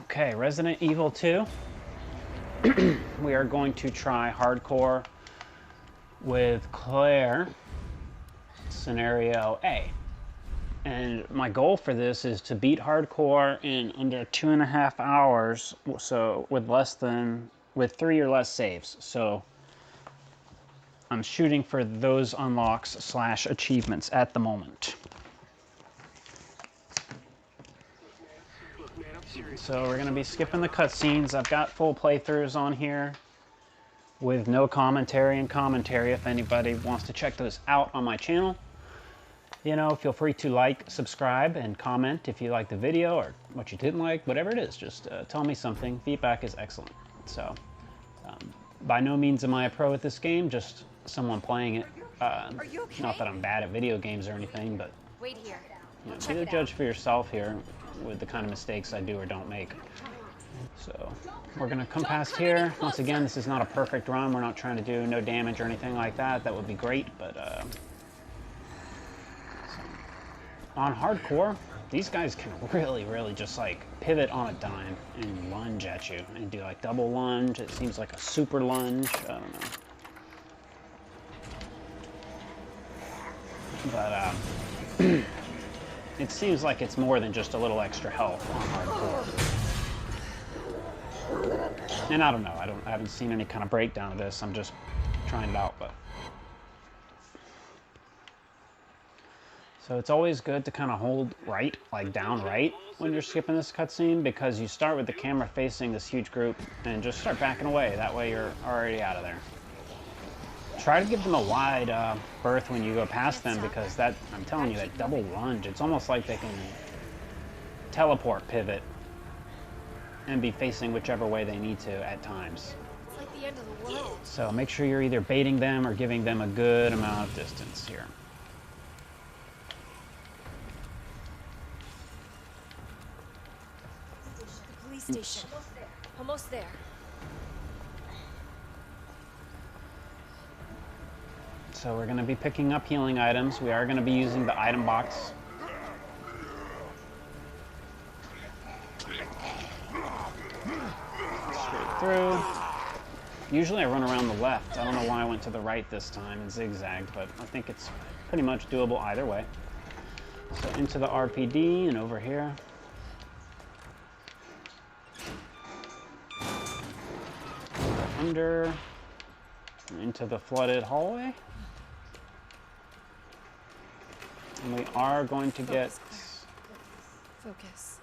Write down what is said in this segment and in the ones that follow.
Okay, Resident Evil 2. We are going to try hardcore with Claire, scenario A. And my goal for this is to beat hardcore in under 2.5 hours, so with 3 or less saves. So I'm shooting for those unlocks / achievements at the moment. So we're going to be skipping the cutscenes. I've got full playthroughs on here with no commentary and commentary if anybody wants to check those out on my channel. You know, feel free to like, subscribe, and comment if you liked the video or what you didn't like, whatever it is. Just tell me something. Feedback is excellent. So, by no means am I a pro at this game, just someone playing it. Not that I'm bad at video games or anything, but wait here. you know, be the judge for yourself here with the kind of mistakes I do or don't make. So we're gonna come past here. Once again, this is not a perfect run. We're not trying to do no damage or anything like that. That would be great, but on hardcore, these guys can really just like pivot on a dime and lunge at you and do like double lunge. It seems like a super lunge. I don't know. But it seems like it's more than just a little extra health on hardcore. And I don't know. I haven't seen any kind of breakdown of this. I'm just trying it out, but. So it's always good to kind of hold right, like down right, when you're skipping this cutscene, because you start with the camera facing this huge group and just start backing away. That way you're already out of there. Try to give them a wide berth when you go past them, because that, I'm telling you, that double lunge, it's almost like they can teleport pivot and be facing whichever way they need to at times. It's like the end of the world. So make sure you're either baiting them or giving them a good amount of distance here. Police station. Almost there. So we're going to be picking up healing items. We are going to be using the item box. Straight through. Usually I run around the left. I don't know why I went to the right this time and zigzagged, but I think it's pretty much doable either way. So into the RPD and over here. Under, into the flooded hallway. And we are going to get... Focus.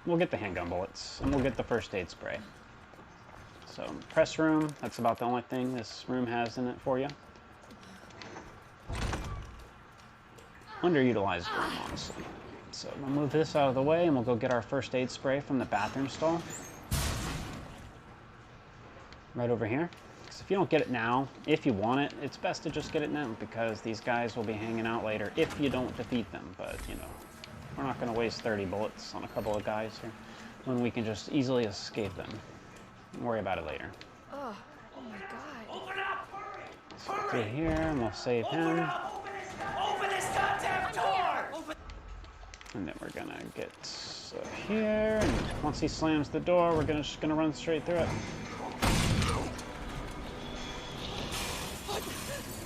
We'll get the handgun bullets, and we'll get the first aid spray. So, press room, that's about the only thing this room has in it for you. Underutilized room, honestly. So, we'll move this out of the way, and we'll go get our first aid spray from the bathroom stall. Right over here. Because if you don't get it now, if you want it, it's best to just get it now, because these guys will be hanging out later if you don't defeat them. But, you know, we're not going to waste 30 bullets on a couple of guys here when we can just easily escape them. Don't worry about it later. Oh my god. Open up! So through here, and we'll save him. Open this goddamn door! And then we're going to get here, and once he slams the door, we're just going to run straight through it.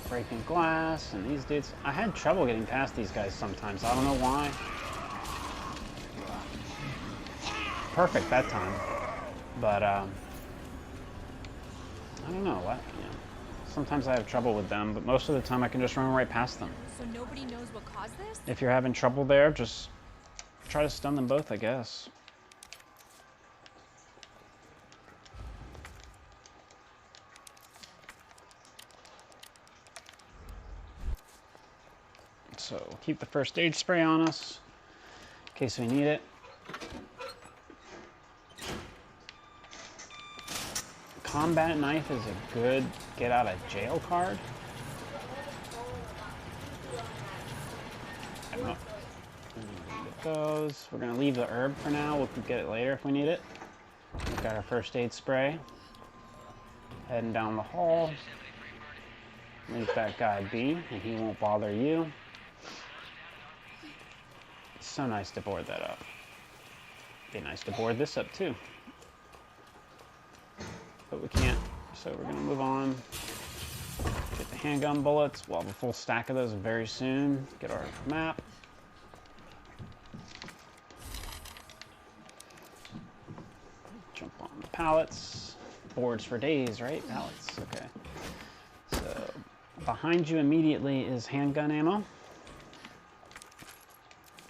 Breaking glass, and these dudes, I had trouble getting past these guys sometimes. I don't know why. Perfect that time, but I don't know what. You know, sometimes I have trouble with them, but most of the time I can just run right past them. So nobody knows what caused this? If you're having trouble there, just try to stun them both, I guess. So we'll keep the first aid spray on us in case we need it. Combat knife is a good get out of jail card. Get those. We're gonna leave the herb for now. We'll get it later if we need it. We've got our first aid spray. Heading down the hall. Leave that guy be, and he won't bother you. It's so nice to board that up. Be nice to board this up too. But we can't, so we're gonna move on. Get the handgun bullets. We'll have a full stack of those very soon. Get our map. Jump on the pallets. Boards for days, right? Pallets, okay. So behind you immediately is handgun ammo.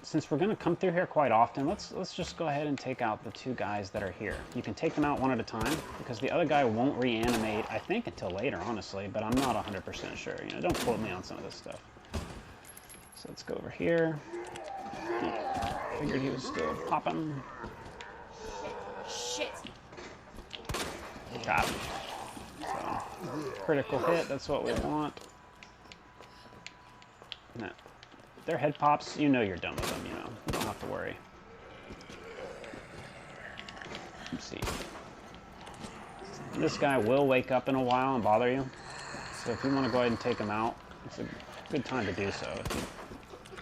Since we're going to come through here quite often, let's just go ahead and take out the two guys that are here. You can take them out one at a time, because the other guy won't reanimate, I think, until later, honestly, but I'm not 100% sure. You know, don't quote me on some of this stuff. So let's go over here. Figured he was still popping. Shit. Got him. So, critical hit, that's what we want. No. Their head pops, you know you're done with them, you know. You don't have to worry. Let's see. This guy will wake up in a while and bother you. So if you want to go ahead and take him out, it's a good time to do so. If you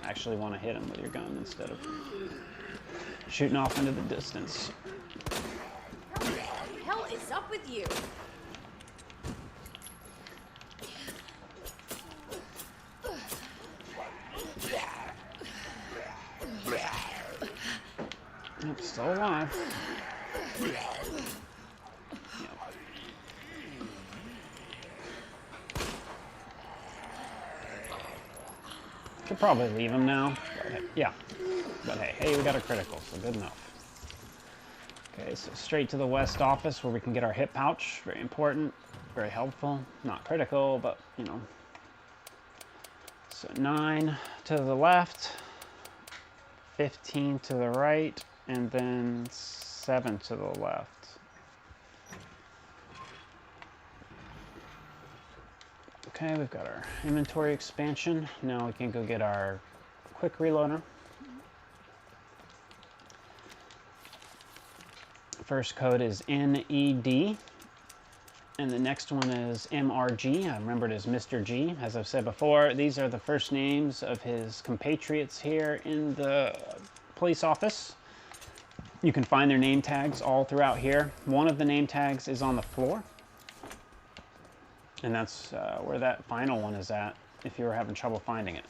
actually want to hit him with your gun instead of shooting off into the distance. What the hell is up with you? Yep, still alive. Could probably leave him now. But hey, yeah. But hey, we got a critical, so good enough. Okay, so straight to the west office where we can get our hip pouch. Very important, very helpful. Not critical, but you know. So 9 to the left, 15 to the right, and then 7 to the left. Okay, we've got our inventory expansion. Now we can go get our quick reloader. First code is NED, and the next one is MRG. I remember it as Mr. G. As I've said before, these are the first names of his compatriots here in the police office. You can find their name tags all throughout here. One of the name tags is on the floor, and that's where that final one is at, if you were having trouble finding it.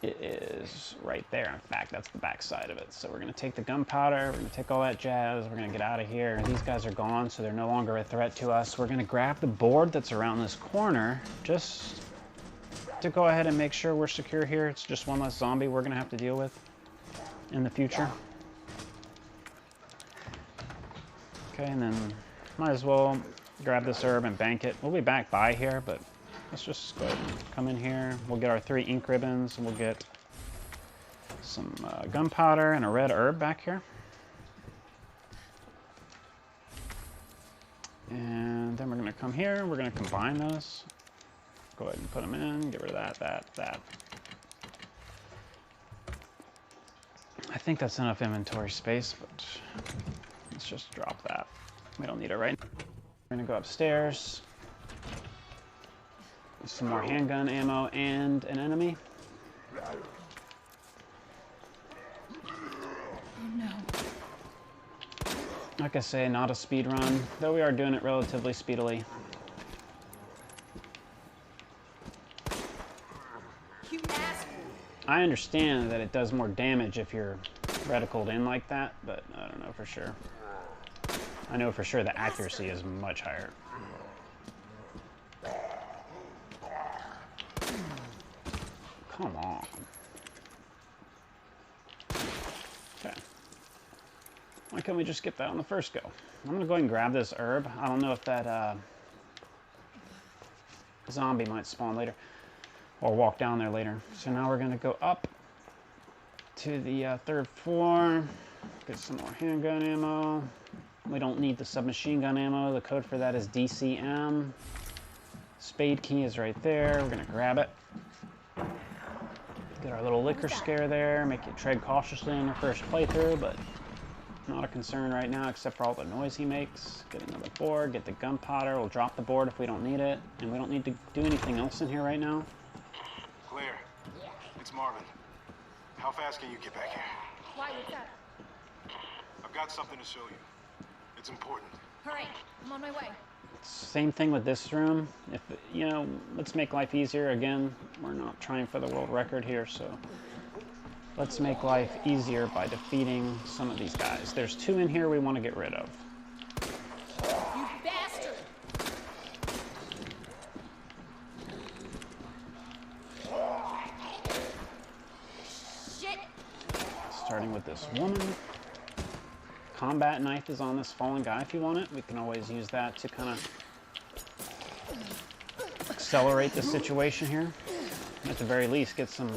It is right there. In fact, that's the back side of it. So we're going to take the gunpowder, we're going to take all that jazz, we're going to get out of here. These guys are gone, so they're no longer a threat to us. We're going to grab the board that's around this corner, just to go ahead and make sure we're secure here. It's just one less zombie we're going to have to deal with in the future. Okay, and then might as well grab this herb and bank it. We'll be back by here, but let's just go ahead and come in here. We'll get our 3 ink ribbons, and we'll get some gunpowder and a red herb back here. And then we're going to come here. We're going to combine those. Go ahead and put them in. Get rid of that. I think that's enough inventory space, but let's just drop that. We don't need it right now. We're going to go upstairs. Some more handgun ammo and an enemy. Oh no. Like I say, not a speed run, though we are doing it relatively speedily. You asshole. I understand that it does more damage if you're reticled in like that, but I don't know for sure. I know for sure the accuracy is much higher. Come on. Okay. Why can't we just get that on the first go? I'm gonna go ahead and grab this herb. I don't know if that zombie might spawn later or walk down there later. So now we're gonna go up to the 3rd floor, get some more handgun ammo. We don't need the submachine gun ammo. The code for that is DCM. Spade key is right there. We're gonna grab it. Get our little liquor scare there, make you tread cautiously in your first playthrough, but not a concern right now except for all the noise he makes. Get another board, get the gunpowder, we'll drop the board if we don't need it, and we don't need to do anything else in here right now. Clear. It's Marvin. How fast can you get back here? Why? What's up? I've got something to show you. It's important. Hurry. I'm on my way. Same thing with this room. If you know, let's make life easier. Again, we're not trying for the world record here, so let's make life easier by defeating some of these guys. There's 2 in here we want to get rid of. You bastard! Shit! Starting with this woman. Combat knife is on this fallen guy if you want it. We can always use that to kind of accelerate the situation here. At the very least, get some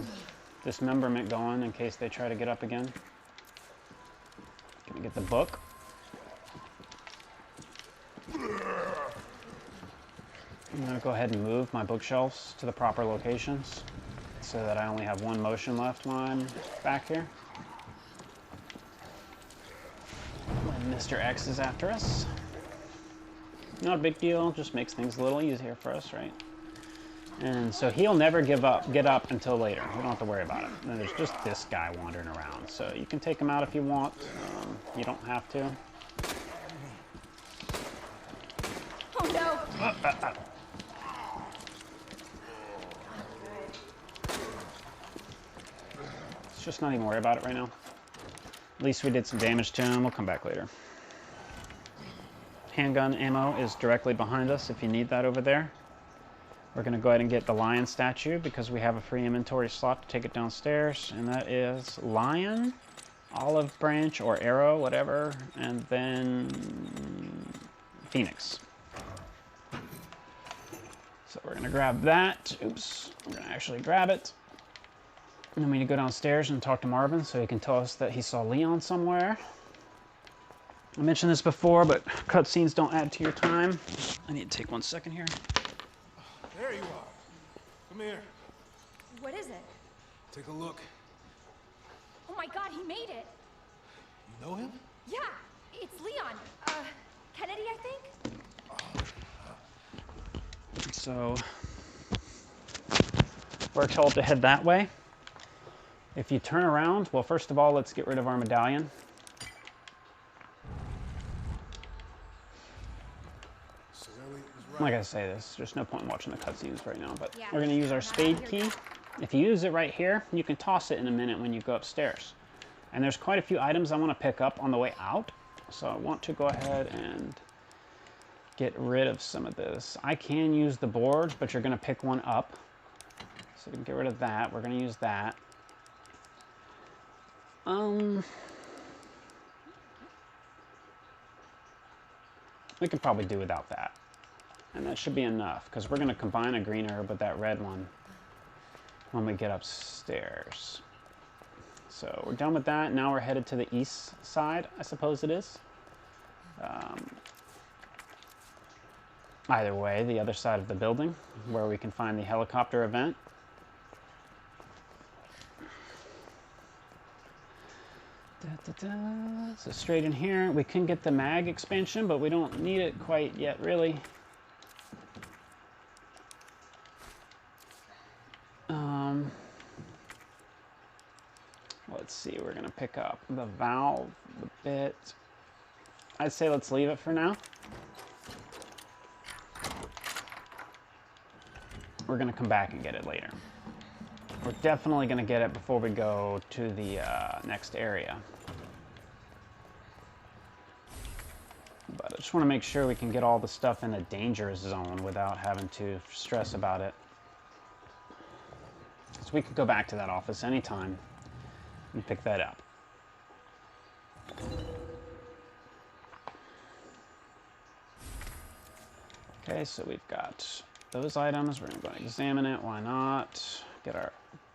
dismemberment going in case they try to get up again. Can we get the book? I'm going to go ahead and move my bookshelves to the proper locations so that I only have 1 motion left when I'm back here. When Mr. X is after us. Not a big deal, just makes things a little easier for us, right? And so he'll never get up until later. We don't have to worry about it. And there's just this guy wandering around. So you can take him out if you want. You don't have to. Oh no! Let's just not even worry about it right now. At least we did some damage to him. We'll come back later. Handgun ammo is directly behind us if you need that over there. We're going to go ahead and get the lion statue because we have a free inventory slot to take it downstairs. And that is lion, olive branch, or arrow, whatever. And then phoenix. So we're going to grab that. Oops. We're going to actually grab it. And then we need to go downstairs and talk to Marvin so he can tell us that he saw Leon somewhere. I mentioned this before, but cutscenes don't add to your time. I need to take 1 second here. There you are. Come here. What is it? Take a look. Oh my god, he made it! You know him? Yeah, it's Leon. Kennedy, I think? So, we're told to head that way. If you turn around, well, first of all, let's get rid of our medallion. Like I say, there's no point in watching the cutscenes right now, but we're going to use our spade key. If you use it right here, you can toss it in a minute when you go upstairs. And there's quite a few items I want to pick up on the way out, so I want to go ahead and get rid of some of this. I can use the board, but you're going to pick one up. So we can get rid of that. We're going to use that. We could probably do without that. And that should be enough, because we're going to combine a green herb with that red one when we get upstairs. So we're done with that. Now we're headed to the east side, I suppose it is. Either way, the other side of the building, where we can find the helicopter event. So straight in here, we can get the mag expansion, but we don't need it quite yet, really. Let's see, we're going to pick up the valve, the bit. I'd say let's leave it for now. We're going to come back and get it later. We're definitely going to get it before we go to the next area. But I just want to make sure we can get all the stuff in the danger zone without having to stress about it. So we could go back to that office anytime and pick that up. Okay, so we've got those items. We're going to go and examine it. Why not? Get our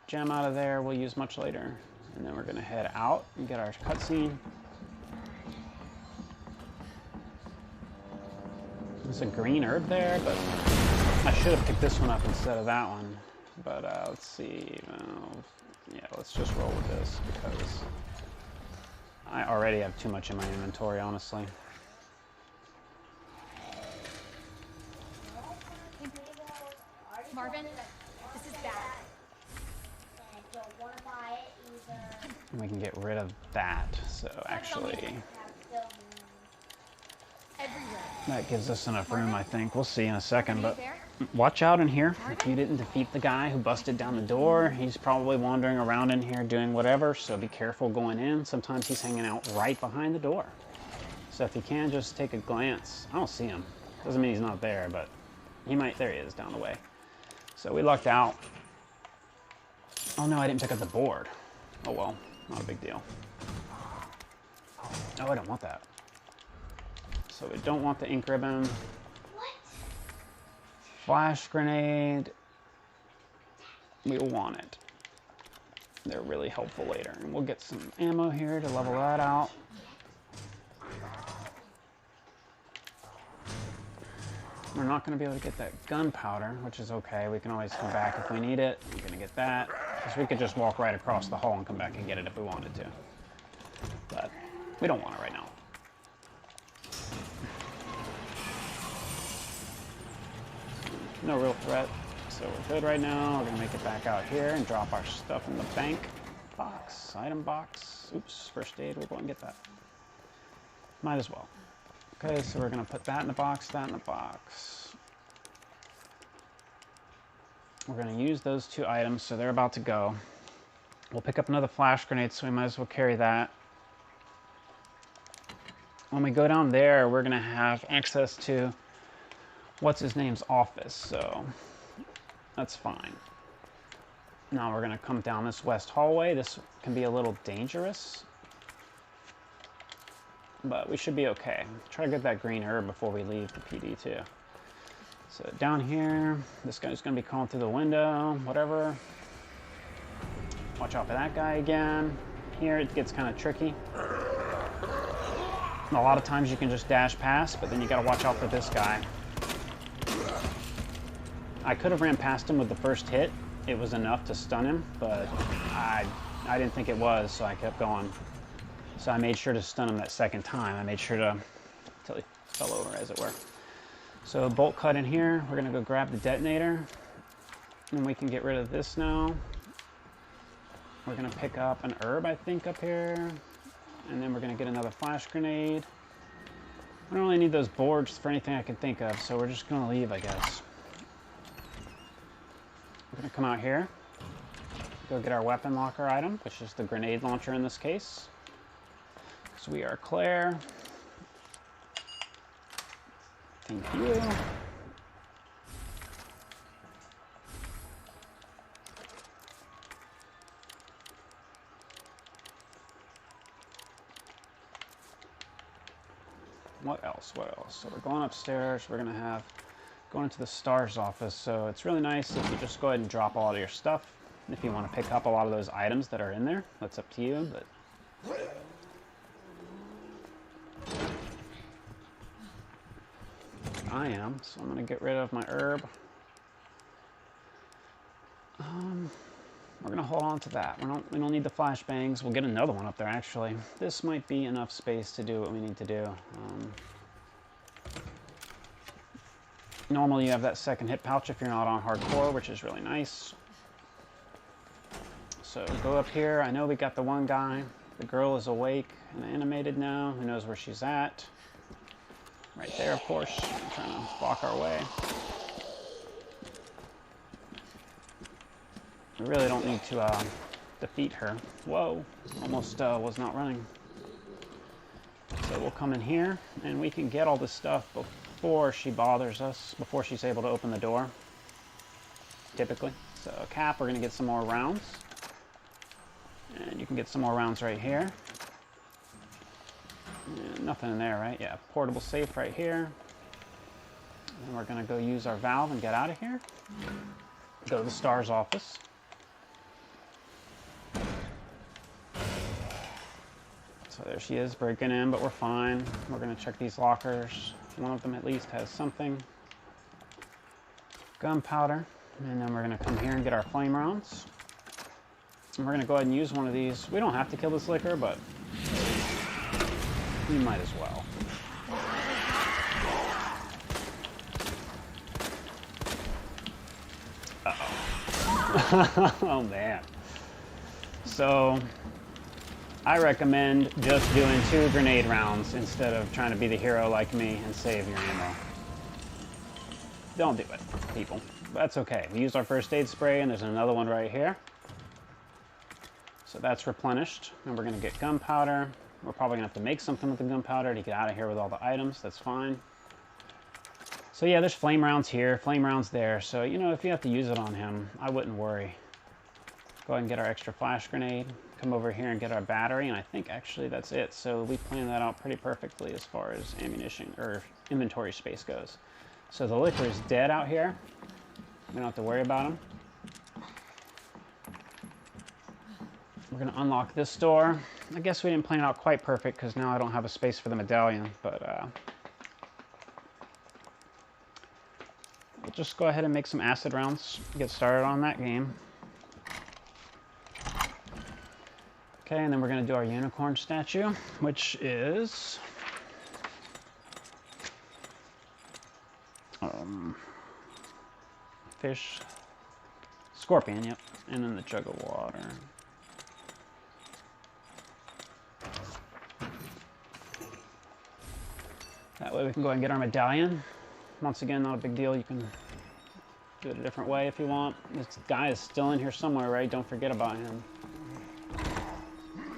gem out of there. We'll use much later. And then we're going to head out and get our cutscene. There's a green herb there, but I should have picked this one up instead of that one. But let's see. Yeah, let's just roll with this because I already have too much in my inventory, honestly. Marvin, this is bad. We we can get rid of that. So actually, that gives us enough room, I think. We'll see in a second, but watch out in here. If you didn't defeat the guy who busted down the door, he's probably wandering around in here doing whatever, so be careful going in. Sometimes he's hanging out right behind the door. So if you can, just take a glance. I don't see him. Doesn't mean he's not there, but he might. There he is, down the way. So we lucked out. Oh no, I didn't pick up the board. Oh well, not a big deal. Oh, I don't want that. So we don't want the ink ribbon. Flash grenade. We'll want it. They're really helpful later. And we'll get some ammo here to level that out. We're not going to be able to get that gunpowder, which is okay. We can always come back if we need it. We're going to get that. Because we could just walk right across the hall and come back and get it if we wanted to. But we don't want it right now. No real threat. So we're good right now. We're going to make it back out here and drop our stuff in the bank box, item box. Oops, first aid. We'll go and get that. Might as well. Okay, so we're going to put that in the box, that in the box. We're going to use those two items, so they're about to go. We'll pick up another flash grenade, so we might as well carry that. When we go down there, we're going to have access to what's-his-name's office, so that's fine. Now we're going to come down this west hallway. This can be a little dangerous, but we should be okay. Try to get that green herb before we leave the PD too. So down here, this guy's gonna be crawling through the window, whatever. Watch out for that guy again. Here it gets kind of tricky. A lot of times you can just dash past, but then you gotta watch out for this guy. I could have ran past him with the first hit. It was enough to stun him, but I didn't think it was, so I kept going. So I made sure to stun him that second time. I made sure to, until he fell over, as it were. So bolt cut in here. We're gonna go grab the detonator. And we can get rid of this now. We're gonna pick up an herb, I think, up here. And then we're gonna get another flash grenade. I don't really need those boards for anything I can think of, so we're just gonna leave, I guess. We're gonna come out here. Go get our weapon locker item, which is the grenade launcher in this case. So we are clear. Thank you. What else? What else? So we're going upstairs. We're going to going into the STARS office. So it's really nice if you just go ahead and drop all of your stuff. If you want to pick up a lot of those items that are in there, that's up to you. But I am, so I'm going to get rid of my herb. We're going to hold on to that. We don't need the flashbangs. We'll get another one up there, actually. This might be enough space to do what we need to do. Normally you have that second hit pouch if you're not on hardcore, which is really nice. So go up here. I know we got the one guy. The girl is awake and animated now. Who knows where she's at? Right there, of course. I'm trying to block our way. We really don't need to defeat her. Whoa, almost was not running. So we'll come in here and we can get all this stuff before she bothers us, before she's able to open the door, typically. So Cap, we're gonna get some more rounds. And you can get some more rounds right here. And nothing in there, right? Yeah, portable safe right here. And we're gonna go use our valve and get out of here. Go to the STARS office. So there she is, breaking in, but we're fine. We're gonna check these lockers. One of them at least has something. Gunpowder. And then we're gonna come here and get our flame rounds. And we're gonna go ahead and use one of these. We don't have to kill this licker, but we might as well. Uh-oh. Oh man. So I recommend just doing 2 grenade rounds instead of trying to be the hero like me and save your ammo. Don't do it, people. That's okay. We used our first aid spray, and there's another one right here. So that's replenished, and we're going to get gunpowder. We're probably going to have to make something with the gunpowder to get out of here with all the items. That's fine. So yeah, there's flame rounds here, flame rounds there. So, you know, if you have to use it on him, I wouldn't worry. Go ahead and get our extra flash grenade. Come over here and get our battery, and I think actually that's it. So we planned that out pretty perfectly as far as ammunition or inventory space goes. So the liquor is dead out here. We don't have to worry about him. We're going to unlock this door. I guess we didn't plan it out quite perfect because now I don't have a space for the medallion, but we'll just go ahead and make some acid rounds, get started on that game. Okay, and then we're going to do our unicorn statue, which is fish, scorpion, yep, and then the jug of water. That way we can go ahead and get our medallion. Once again, not a big deal. You can do it a different way if you want. This guy is still in here somewhere, right? Don't forget about him.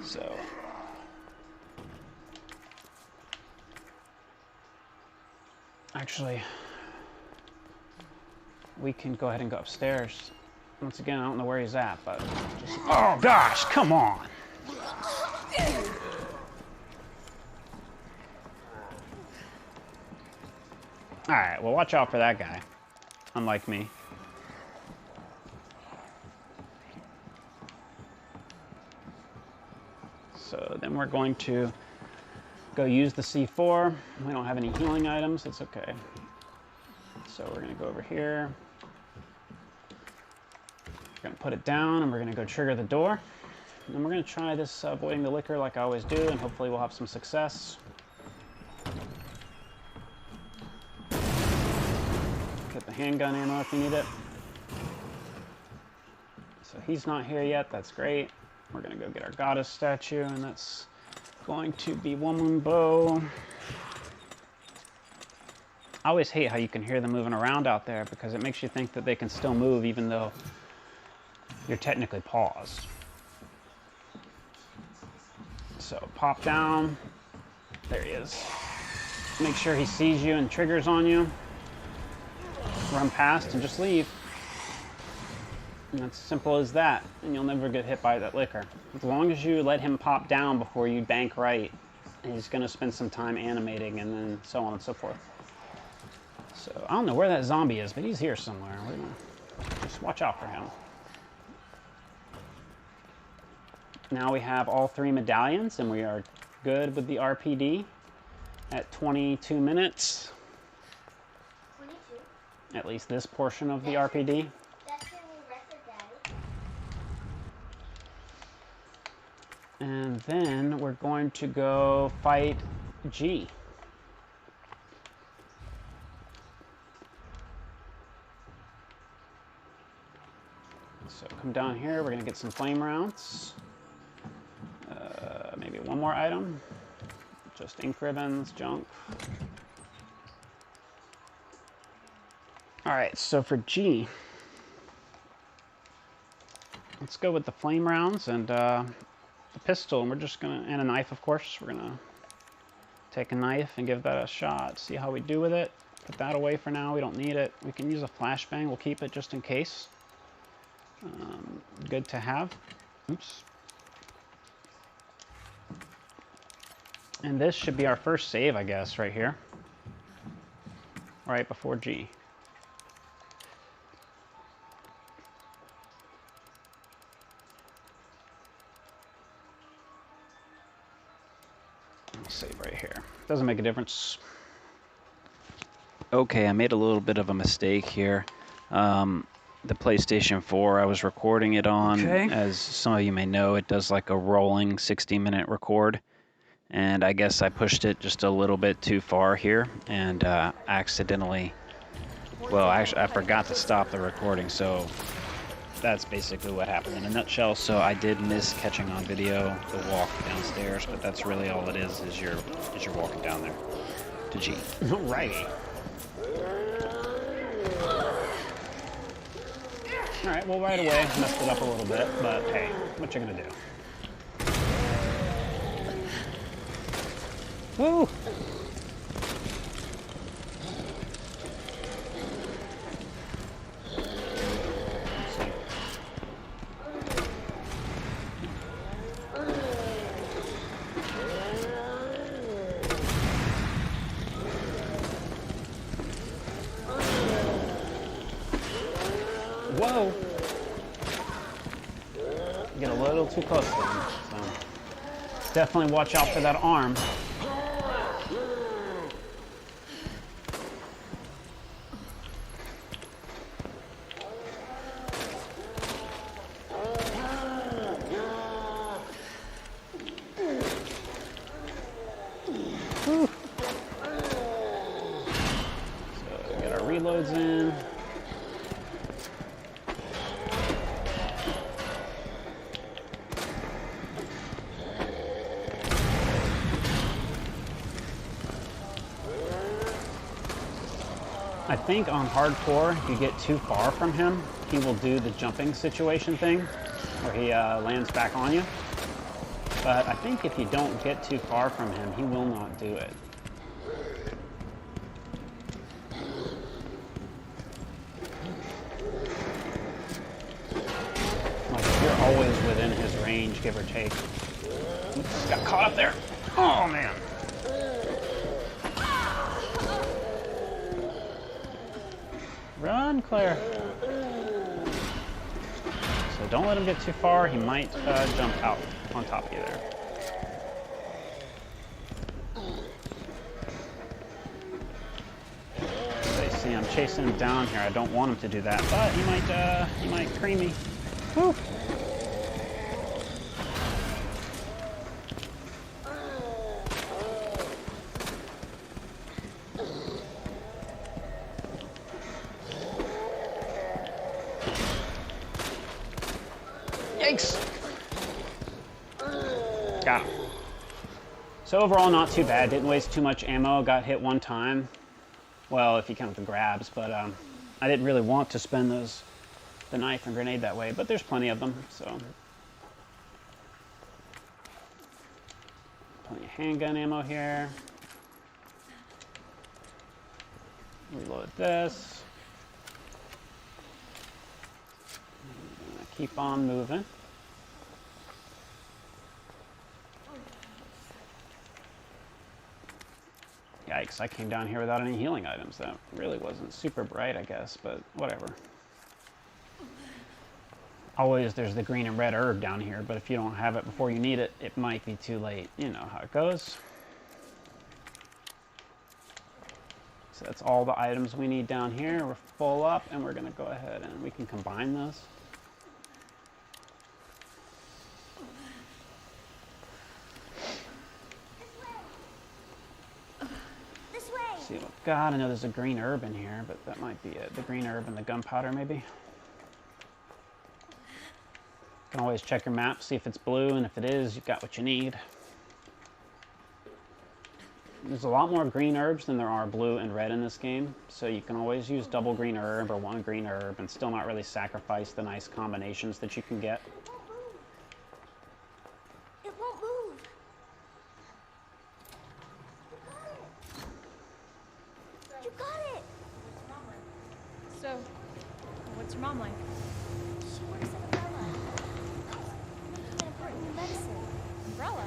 So. Actually, we can go ahead and go upstairs. Once again, I don't know where he's at, but just... Oh gosh, come on! Alright, well watch out for that guy. Unlike me. So then we're going to go use the C4. We don't have any healing items, it's okay. So we're going to go over here. We're going to put it down and we're going to go trigger the door. And we're going to try this avoiding the liquor like I always do, and hopefully we'll have some success. Get the handgun ammo if you need it. So he's not here yet, that's great. We're going to go get our goddess statue, and that's going to be woman bow. I always hate how you can hear them moving around out there because it makes you think that they can still move even though you're technically paused. So pop down. There he is. Make sure he sees you and triggers on you. Run past and just leave. And it's simple as that, and you'll never get hit by that liquor. As long as you let him pop down before you bank right, he's going to spend some time animating and then so on and so forth. So I don't know where that zombie is, but he's here somewhere. We're gonna just watch out for him. Now we have all 3 medallions, and we are good with the RPD at 22 minutes. 22? At least this portion of the RPD. And then we're going to go fight G. So come down here, we're going to get some flame rounds. Maybe one more item. Just ink ribbons, junk. Alright, so for G, let's go with the flame rounds and the pistol, and we're just gonna, and a knife of course, we're gonna take a knife and give that a shot, see how we do with it. Put that away for now, we don't need it. We can use a flashbang, we'll keep it just in case. Good to have. Oops. And this should be our first save, I guess, right here. Right before G. Save right here. Doesn't make a difference. Okay, I made a little bit of a mistake here. The PlayStation 4 I was recording it on, as some of you may know, it does like a rolling 60-minute record. And I guess I pushed it just a little bit too far here and accidentally, well, actually I forgot to stop the recording, so that's basically what happened in a nutshell. So I did miss catching on video the walk downstairs, but that's really all it is you're walking down there to G. Alrighty. Alright, well right away messed it up a little bit, but hey, what you gonna do? Woo! Whoa! Get a little too close to him, so definitely watch out for that arm. Whew. So we got our reloads in. I think on hardcore, if you get too far from him, he will do the jumping situation thing, where he lands back on you. But I think if you don't get too far from him, he will not do it. Like, if you're always within his range, give or take. Oops, got caught up there. Oh, man. Run, Claire. So don't let him get too far. He might jump out on top of you there. So you see, I'm chasing him down here. I don't want him to do that, but he might cream me. Woo! Yikes! Got him. So overall, not too bad. Didn't waste too much ammo. Got hit one time. Well, if you count the grabs, but I didn't really want to spend the knife and grenade that way, but there's plenty of them, so. Plenty of handgun ammo here. Reload this. Keep on moving. Yikes, I came down here without any healing items. That really wasn't super bright, I guess, but whatever. Always there's the green and red herb down here, but if you don't have it before you need it, it might be too late. You know how it goes. So that's all the items we need down here. We're full up, and we're gonna go ahead and we can combine those. See what we've got. I know there's a green herb in here, but that might be it. The green herb and the gunpowder, maybe. You can always check your map, see if it's blue, and if it is, you've got what you need. There's a lot more green herbs than there are blue and red in this game, so you can always use double green herb or one green herb and still not really sacrifice the nice combinations that you can get. It won't move. You got it. So, what's your mom like? She works at Umbrella. Making an important medicine. Umbrella?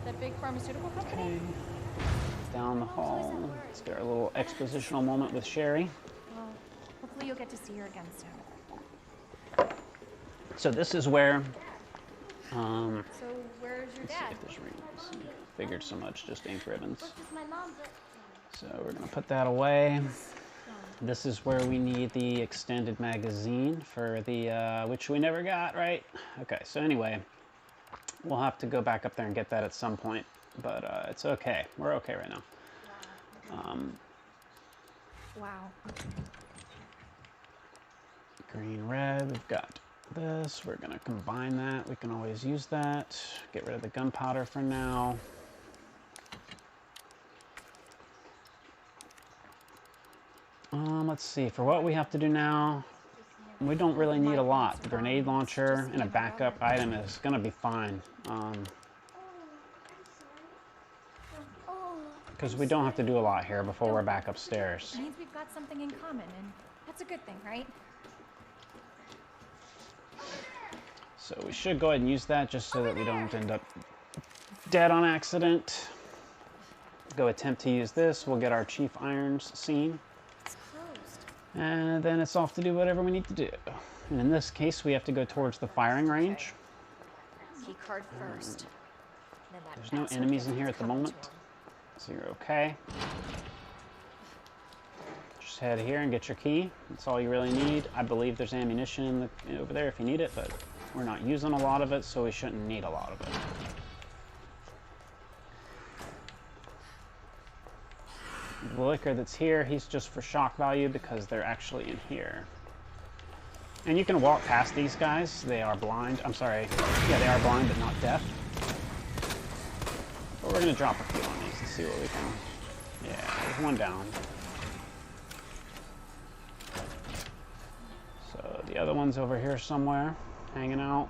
That big pharmaceutical company? Okay. Down the hall. Let's get our little expositional moment with Sherry. Well, hopefully you'll get to see her again soon. So this is where, So, where's your let's see dad? if there's rings. Figured so much, just ink ribbons. Worked with my mom, but So we're gonna put that away. This is where we need the extended magazine for the, which we never got, right? Okay, so anyway, we'll have to go back up there and get that at some point, but it's okay. We're okay right now. Wow. Green, red, we've got this. We're gonna combine that. We can always use that. Get rid of the gunpowder for now. Let's see, for what we have to do now, we don't really need a lot. The grenade launcher and a backup item is gonna be fine. Because we don't have to do a lot here before we're back upstairs. It means we've got something in common, and that's a good thing, right? So we should go ahead and use that just so that we don't end up dead on accident. Go attempt to use this. We'll get our Chief Irons scene. It's closed. And then it's off to do whatever we need to do. And in this case, we have to go towards the firing range. Key card first. Then that There's no asshole enemies in gets here at the coming moment, to him. so you're okay. Just head here and get your key. That's all you really need. I believe there's ammunition over there if you need it, but we're not using a lot of it, so we shouldn't need a lot of it. The liquor that's here, he's just for shock value because they're actually in here. And you can walk past these guys. They are blind. I'm sorry. Yeah, they are blind, but not deaf. But we're going to drop a few on these and see what we can... Yeah, there's one down. So the other one's over here somewhere, hanging out.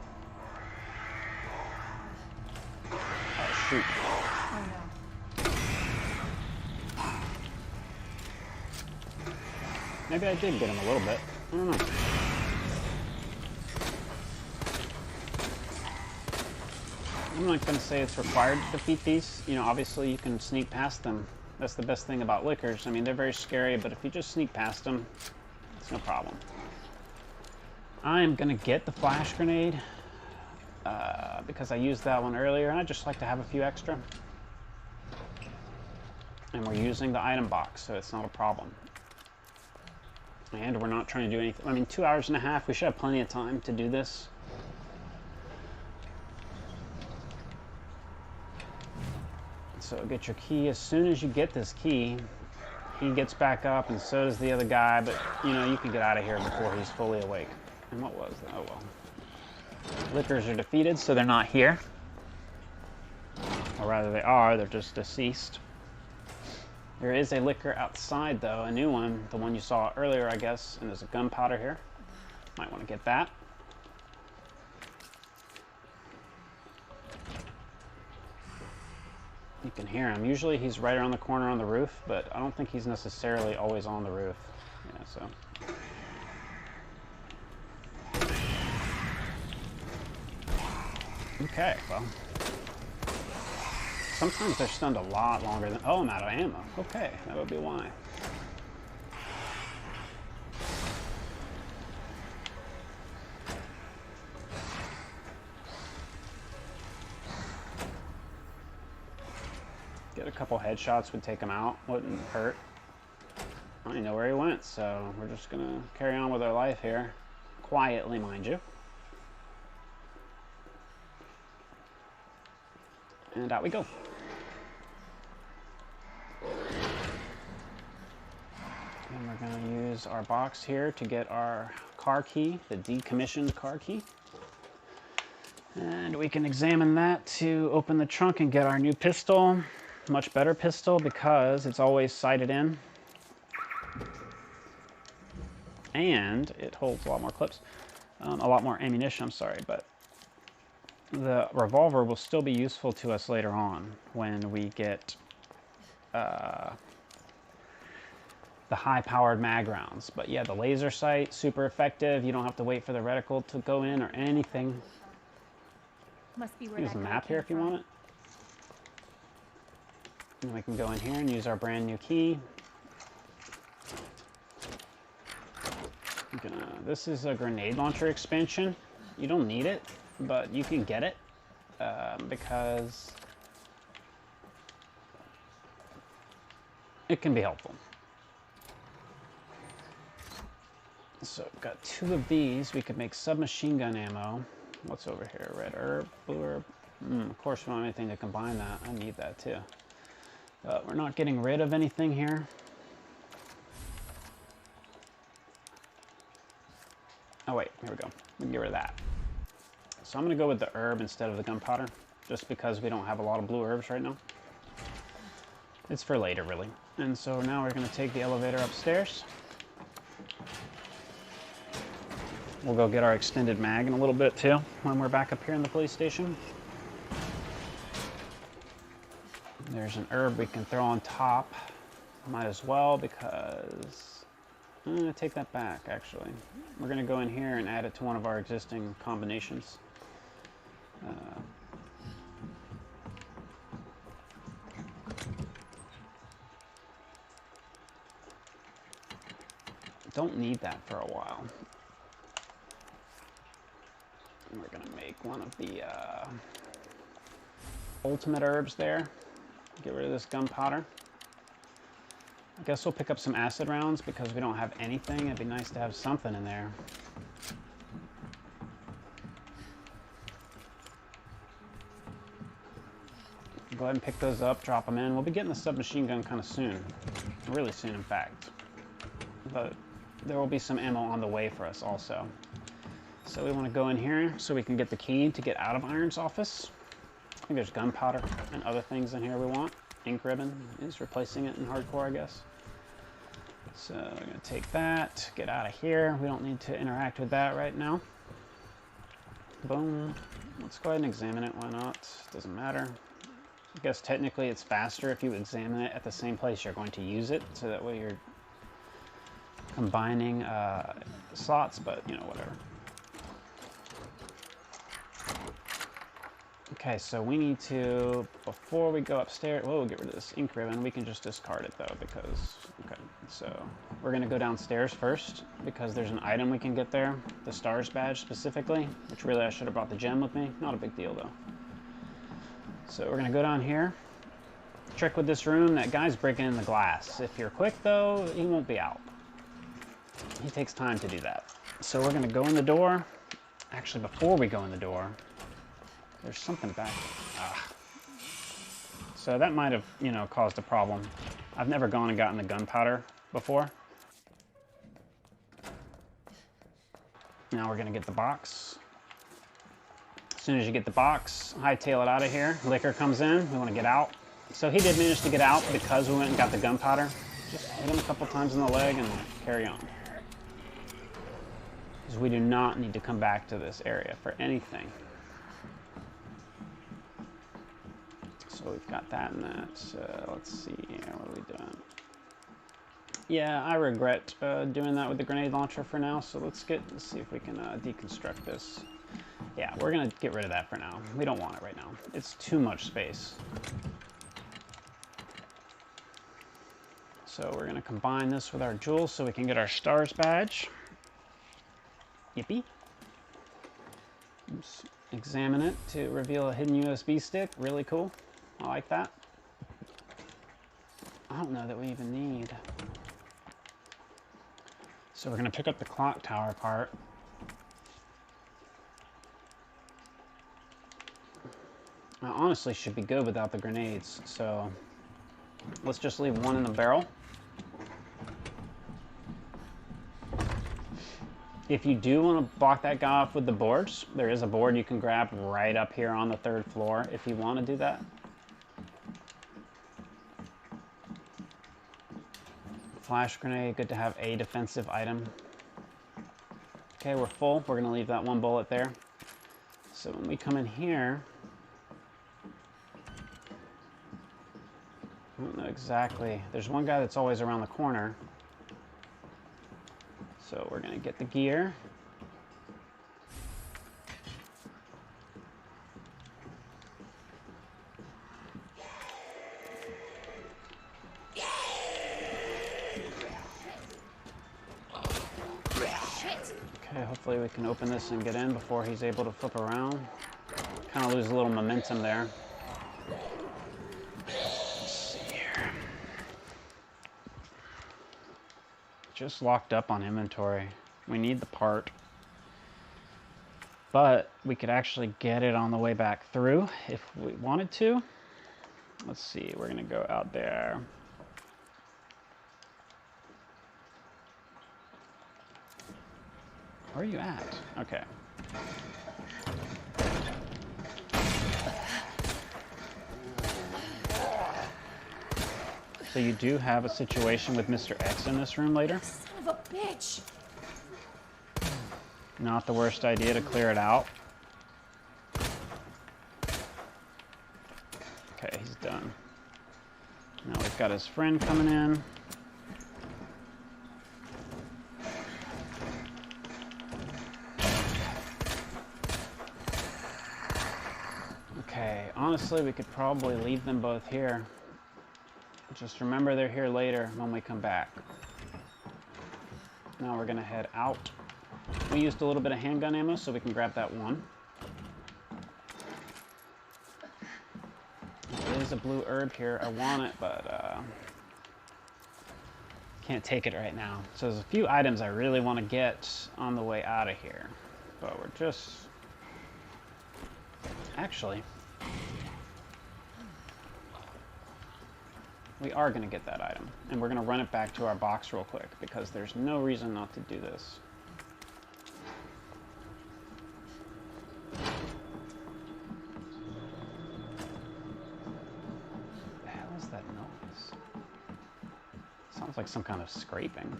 Oh, shoot. Oh no. Maybe I did get him a little bit. I don't know. I'm not going to say it's required to defeat these. You know, obviously you can sneak past them. That's the best thing about liquors. I mean, they're very scary, but if you just sneak past them, it's no problem. I am going to get the flash grenade because I used that one earlier, and I just like to have a few extra. And we're using the item box, so it's not a problem. And we're not trying to do anything. I mean, 2 hours and a half, we should have plenty of time to do this. So get your key. As soon as you get this key, he gets back up, and so does the other guy, but you know, you can get out of here before he's fully awake. And what was that? Oh well. Lickers are defeated, so they're not here. Or rather they are, they're just deceased. There is a liquor outside though, a new one, the one you saw earlier I guess, and there's a gunpowder here. Might want to get that. You can hear him. Usually he's right around the corner on the roof, but I don't think he's necessarily always on the roof. Yeah, so. Okay, well. Sometimes they're stunned a lot longer than... Oh, I'm out of ammo. Okay, that would be why. Get a couple headshots would take him out. Wouldn't hurt. I don't know where he went, so we're just gonna carry on with our life here. Quietly, mind you. And out we go. And we're going to use our box here to get our car key, the decommissioned car key. And we can examine that to open the trunk and get our new pistol. Much better pistol because it's always sighted in. And it holds a lot more clips. A lot more ammunition, I'm sorry, but the revolver will still be useful to us later on when we get the high-powered mag rounds. But yeah, the laser sight, super effective. You don't have to wait for the reticle to go in or anything. Must be where Use that the guy map came here if you from. want it. And we can go in here and use our brand new key. This is a grenade launcher expansion. You don't need it, but you can get it because it can be helpful. So I've got 2 of these. We could make submachine gun ammo. What's over here? Red herb, blue herb. Of course, we don't have anything to combine that. I need that too. We're not getting rid of anything here. Oh wait, here we go. We can get rid of that. So I'm going to go with the herb instead of the gunpowder, just because we don't have a lot of blue herbs right now. It's for later, really. And so now we're going to take the elevator upstairs. We'll go get our extended mag in a little bit, too, when we're back up here in the police station. There's an herb we can throw on top. Might as well, because... I'm going to take that back, actually. We're going to go in here and add it to one of our existing combinations. Don't need that for a while. We're going to make one of the ultimate herbs there. Get rid of this gunpowder. I guess we'll pick up some acid rounds because we don't have anything. It'd be nice to have something in there. Go ahead and pick those up, drop them in. We'll be getting the submachine gun kind of soon. Really soon, in fact. But there will be some ammo on the way for us also. So we want to go in here so we can get the key to get out of Iron's office. I think there's gunpowder and other things in here we want. Ink ribbon is replacing it in hardcore, I guess. So we're going to take that, get out of here. We don't need to interact with that right now. Boom. Let's go ahead and examine it. Why not? Doesn't matter. I guess technically it's faster if you examine it at the same place you're going to use it, so that way you're combining slots, but you know, whatever. Okay, so we need to, before we go upstairs, we'll get rid of this ink ribbon. We can just discard it though, because, okay. So we're gonna go downstairs first, because there's an item we can get there, the stars badge specifically, which really I should have brought the gem with me. Not a big deal though. So we're gonna go down here, check with this room. That guy's breaking in the glass. If you're quick though, he won't be out. He takes time to do that. So we're gonna go in the door. Actually, before we go in the door, there's something back. So that might have, you know, caused a problem. I've never gone and gotten the gunpowder before. Now we're gonna get the box. As soon as you get the box, hightail it out of here. Liquor comes in, we wanna get out. So he did manage to get out because we went and got the gunpowder. Just hit him a couple times in the leg and carry on. Because we do not need to come back to this area for anything. So we've got that and that. Let's see here, what are we doing? Yeah, I regret doing that with the grenade launcher for now, so let's see if we can deconstruct this. Yeah, we're gonna get rid of that for now. We don't want it right now. It's too much space. So we're gonna combine this with our jewels so we can get our stars badge. Yippee. Oops. Examine it to reveal a hidden USB stick. Really cool. I like that. I don't know that we even need. So we're gonna pick up the clock tower part. I honestly should be good without the grenades, so let's just leave one in the barrel. If you do want to block that guy off with the boards, there is a board you can grab right up here on the 3rd floor if you want to do that. Flash grenade, good to have a defensive item. Okay, we're full. We're going to leave that one bullet there. So when we come in here, I don't know exactly. There's one guy that's always around the corner. So we're going to get the gear. Okay, hopefully we can open this and get in before he's able to flip around. Kind of lose a little momentum there. Let's see here. Just locked up on inventory. We need the part. But we could actually get it on the way back through if we wanted to. Let's see, we're gonna go out there. Where are you at? Okay. So you do have a situation with Mr. X in this room later. Son of a bitch! Not the worst idea to clear it out. Okay, he's done. Now we've got his friend coming in. Okay, honestly, we could probably leave them both here. Just remember they're here later when we come back. Now we're gonna head out. We used a little bit of handgun ammo, so we can grab that one. There is a blue herb here. I want it, but can't take it right now. So there's a few items I really want to get on the way out of here. But we're just... Actually... we are going to get that item. And we're going to run it back to our box real quick, because there's no reason not to do this. What the hell is that noise? Sounds like some kind of scraping.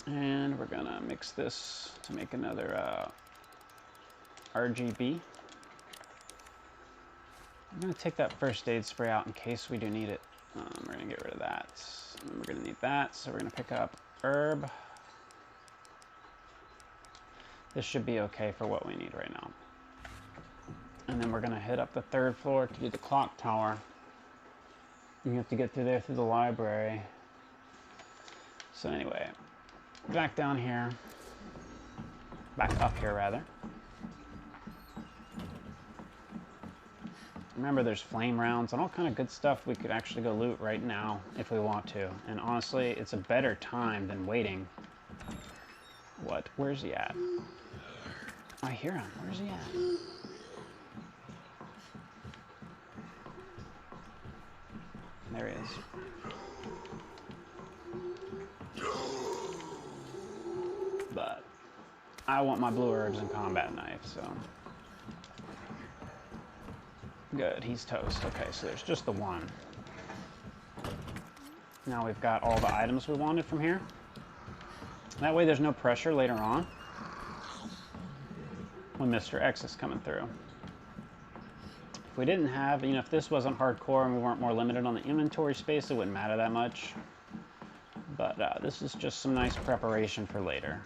And we're gonna mix this to make another RGB. I'm gonna take that first aid spray out in case we do need it. We're gonna get rid of that. And we're gonna need that, so we're gonna pick up herb. This should be okay for what we need right now. And then we're gonna hit up the 3rd floor to do the clock tower. You have to get through there through the library. So anyway, back down here, back up here rather. Remember, there's flame rounds and all kind of good stuff we could actually go loot right now if we want to. And honestly, it's a better time than waiting. What? Where's he at? I hear him. Where's he at? There he is. But I want my blue herbs and combat knife, so... Good, he's toast. Okay, so there's just the one. Now we've got all the items we wanted from here. That way there's no pressure later on when Mr. X is coming through. If we didn't have, you know, if this wasn't hardcore and we weren't more limited on the inventory space, it wouldn't matter that much. But this is just some nice preparation for later.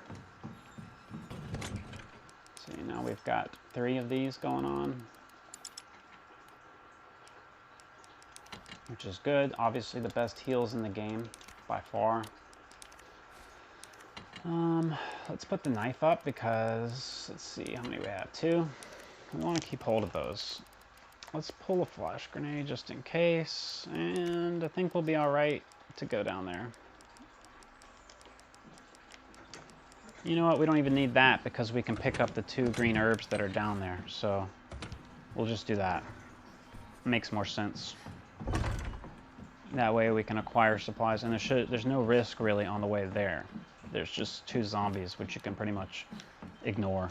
See, now we've got 3 of these going on, which is good. Obviously the best heals in the game by far. Let's put the knife up because, let's see how many we have. 2. We want to keep hold of those. Let's pull a flash grenade just in case, and I think we'll be alright to go down there. You know what, we don't even need that because we can pick up the 2 green herbs that are down there, so we'll just do that. Makes more sense. That way we can acquire supplies, and there's no risk really on the way there. There's just 2 zombies, which you can pretty much ignore.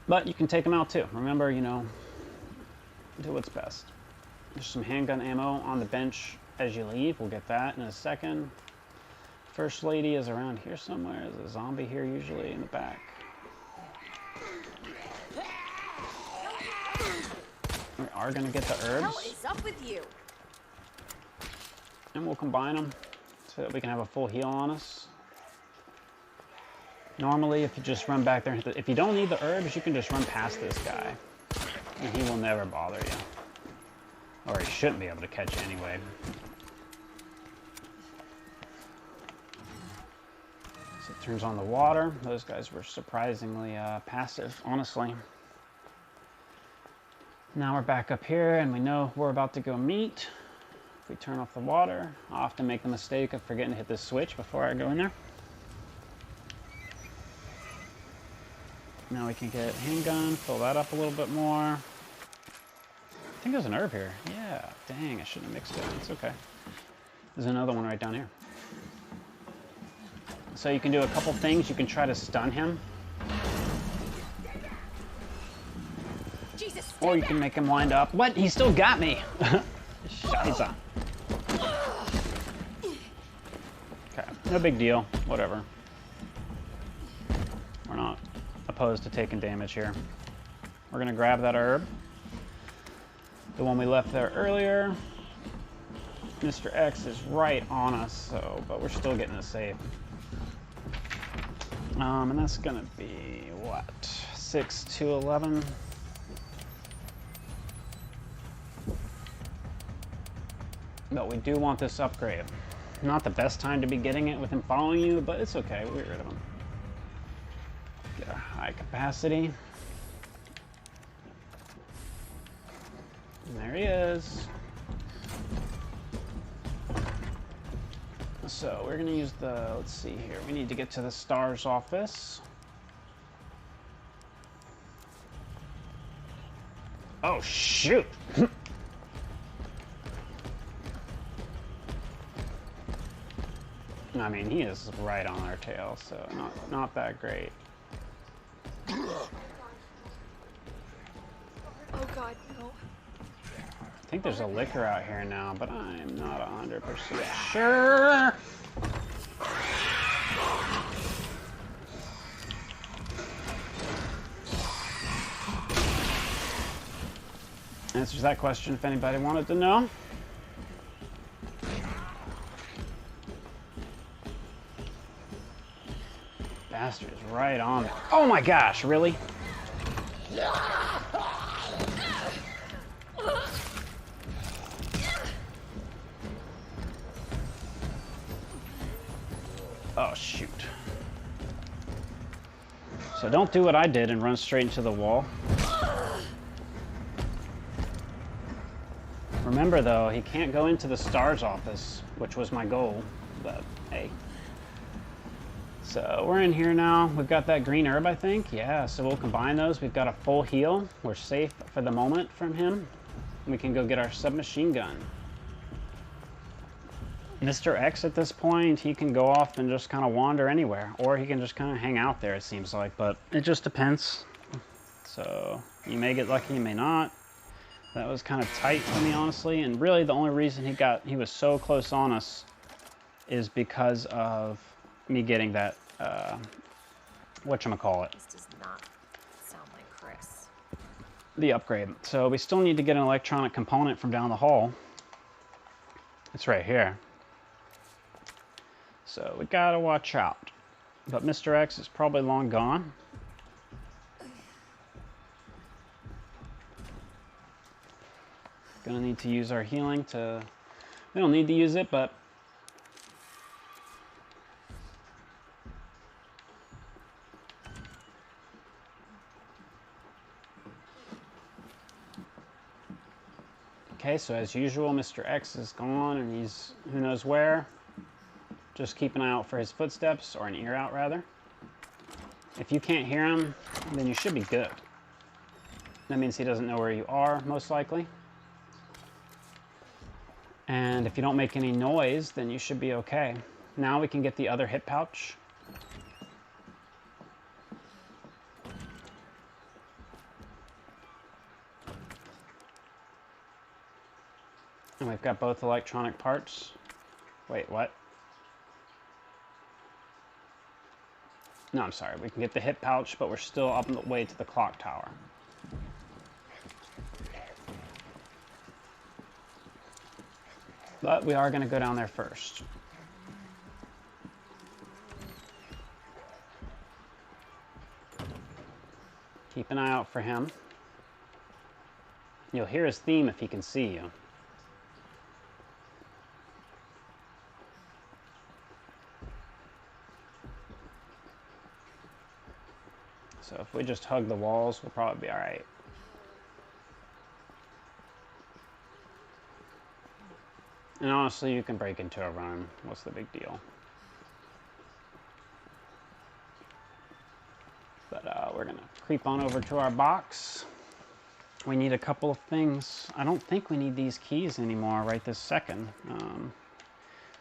But you can take them out too. Remember, you know, do what's best. There's some handgun ammo on the bench as you leave. We'll get that in a second. First lady is around here somewhere. There's a zombie here usually in the back. We are going to get the herbs. What is up with you? And we'll combine them so that we can have a full heal on us. Normally, if you just run back there, if you don't need the herbs, you can just run past this guy. And he will never bother you. Or he shouldn't be able to catch you anyway. So it turns on the water. Those guys were surprisingly passive, honestly. Now we're back up here, and we know we're about to go meet. If we turn off the water, I often make the mistake of forgetting to hit this switch before I go in there. Now we can get handgun, fill that up a little bit more. I think there's an herb here. Yeah, dang, I shouldn't have mixed it. It's okay. There's another one right down here. So you can do a couple things. You can try to stun him. Jesus, Or you can make him wind up. What? He still got me! Scheiße. Okay, no big deal. Whatever. We're not opposed to taking damage here. We're gonna grab that herb. The one we left there earlier. Mr. X is right on us, so, but we're still getting a save. And that's gonna be, what? 6 to 11? But we do want this upgrade. Not the best time to be getting it with him following you, but it's okay, we'll get rid of him. Get a high capacity. And there he is. So we're gonna use the, let's see here, we need to get to the STARS office. Oh shoot! I mean, he is right on our tail, so not that great. Oh God, no. I think there's a liquor out here now, but I'm not 100% sure. Answers that question if anybody wanted to know. Bastard is right on it. Oh my gosh, really? Oh shoot. So don't do what I did and run straight into the wall. Remember though, he can't go into the STARS office, which was my goal, but hey. So we're in here now. We've got that green herb, I think. Yeah, so we'll combine those. We've got a full heal. We're safe for the moment from him. We can go get our submachine gun. Mr. X at this point, he can go off and just kind of wander anywhere, or he can just kind of hang out there, it seems like, but it just depends. So you may get lucky, you may not. That was kind of tight for me, honestly, and really the only reason he was so close on us is because of me getting that, whatchamacallit. This does not sound like Chris. The upgrade. So we still need to get an electronic component from down the hall. It's right here. So we gotta watch out. But Mr. X is probably long gone. Gonna need to use our healing to... We don't need to use it, but... Okay, so as usual, Mr. X is gone and he's who knows where. Just keep an eye out for his footsteps, or an ear out rather. If you can't hear him, then you should be good. That means he doesn't know where you are, most likely. And if you don't make any noise, then you should be okay. Now we can get the other hip pouch. And we've got both electronic parts. Wait, what? No, I'm sorry. We can get the hip pouch, but we're still up on the way to the clock tower. But we are going to go down there first. Keep an eye out for him. You'll hear his theme if he can see you. So if we just hug the walls, we'll probably be all right. And honestly, you can break into a run. What's the big deal? But we're gonna creep on over to our box. We need a couple of things. I don't think we need these keys anymore right this second.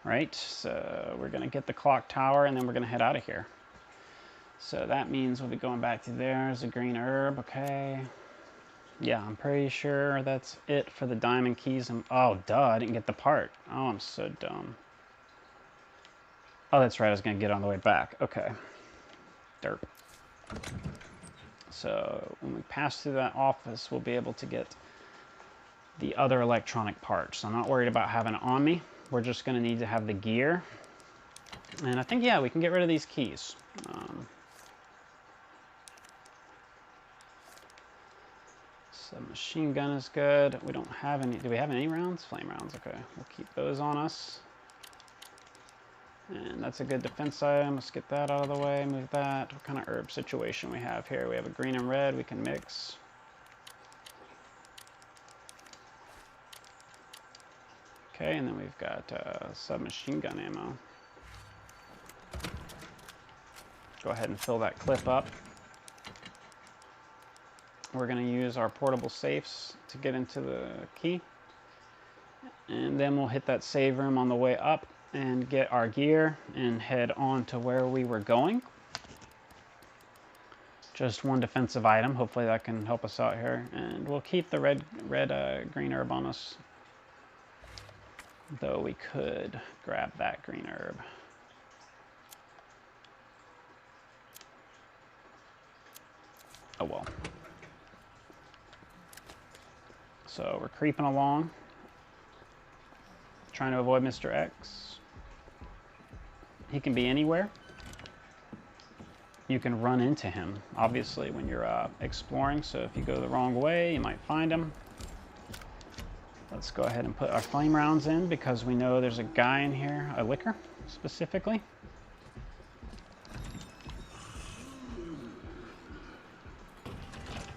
Right, so we're gonna get the clock tower and then we're gonna head out of here. So that means we'll be going back to there's a green herb, okay. Yeah, I'm pretty sure that's it for the diamond keys. Oh, duh, I didn't get the part. Oh, I'm so dumb. Oh, that's right, I was gonna get on the way back. Okay, derp. So when we pass through that office, we'll be able to get the other electronic parts. So I'm not worried about having it on me. We're just going to need to have the gear. And I think, yeah, we can get rid of these keys. Submachine gun is good. We don't have any. Do we have any rounds? Flame rounds. Okay, we'll keep those on us. And that's a good defense item. Let's get that out of the way. Move that. What kind of herb situation we have here? We have a green and red we can mix. Okay, and then we've got submachine gun ammo. Go ahead and fill that clip up. We're going to use our portable safes to get into the key. And then we'll hit that save room on the way up and get our gear and head on to where we were going. Just one defensive item. Hopefully that can help us out here. And we'll keep the green herb on us. Though we could grab that green herb. Oh well. So we're creeping along, trying to avoid Mr. X. He can be anywhere. You can run into him, obviously, when you're exploring. So if you go the wrong way, you might find him. Let's go ahead and put our flame rounds in because we know there's a guy in here, a licker specifically.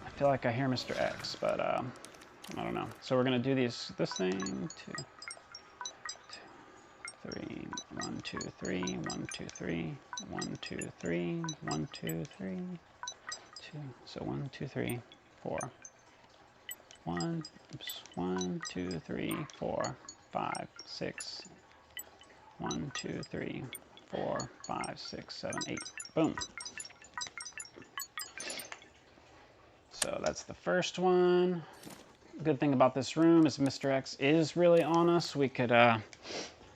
I feel like I hear Mr. X, but I don't know. So we're going to do this thing. 2, 3, 1, 2, 3, 1, 2, 3, 1, 2, 3, 1, 2, 3, 2. So 1, 2, 3, 4. 1, 2, 3, 4, 5, 6. 1, 2, 3, 4, 5, 6, 7, 8. Boom. So that's the first one. Good thing about this room is Mr. X is really on us. We could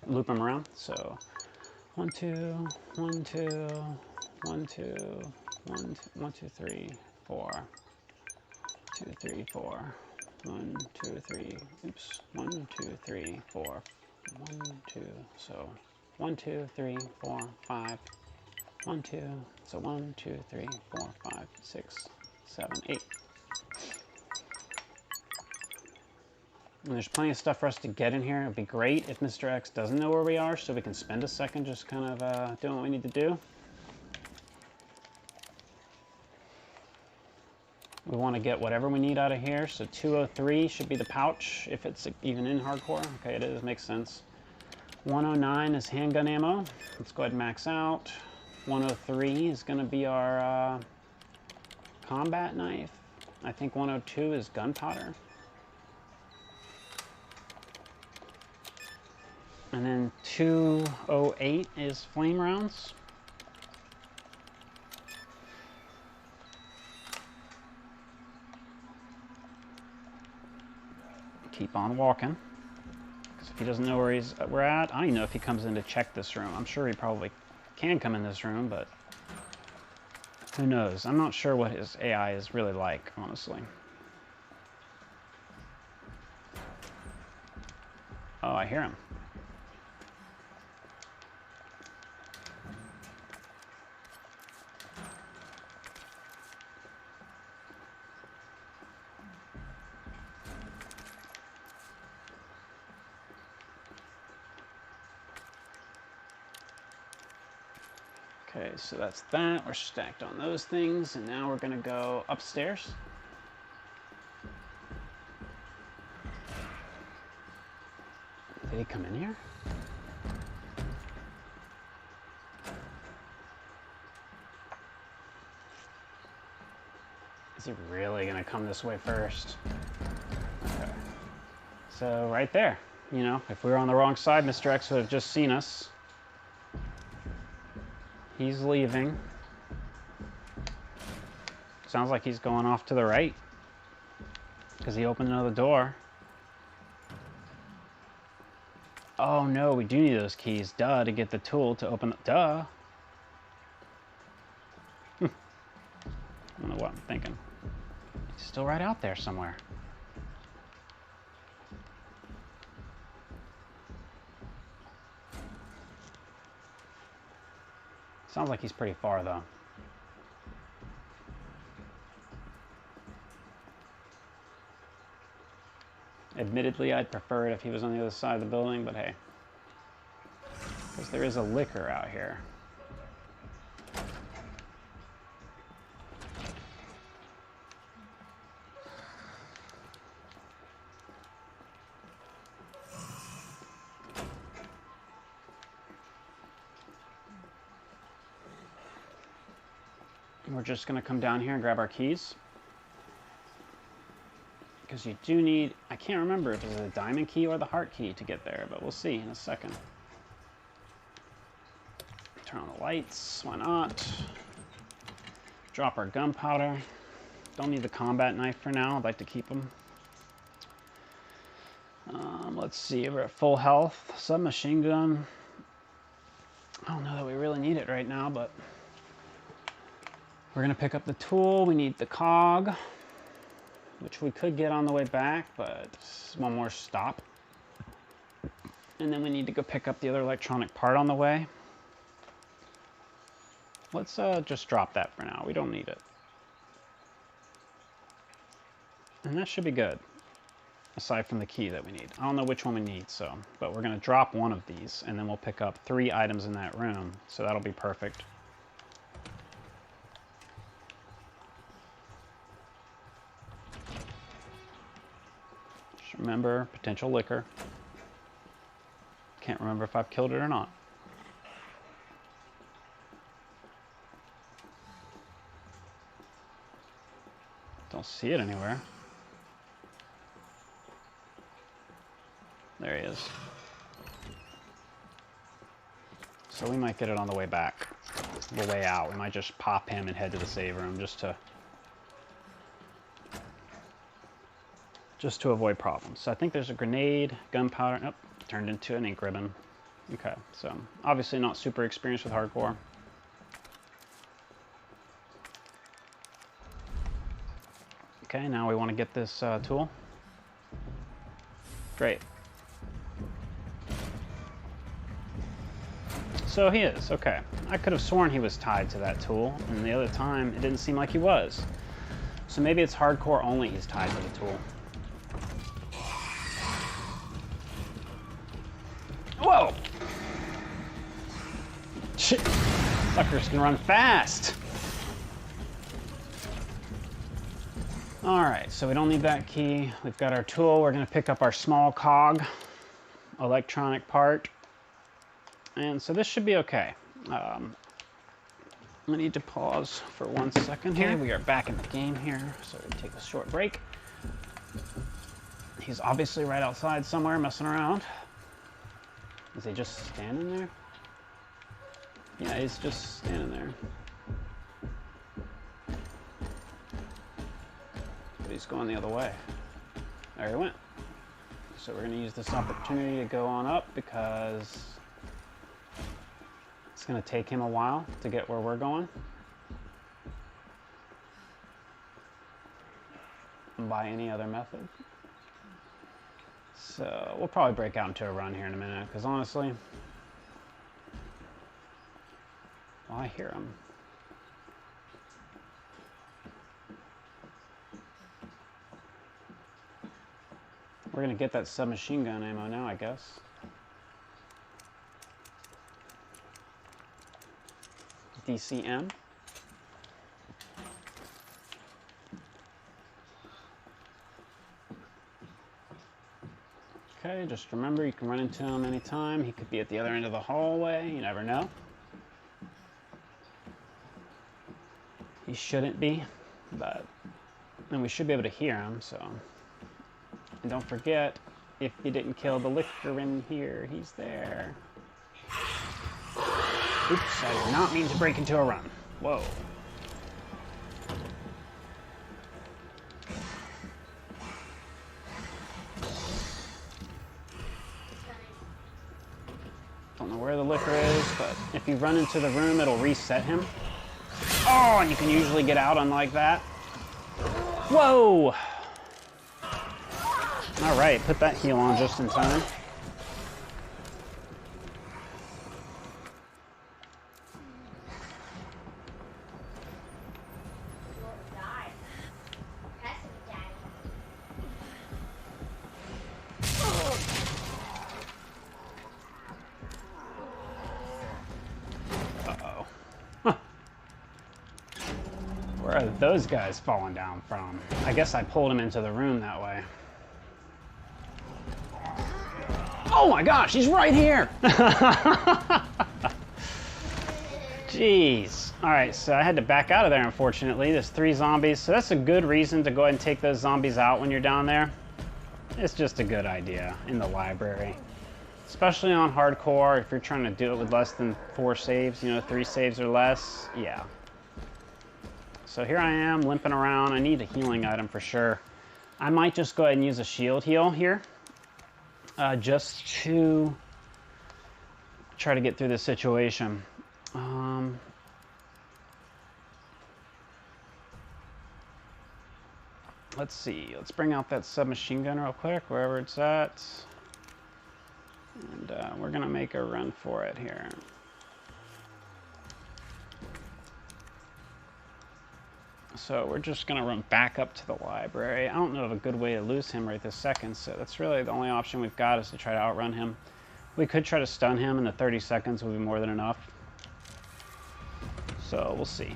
loop him around. So 1, 2, 1, 2, 1, 2, 1, 1, 2, 3, 4. 2, 3, 4. 1, 2, 3. Oops. 1, 2, 3, 4. 1, 2. So 1, 2, 3, 4, 5. 1, 2. So 1, 2, 3, 4, 5, 6, 7, 8. And there's plenty of stuff for us to get in here. It'd be great if Mr. X doesn't know where we are, so we can spend a second just kind of doing what we need to do. We want to get whatever we need out of here. So 203 should be the pouch, if it's even in hardcore. Okay, it is, makes sense. 109 is handgun ammo. Let's go ahead and max out. 103 is going to be our combat knife. I think 102 is gunpowder. And then 208 is flame rounds. Keep on walking. Because if he doesn't know where we're at, I don't even know if he comes in to check this room. I'm sure he probably can come in this room, but who knows? I'm not sure what his AI is really like, honestly. Oh, I hear him. Okay, so that's that. We're stacked on those things, and now we're going to go upstairs. Did he come in here? Is he really gonna come this way first? Okay. So right there, you know, if we were on the wrong side, Mr. X would have just seen us. He's leaving. Sounds like he's going off to the right because he opened another door. Oh no, we do need those keys, duh, to get the tool to open the, duh. I don't know what I'm thinking. He's still right out there somewhere. Sounds like he's pretty far though. Admittedly, I'd prefer it if he was on the other side of the building, but hey. Because there is a liquor out here. We're just going to come down here and grab our keys. Because you do need, I can't remember if it's a diamond key or the heart key to get there, but we'll see in a second. Turn on the lights, why not? Drop our gunpowder. Don't need the combat knife for now, I'd like to keep them. Let's see, we're at full health. Submachine gun. I don't know that we really need it right now, but we're gonna pick up the tool. We need the cog, which we could get on the way back, but it's one more stop. And then we need to go pick up the other electronic part on the way. Let's just drop that for now. We don't need it. And that should be good, aside from the key that we need. I don't know which one we need, so, but we're gonna drop one of these, and then we'll pick up 3 items in that room, so that'll be perfect. Just remember, potential liquor. Can't remember if I've killed it or not. Don't see it anywhere. There he is. So we might get it on the way back. The way out. We might just pop him and head to the save room just to avoid problems. So I think there's a grenade, gunpowder. Nope, turned into an ink ribbon. Okay, so obviously not super experienced with hardcore. Okay, now we want to get this tool. Great. So he is, okay. I could have sworn he was tied to that tool, and the other time it didn't seem like he was. So maybe it's hardcore only he's tied to the tool. Whoa! Shit! Suckers can run fast! Alright, so we don't need that key. We've got our tool. We're going to pick up our small cog, electronic part. And so this should be okay. I need to pause for 1 second here. We are back in the game here, so we take a short break. He's obviously right outside somewhere messing around. Is he just standing there? Yeah, he's just standing there. But he's going the other way. There he went. So we're going to use this opportunity to go on up because it's going to take him a while to get where we're going. By any other method. So we'll probably break out into a run here in a minute because honestly, well, I hear him. We're going to get that submachine gun ammo now, I guess. DCM. Okay, just remember you can run into him anytime. He could be at the other end of the hallway. You never know. He shouldn't be, but And we should be able to hear him, so. And don't forget, if you didn't kill the licker in here, he's there. Oops, I did not mean to break into a run. Whoa. Don't know where the licker is, but if you run into the room, it'll reset him. Oh, and you can usually get out unlike that. Whoa! Alright, put that heal on just in time. Uh-oh. Huh. Where are those guys falling down from? I guess I pulled him into the room that way. Oh my gosh, he's right here! Jeez. Alright, so I had to back out of there, unfortunately. There's 3 zombies, so that's a good reason to go ahead and take those zombies out when you're down there. It's just a good idea in the library. Especially on hardcore, if you're trying to do it with less than 4 saves, you know, 3 saves or less, yeah. So here I am, limping around. I need a healing item for sure. I might just go ahead and use a shield heal here. Just to try to get through this situation. Let's see. Let's bring out that submachine gun real quick, wherever it's at. And we're going to make a run for it here. So we're just going to run back up to the library. I don't know of a good way to lose him right this second, so that's really the only option we've got is to try to outrun him. We could try to stun him, and the 30 seconds will be more than enough. So we'll see.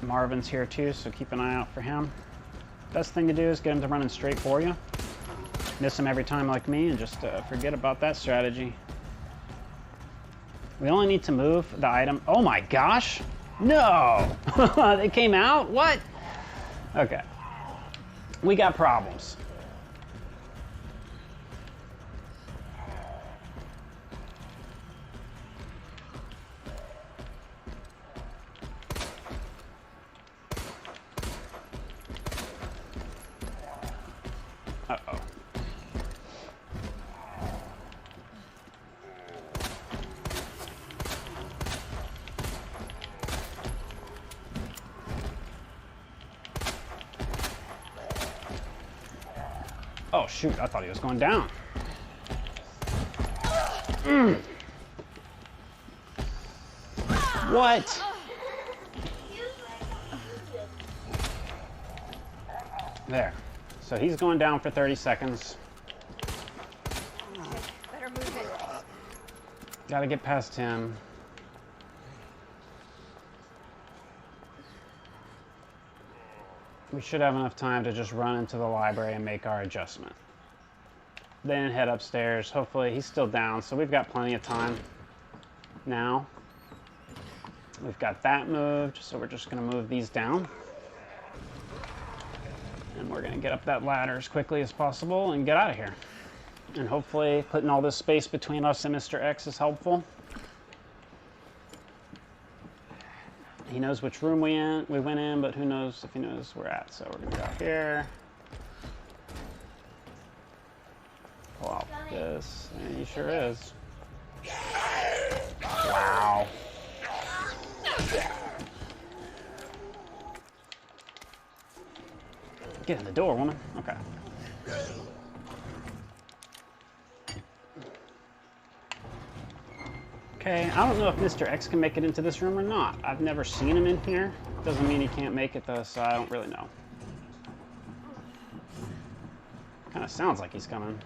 Marvin's here too, so keep an eye out for him. Best thing to do is get him to running straight for you. Miss him every time like me, and just forget about that strategy. We only need to move the item. Oh my gosh! No! They came out? What? Okay. We got problems. Uh-oh. Oh shoot, I thought he was going down. What? There. So he's going down for 30 seconds. Better move it. Gotta get past him. We should have enough time to just run into the library and make our adjustment. Then head upstairs. Hopefully he's still down, so we've got plenty of time now. We've got that moved, so we're just going to move these down. And we're going to get up that ladder as quickly as possible and get out of here. And hopefully putting all this space between us and Mr. X is helpful. He knows which room we went in, but who knows if he knows where we're at. So we're going to go out here. Pull out this. And he sure is. Wow. Get in the door, woman. Okay. Okay, I don't know if Mr. X can make it into this room or not. I've never seen him in here. Doesn't mean he can't make it though, so I don't really know. Kind of sounds like he's coming.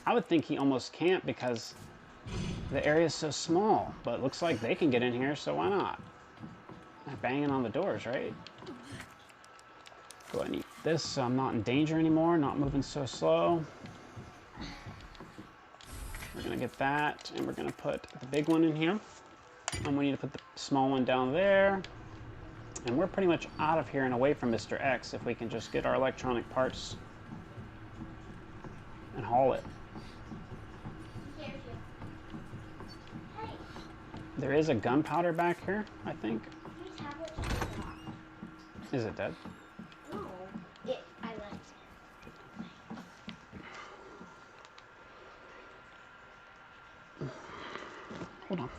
I would think he almost can't because the area is so small, but it looks like they can get in here, so why not? They're banging on the doors, right? Go ahead and eat this so I'm not in danger anymore, not moving so slow. We're going to get that, and we're going to put the big one in here. And we need to put the small one down there. And we're pretty much out of here and away from Mr. X if we can just get our electronic parts and haul it. Hey. There is a gunpowder back here, I think. Your tablet just went off. Is it dead? No. I left it. Hold on.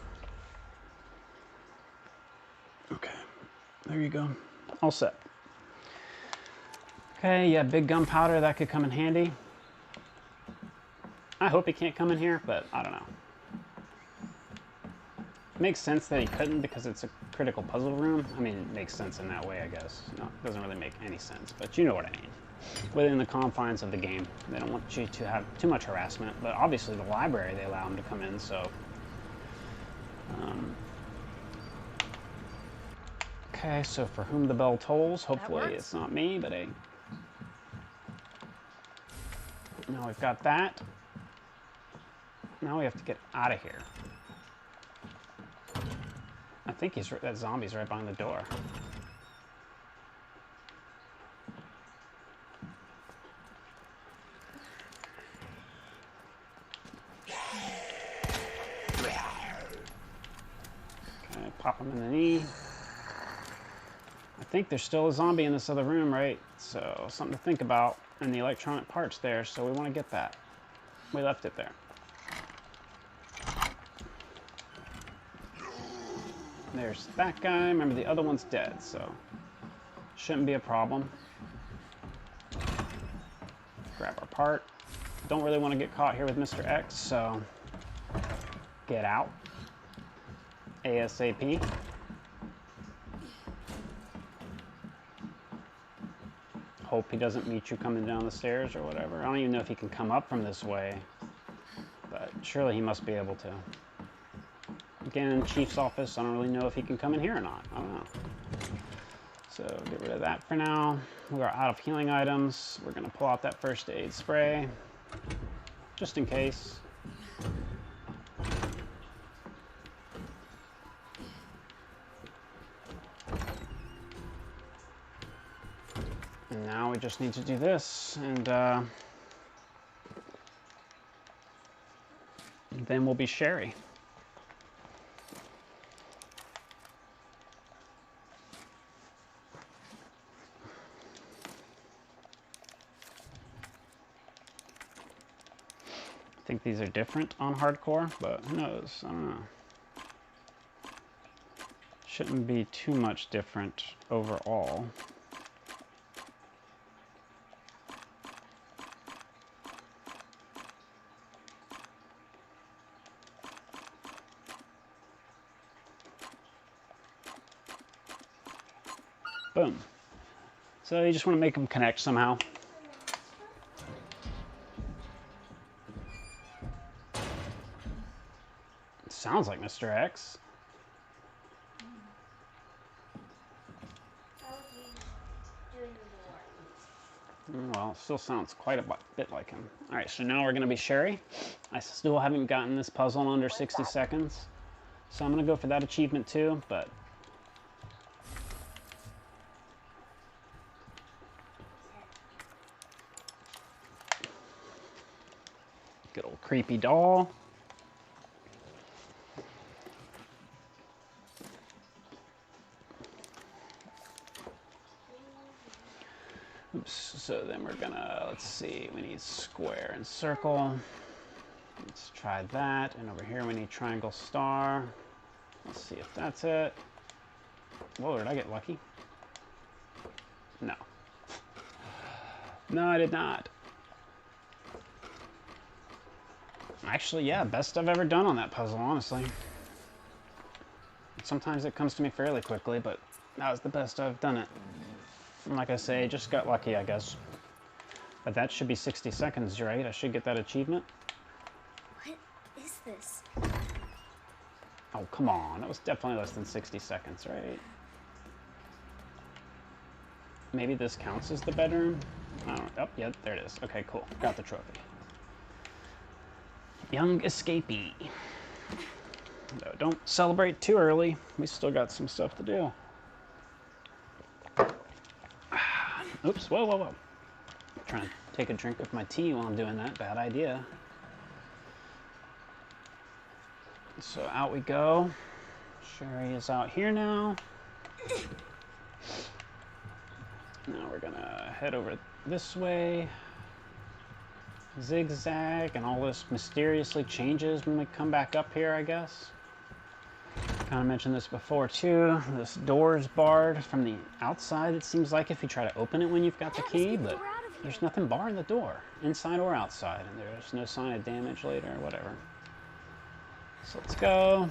Okay, there you go. All set. Okay, yeah, big gunpowder, that could come in handy. I hope he can't come in here, but I don't know. It makes sense that he couldn't because it's a critical puzzle room. I mean, it makes sense in that way, I guess. No, it doesn't really make any sense, but you know what I mean. Within the confines of the game, they don't want you to have too much harassment, but obviously the library, they allow him to come in, so... Okay, so for whom the bell tolls, hopefully it's not me, but hey. Now we've got that. Now we have to get out of here. I think that zombie's right behind the door. Okay, pop him in the knee. I think there's still a zombie in this other room, right? So, something to think about. And the electronic parts there, so we want to get that. We left it there. There's that guy. Remember, the other one's dead, so shouldn't be a problem. Grab our part. Don't really want to get caught here with Mr. X, so get out. ASAP. Hope he doesn't meet you coming down the stairs or whatever. I don't even know if he can come up from this way, but surely he must be able to. Again, Chief's office, I don't really know if he can come in here or not. I don't know. So get rid of that for now. We are out of healing items. We're going to pull out that first aid spray, just in case. And now we just need to do this, and then we'll be Sherry. I think these are different on hardcore, but who knows? I don't know. Shouldn't be too much different overall. Boom. So you just want to make them connect somehow. It sounds like Mr. X. How would you doing the war? Well, still sounds quite a bit like him. Alright, so now we're going to be Sherry. I still haven't gotten this puzzle in under 60 seconds. So I'm going to go for that achievement too, but... Good old creepy doll. Oops, so then we're gonna, let's see, we need square and circle. Let's try that, and over here we need triangle star. Let's see if that's it. Whoa, did I get lucky? No. No, I did not. Actually, yeah, best I've ever done on that puzzle, honestly. Sometimes it comes to me fairly quickly, but that was the best I've done it. And like I say, just got lucky, I guess. But that should be 60 seconds, right? I should get that achievement. What is this? Oh, come on. That was definitely less than 60 seconds, right? Maybe this counts as the bedroom? I don't know. Oh, yeah, there it is. Okay, cool. Got the trophy. Young escapee. No, don't celebrate too early. We still got some stuff to do. Oops, whoa, whoa, whoa. I'm trying to take a drink of my tea while I'm doing that. Bad idea. So out we go. Sherry is out here now. Now we're gonna head over this way. Zigzag, and all this mysteriously changes when we come back up here, I guess. Kind of mentioned this before too. This door is barred from the outside, it seems like, if you try to open it when you've got the key, but there's nothing barring the door, inside or outside, and there's no sign of damage later or whatever. So let's go.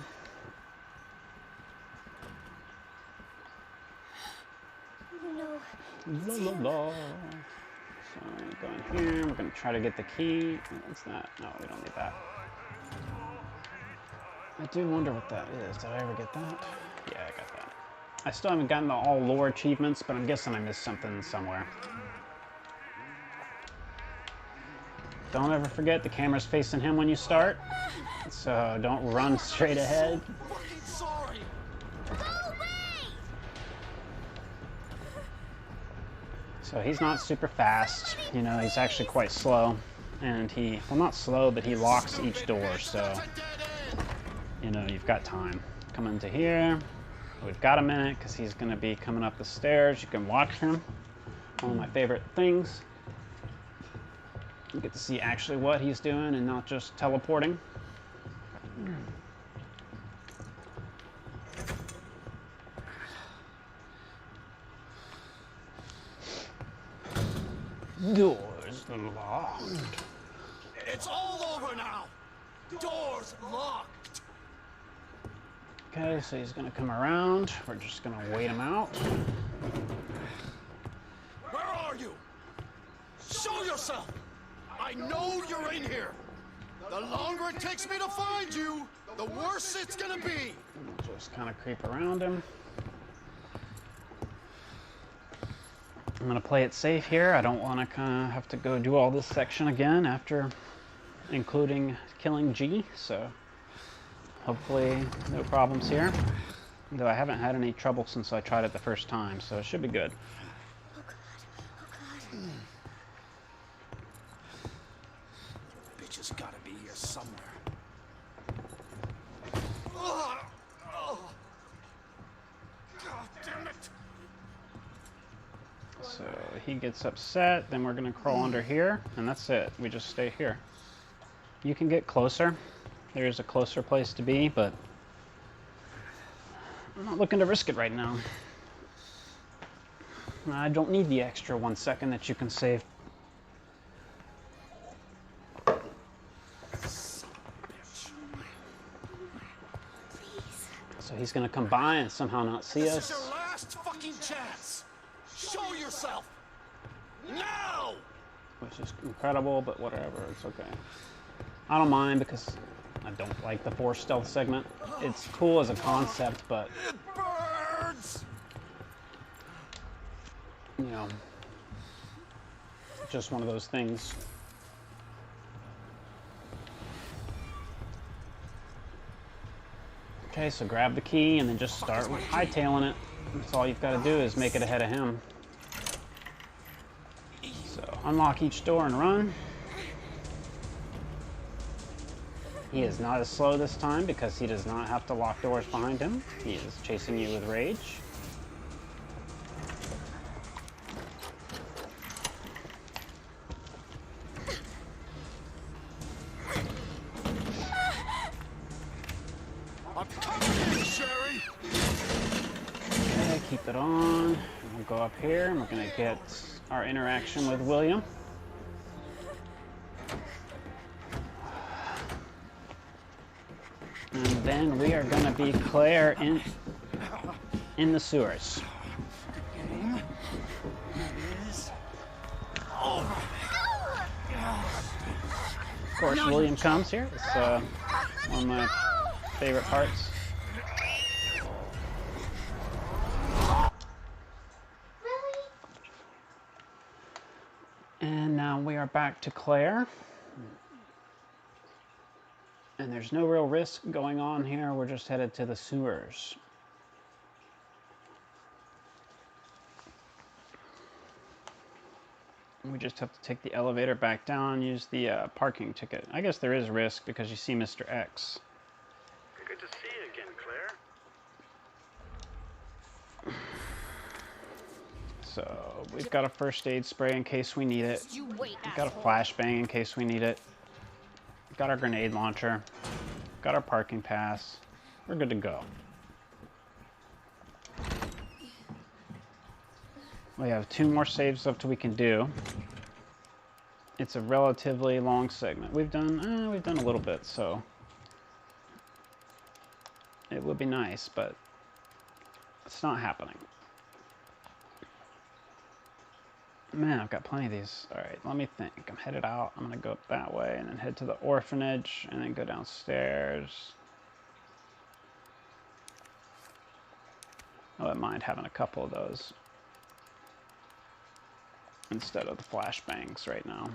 No. La, la, la. So we're gonna go in here, we're gonna try to get the key. What's that? No, we don't need that. I do wonder what that is. Did I ever get that? Yeah, I got that. I still haven't gotten the all lore achievements, but I'm guessing I missed something somewhere. Don't ever forget the camera's facing him when you start, so don't run straight ahead. Sorry. So he's not super fast, you know, he's actually quite slow. And well, not slow, but he locks each door, so, you know, you've got time. Come into here. We've got a minute, because he's going to be coming up the stairs. You can watch him. One of my favorite things. You get to see actually what he's doing and not just teleporting. Doors locked. It's all over now. Doors locked. Okay, so he's gonna come around. We're just gonna wait him out. Where are you? Show yourself. I know you're in here. The longer it takes me to find you, the worse it's gonna be. We'll just kind of creep around him. I'm gonna play it safe here. I don't want to kind of have to go do all this section again after including killing G, so hopefully no problems here. Though I haven't had any trouble since I tried it the first time, so it should be good. Oh God. Oh God. Bitch has gotta be here somewhere. God damn it. So he gets upset, then we're gonna crawl under here, and that's it. We just stay here. You can get closer. There's a closer place to be, but I'm not looking to risk it right now. I don't need the extra 1 second that you can save. So he's gonna come by and somehow not see This us. is your last fucking chance. Show yourself. Now! Which is incredible, but whatever, it's okay. I don't mind because I don't like the force stealth segment. It's cool as a concept, but, It burns! you know, just one of those things. Okay, so grab the key and then just start with hightailing it. That's all you've got to do is make it ahead of him. So unlock each door and run. He is not as slow this time because he does not have to lock doors behind him. He is chasing you with rage. I'm coming in, Sherry! Okay, keep it on. We'll go up here and we're gonna get our interaction with William. And then we are gonna be Claire in the sewers. Of course, William comes here. It's one of my favorite parts. And now we are back to Claire. And there's no real risk going on here. We're just headed to the sewers. We just have to take the elevator back down, use the parking ticket. I guess there is risk because you see Mr. X. Good to see you again, Claire. So we've got a first aid spray in case we need it. You wait, We've got a flashbang in case we need it. We've got our grenade launcher. Got our parking pass. We're good to go. We have 2 more saves up till we can do. It's a relatively long segment. We've done a little bit, so it would be nice, but it's not happening. Man, I've got plenty of these. All right, let me think. I'm headed out. I'm gonna go up that way and then head to the orphanage and then go downstairs. I wouldn't mind having a couple of those instead of the flashbangs right now.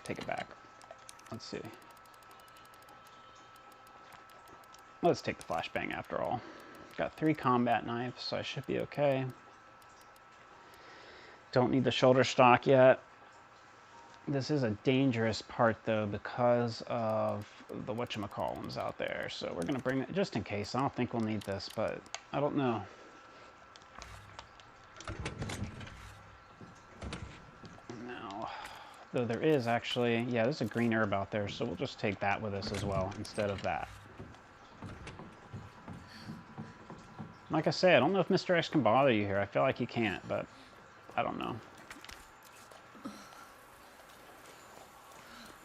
Take it back. Let's see. Let's take the flashbang after all. Got 3 combat knives, so I should be okay. Don't need the shoulder stock yet. This is a dangerous part though because of the whatchamacallums out there. So we're gonna bring it just in case. I don't think we'll need this, but I don't know. Now, though there is actually, yeah, there's a green herb out there, so we'll just take that with us as well instead of that. Like I say, I don't know if Mr. X can bother you here. I feel like he can't, but I don't know.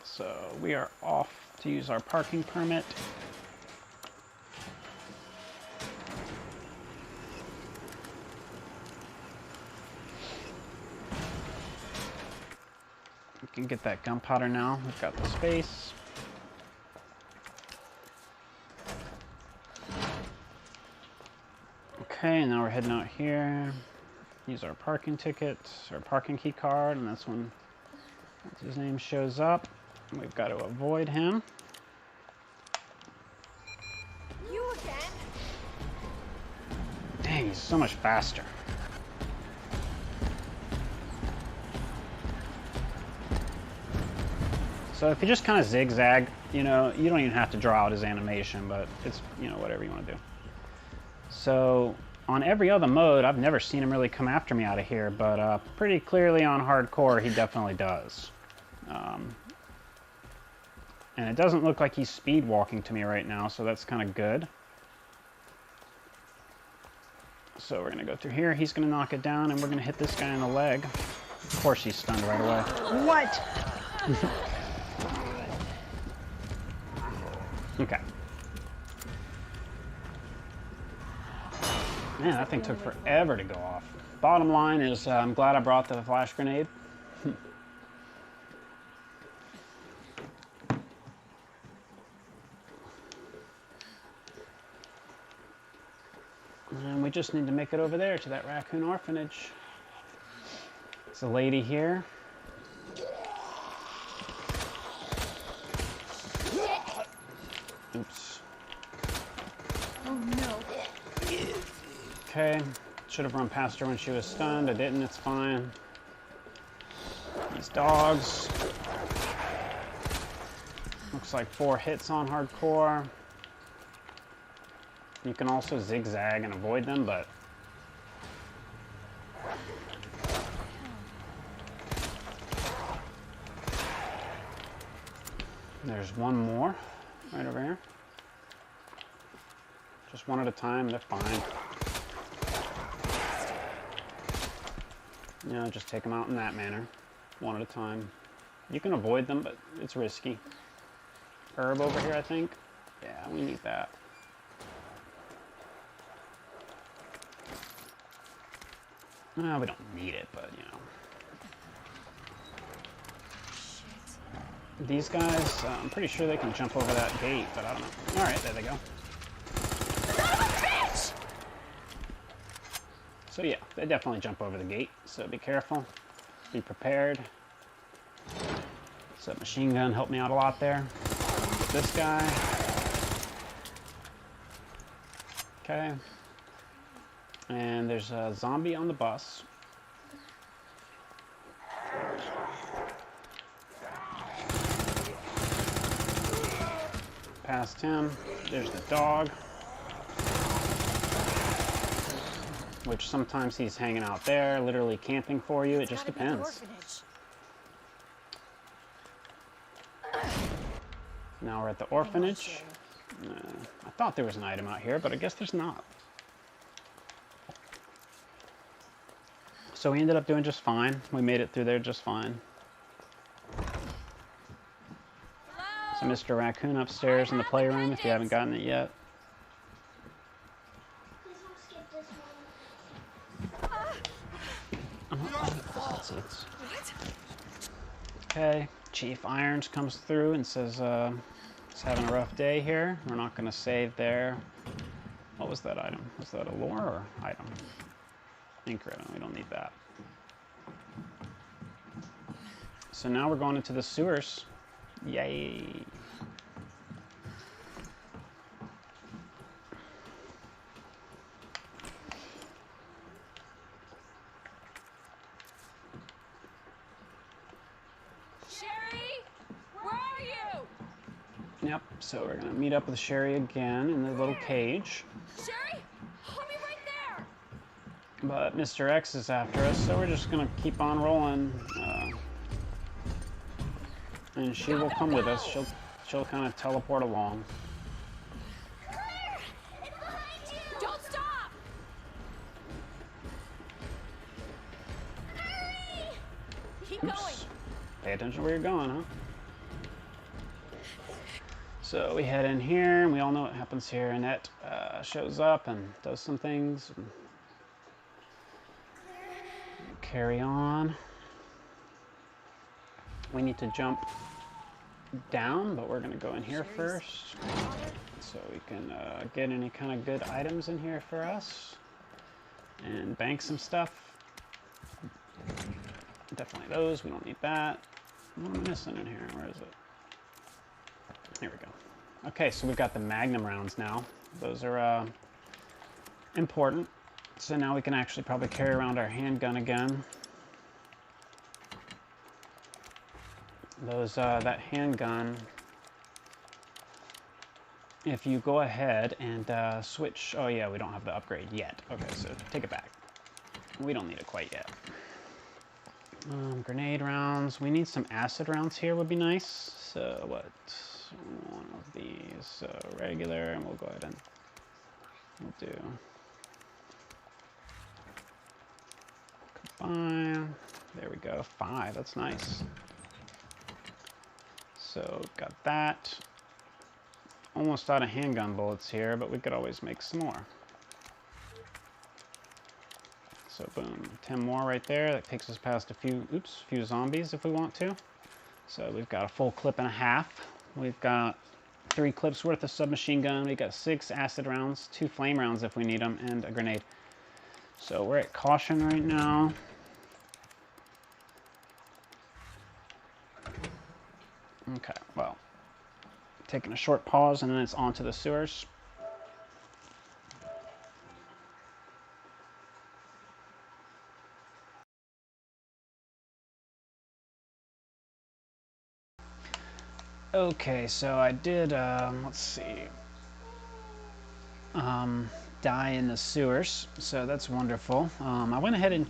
So we are off to use our parking permit. We can get that gunpowder now. We've got the space. Okay, now we're heading out here. Use our parking ticket, our parking key card, and that's when once his name shows up, we've got to avoid him. You again? Dang, he's so much faster. So if you just kind of zigzag, you know, you don't even have to draw out his animation, but it's, you know, whatever you want to do. So on every other mode, I've never seen him really come after me out of here, but pretty clearly on hardcore, he definitely does. And it doesn't look like he's speed walking to me right now, so that's kind of good. So we're going to go through here. He's going to knock it down, and we're going to hit this guy in the leg. Of course he's stunned right away. What? Okay. Man, that thing took forever to go off. Bottom line is, I'm glad I brought the flash grenade. And we just need to make it over there to that raccoon orphanage. There's a lady here. Oops. Oh no. Okay, should have run past her when she was stunned. I didn't, it's fine. These dogs. Looks like 4 hits on hardcore. You can also zigzag and avoid them, but there's one more right over here. Just one at a time, they're fine. You know, just take them out in that manner, one at a time. You can avoid them, but it's risky. Herb over here, I think. Yeah, we need that. Well, we don't need it, but, you know. These guys, I'm pretty sure they can jump over that gate, but I don't know. Alright, there they go. So yeah, they definitely jump over the gate, so be careful. Be prepared. Submachine gun helped me out a lot there. This guy. Okay. And there's a zombie on the bus. past him. There's the dog. Which sometimes he's hanging out there, literally camping for you. It just Gotta be the depends. orphanage. Now we're at the orphanage. I thought there was an item out here, but I guess there's not. So we ended up doing just fine. We made it through there just fine. So Mr. Raccoon upstairs in the playroom if you haven't gotten it yet. Okay, Chief Irons comes through and says he's having a rough day here. We're not going to save there. What was that item? Was that a lore or item? Anchor item. We don't need that. So now we're going into the sewers. Yay. Yep, so we're gonna meet up with Sherry again in the little cage. Sherry, hold me right there. But Mr. X is after us, so we're just gonna keep on rolling. And she will come with us. She'll kind of teleport along. Claire, it's behind you. Don't stop. Hurry. Keep going. Pay attention where you're going, huh? So we head in here, and we all know what happens here. Annette shows up and does some things. Carry on. We need to jump down, but we're going to go in here first. So we can get any kind of good items in here for us. And bank some stuff. Definitely those. We don't need that. What am I missing in here? Where is it? Here we go. Okay, so we've got the Magnum Rounds now. Those are important. So now we can actually probably carry around our handgun again. That handgun, if you go ahead and switch, oh yeah, we don't have the upgrade yet. Okay, so take it back. We don't need it quite yet. Grenade rounds. We need some acid rounds here would be nice. So what? One of these. So regular, and we'll go ahead and we'll do combine. There we go. 5. That's nice. So got that. Almost out of handgun bullets here, but we could always make some more. So boom, 10 more right there. That takes us past a few zombies if we want to. So we've got a full clip and a half. We've got 3 clips worth of submachine gun. We've got 6 acid rounds, 2 flame rounds if we need them, and a grenade. So we're at caution right now. Okay, well, taking a short pause and then it's on to the sewers. Okay, so I did, let's see, die in the sewers, so that's wonderful. I went ahead and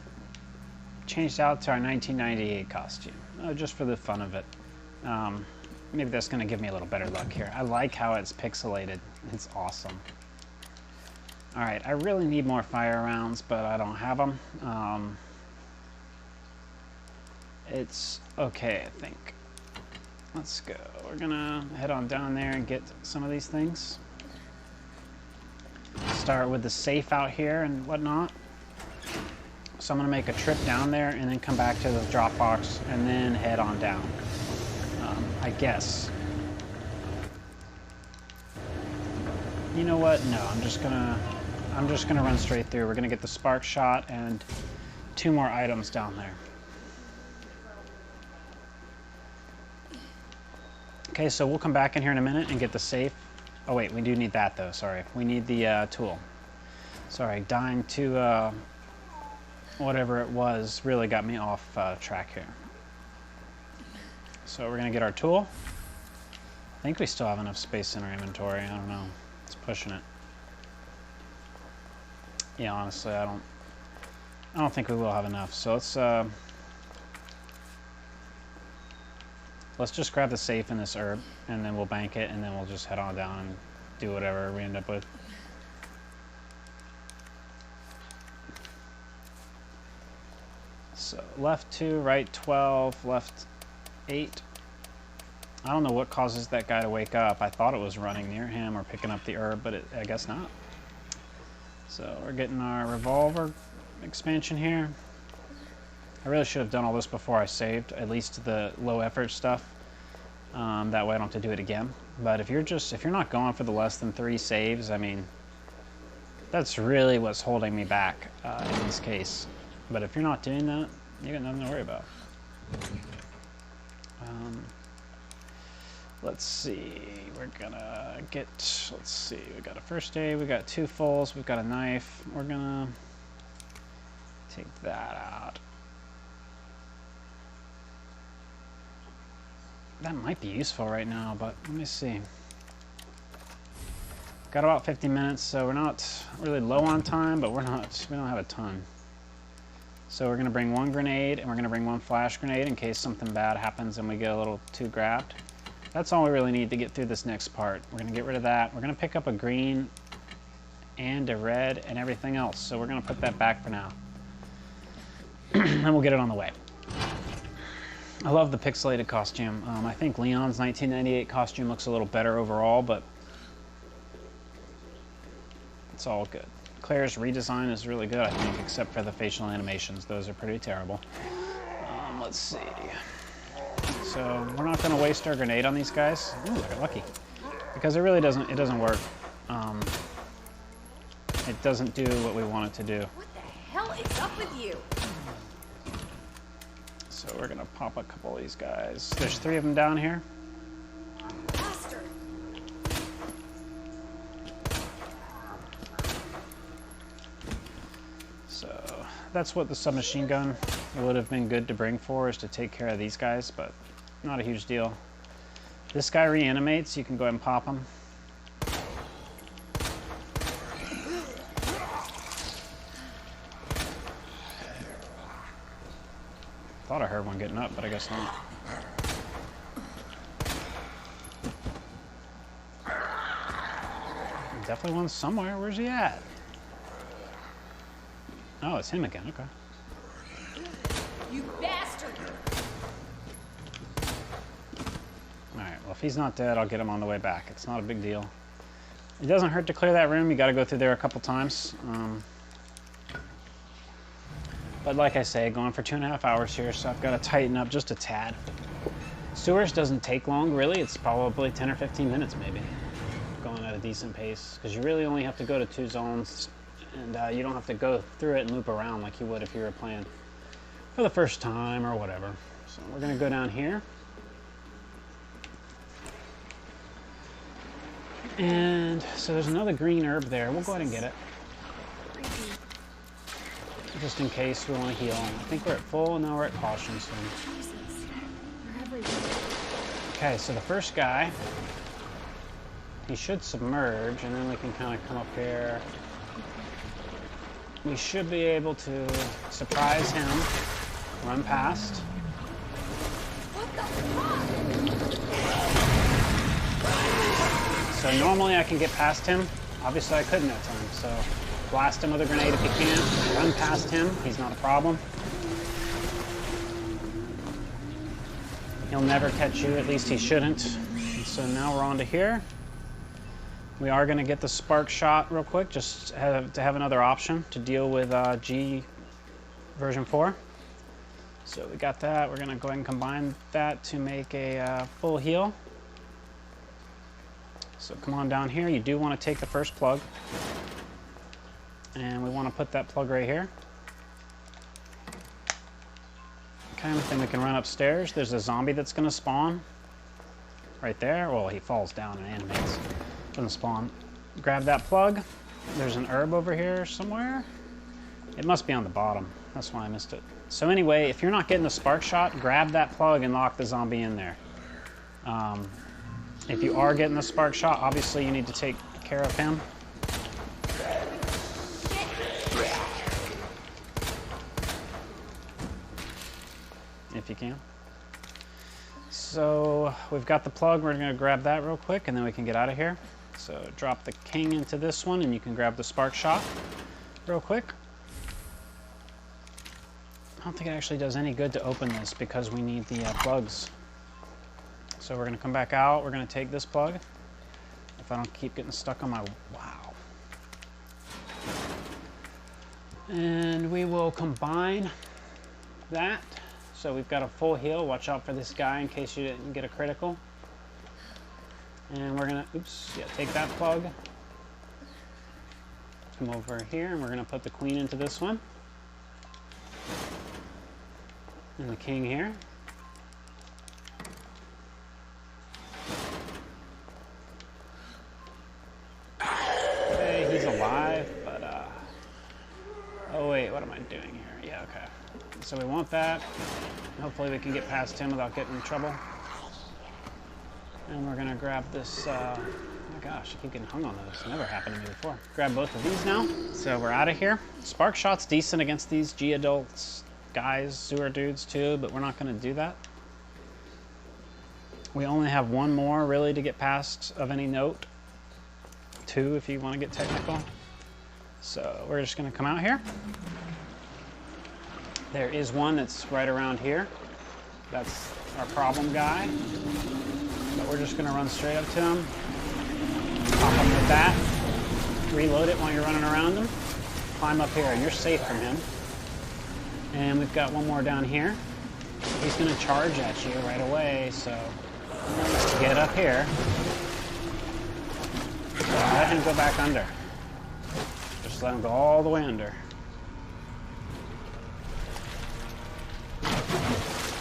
changed out to our 1998 costume, just for the fun of it. Maybe that's going to give me a little better luck here. I like how it's pixelated. It's awesome. Alright, I really need more fire rounds, but I don't have them. It's okay, I think. Let's go. We're gonna head on down there and get some of these things. Start with the safe out here and whatnot. So I'm gonna make a trip down there and then come back to the drop box and then head on down. I guess. You know what? No, I'm just gonna run straight through. We're gonna get the spark shot and 2 more items down there. Okay, so we'll come back in here in a minute and get the safe. Oh wait, we do need that though, sorry. We need the tool. Sorry, dying to whatever it was really got me off track here. So we're gonna get our tool. I think we still have enough space in our inventory. I don't know. It's pushing it. Yeah, honestly, I don't think we will have enough. So let's just grab the safe in this herb, and then we'll bank it, and then we'll just head on down and do whatever we end up with. So left 2, right 12, left 8. I don't know what causes that guy to wake up. I thought it was running near him or picking up the herb, but I guess not. So we're getting our revolver expansion here. I really should have done all this before I saved, at least the low effort stuff. That way I don't have to do it again. But if you're not going for the less than 3 saves, I mean, that's really what's holding me back in this case. But if you're not doing that, you got nothing to worry about. Let's see, we're gonna get, let's see, we got a first aid, we got 2 fulls, we've got a knife. We're gonna take that out. That might be useful right now, but let me see. Got about 50 minutes, so we're not really low on time, but we don't have a ton. So we're gonna bring 1 grenade, and we're gonna bring 1 flash grenade in case something bad happens and we get a little too grabbed. That's all we really need to get through this next part. We're gonna get rid of that. We're gonna pick up a green and a red and everything else. So we're gonna put that back for now. And we'll get it on the way. I love the pixelated costume. I think Leon's 1998 costume looks a little better overall, but it's all good. Claire's redesign is really good, I think, except for the facial animations. Those are pretty terrible. Let's see. So we're not going to waste our grenade on these guys. Ooh, I got lucky. Because it really doesn't work. It doesn't do what we want it to do. What the hell is up with you? So we're going to pop a couple of these guys. There's 3 of them down here. Bastard. So that's what the submachine gun would have been good to bring for, is to take care of these guys, but not a huge deal. This guy reanimates, you can go ahead and pop him. Thought I heard one getting up, but I guess not. Definitely one somewhere. Where's he at? Oh, it's him again. Okay. You bastard! Alright, well if he's not dead, I'll get him on the way back. It's not a big deal. It doesn't hurt to clear that room. You gotta go through there a couple times. But like I say, going for 2.5 hours here, so I've got to tighten up just a tad. Sewers doesn't take long, really. It's probably 10 or 15 minutes, maybe. Going at a decent pace, because you really only have to go to 2 zones, and you don't have to go through it and loop around like you would if you were playing for the first time or whatever. So we're going to go down here. And so there's another green herb there. We'll go ahead and get it. Just in case we want to heal. I think we're at full, and now we're at caution. So. Okay, so the first guy, he should submerge, and then we can kind of come up here. We should be able to surprise him, run past. So normally I can get past him. Obviously I couldn't that time, so blast him with a grenade if you can. Run past him, he's not a problem. He'll never catch you, at least he shouldn't. And so now we're on to here. We are going to get the spark shot real quick, just to have another option to deal with G version 4. So we got that. We're going to go ahead and combine that to make a full heal. So come on down here. You do want to take the first plug. And we want to put that plug right here. Okay, then we can run upstairs. There's a zombie that's going to spawn right there. Well, he falls down and animates. Doesn't spawn. Grab that plug. There's an herb over here somewhere. It must be on the bottom. That's why I missed it. So anyway, if you're not getting the spark shot, grab that plug and lock the zombie in there. If you are getting the spark shot, obviously you need to take care of him. If you can. So we've got the plug. We're going to grab that real quick and then we can get out of here. So drop the king into this one and you can grab the spark shot real quick. I don't think it actually does any good to open this because we need the plugs. So we're going to come back out. We're going to take this plug. If I don't keep getting stuck on my... Wow. And we will combine that. So we've got a full heal. Watch out for this guy in case you didn't get a critical. And we're going to... Oops. Yeah, take that plug. Come over here and we're going to put the queen into this one. And the king here. Okay, he's alive, but oh wait, what am I doing here? Yeah, okay. So we want that. Hopefully we can get past him without getting in trouble. And we're gonna grab this, oh my gosh, I keep getting hung on those. Never happened to me before. Grab both of these now. So we're out of here. Spark shot's decent against these G-adults. Guys, sewer dudes too, but we're not going to do that. We only have one more really to get past of any note. Two if you want to get technical. So we're just going to come out here. There is one that's right around here. That's our problem guy. But we're just going to run straight up to him. Pop him with that. Reload it while you're running around him. Climb up here and you're safe from him. And we've got one more down here. He's going to charge at you right away, so get up here. So let him go back under. Just let him go all the way under.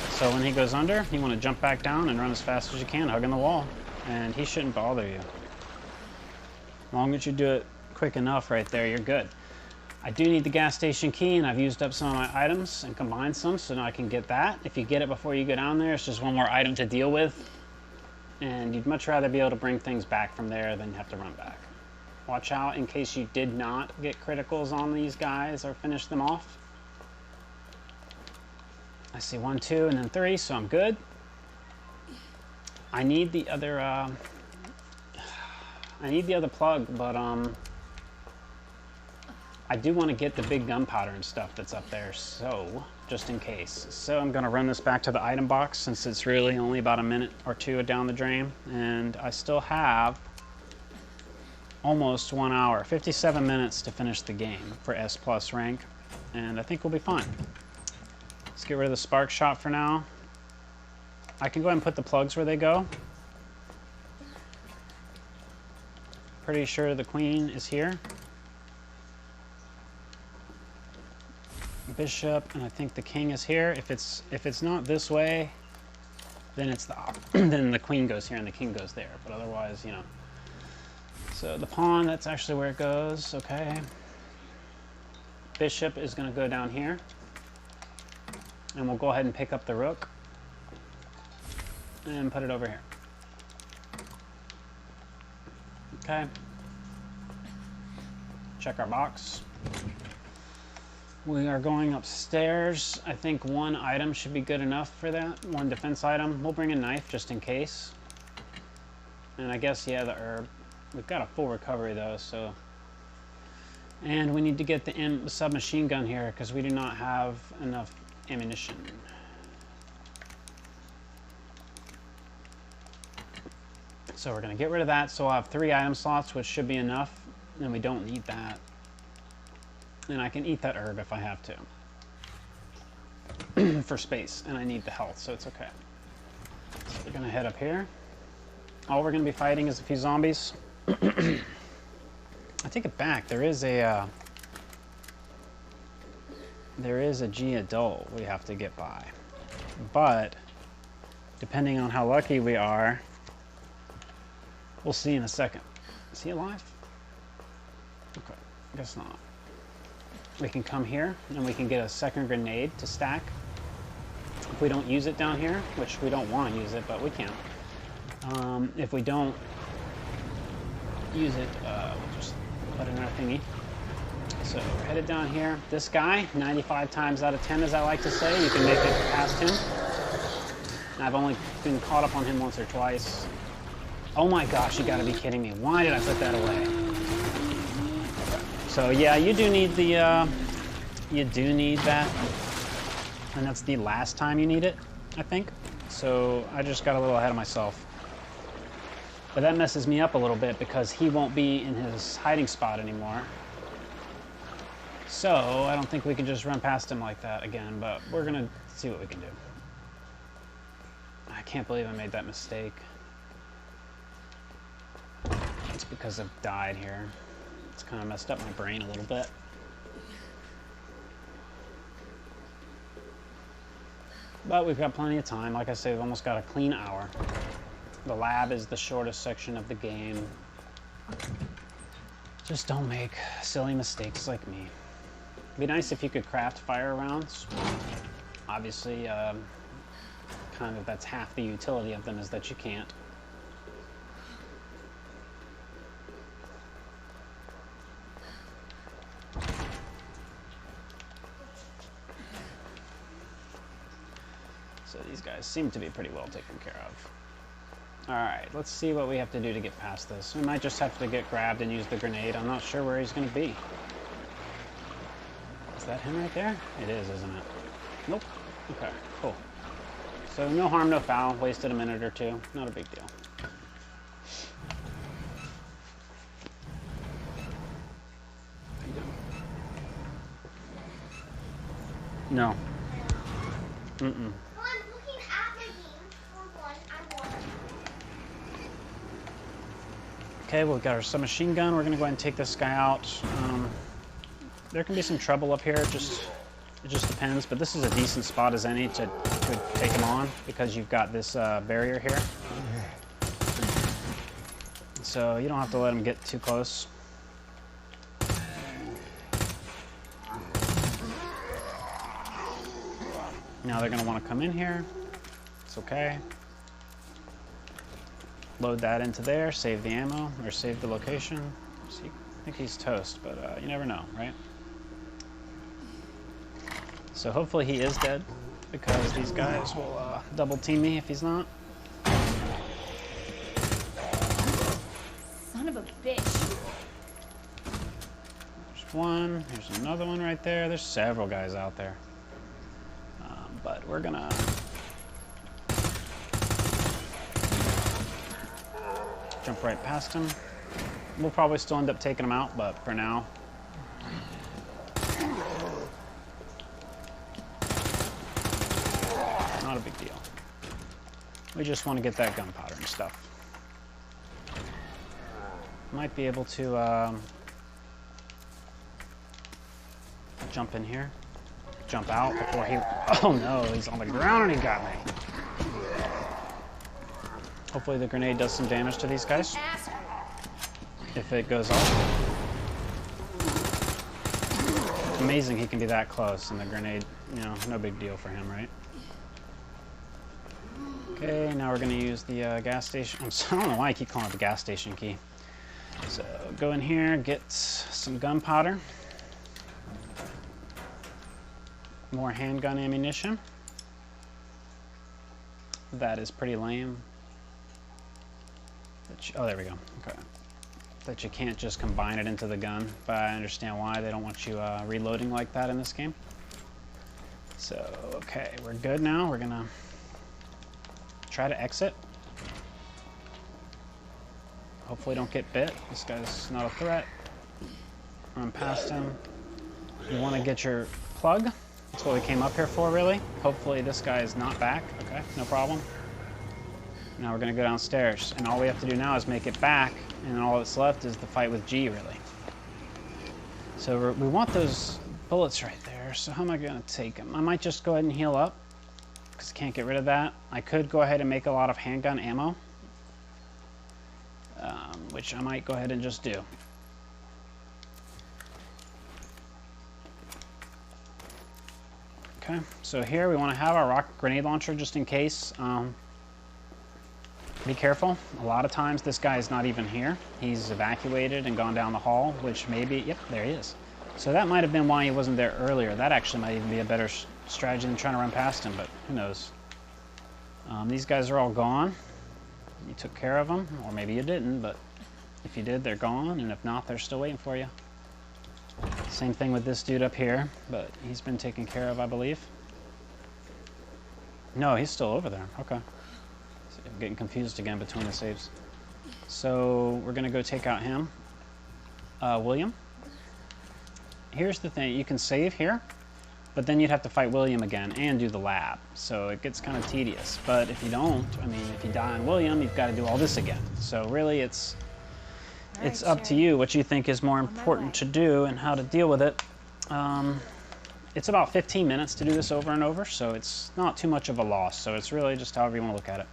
So when he goes under, you want to jump back down and run as fast as you can, hugging the wall. And he shouldn't bother you. As long as you do it quick enough right there, you're good. I do need the gas station key, and I've used up some of my items and combined some, so now I can get that. If you get it before you go down there, it's just one more item to deal with. And you'd much rather be able to bring things back from there than have to run back. Watch out in case you did not get criticals on these guys or finish them off. I see 1, 2, and then 3, so I'm good. I need the other, plug, but, I do want to get the big gunpowder and stuff that's up there, so, just in case. So I'm going to run this back to the item box since it's really only about a minute or two down the drain. And I still have almost 1 hour, 57 minutes to finish the game for S+ rank. And I think we'll be fine. Let's get rid of the spark shot for now. I can go ahead and put the plugs where they go. Pretty sure the queen is here. Bishop, and I think the king is here. If it's not this way, then it's then the queen goes here and the king goes there. But otherwise, you know. So the pawn, that's actually where it goes. Okay. Bishop is going to go down here, and we'll go ahead and pick up the rook and put it over here. Okay. Check our box. We are going upstairs. I think one item should be good enough for that. One defense item. We'll bring a knife just in case. And I guess, yeah, the herb. We've got a full recovery though, so. And we need to get the submachine gun here because we do not have enough ammunition. So we're going to get rid of that. So I'll have 3 item slots, which should be enough. And we don't need that. And I can eat that herb if I have to. For space. And I need the health, so it's okay. So we're going to head up here. All we're going to be fighting is a few zombies. I take it back. There is a G adult we have to get by. But depending on how lucky we are, we'll see in a second. Is he alive? Okay, guess not. We can come here and we can get a second grenade to stack. If we don't use it down here, which we don't want to use it, but we can. If we don't use it, we'll just put it in our thingy. So we're headed down here. This guy, 95 times out of 10, as I like to say, you can make it past him. And I've only been caught up on him once or twice. Oh my gosh, you gotta be kidding me. Why did I put that away? So yeah, you do need the, you do need that. And that's the last time you need it, I think. So I just got a little ahead of myself. But that messes me up a little bit because he won't be in his hiding spot anymore. So I don't think we can just run past him like that again, but we're gonna see what we can do. I can't believe I made that mistake. It's because I've died here. It's kind of messed up my brain a little bit. But we've got plenty of time. Like I said, we've almost got a clean hour. The lab is the shortest section of the game. Just don't make silly mistakes like me. It'd be nice if you could craft fire rounds. Obviously, kind of that's half the utility of them is that you can't. So these guys seem to be pretty well taken care of. Alright, let's see what we have to do to get past this. We might just have to get grabbed and use the grenade. I'm not sure where he's going to be. Is that him right there? It is, isn't it? Nope. Okay, cool. So no harm, no foul. Wasted a minute or two. Not a big deal. No. Mm-mm. Okay, we've got our submachine gun. We're gonna go ahead and take this guy out. There can be some trouble up here. It just depends, but this is a decent spot as any to take him on because you've got this barrier here. So you don't have to let him get too close. Now they're gonna want to come in here. It's okay. Load that into there, save the ammo, or save the location. So I think he's toast, but you never know, right? So hopefully he is dead, because these guys will double team me if he's not. Son of a bitch. There's one, there's another one right there. There's several guys out there. But we're gonna... jump right past him. We'll probably still end up taking him out, but for now... not a big deal. We just want to get that gunpowder and stuff. Might be able to jump in here. Jump out before he... oh no, he's on the ground and he got me. Hopefully the grenade does some damage to these guys. If it goes off. Amazing he can be that close and the grenade, you know, no big deal for him, right? Okay, now we're going to use the gas station. I don't know why I keep calling it the gas station key. So go in here, get some gunpowder. More handgun ammunition. That is pretty lame. Oh, there we go. Okay. That you can't just combine it into the gun, but I understand why. They don't want you reloading like that in this game. So, okay, we're good now. We're gonna try to exit. Hopefully don't get bit. This guy's not a threat. Run past him. You want to get your plug. That's what we came up here for, really. Hopefully this guy is not back. Okay, no problem. Now we're going to go downstairs, and all we have to do now is make it back, and all that's left is the fight with G, really. So we want those bullets right there, so how am I going to take them? I might just go ahead and heal up, because I can't get rid of that. I could go ahead and make a lot of handgun ammo, which I might go ahead and just do. Okay, so here we want to have our rocket grenade launcher just in case. Be careful. A lot of times this guy is not even here. He's evacuated and gone down the hall, which maybe, yep, there he is. So that might have been why he wasn't there earlier. That actually might even be a better strategy than trying to run past him, but who knows. These guys are all gone. You took care of them, or maybe you didn't, but if you did, they're gone, and if not, they're still waiting for you. Same thing with this dude up here, but he's been taken care of, I believe. No, he's still over there. Okay. So I'm getting confused again between the saves. So we're going to go take out him. William. Here's the thing. You can save here, but then you'd have to fight William again and do the lab. So it gets kind of tedious. But if you don't, I mean, if you die on William, you've got to do all this again. So really, it's up to you what you think is more important to do and how to deal with it. It's about 15 minutes to do this over and over, so it's not too much of a loss. So it's really just however you want to look at it.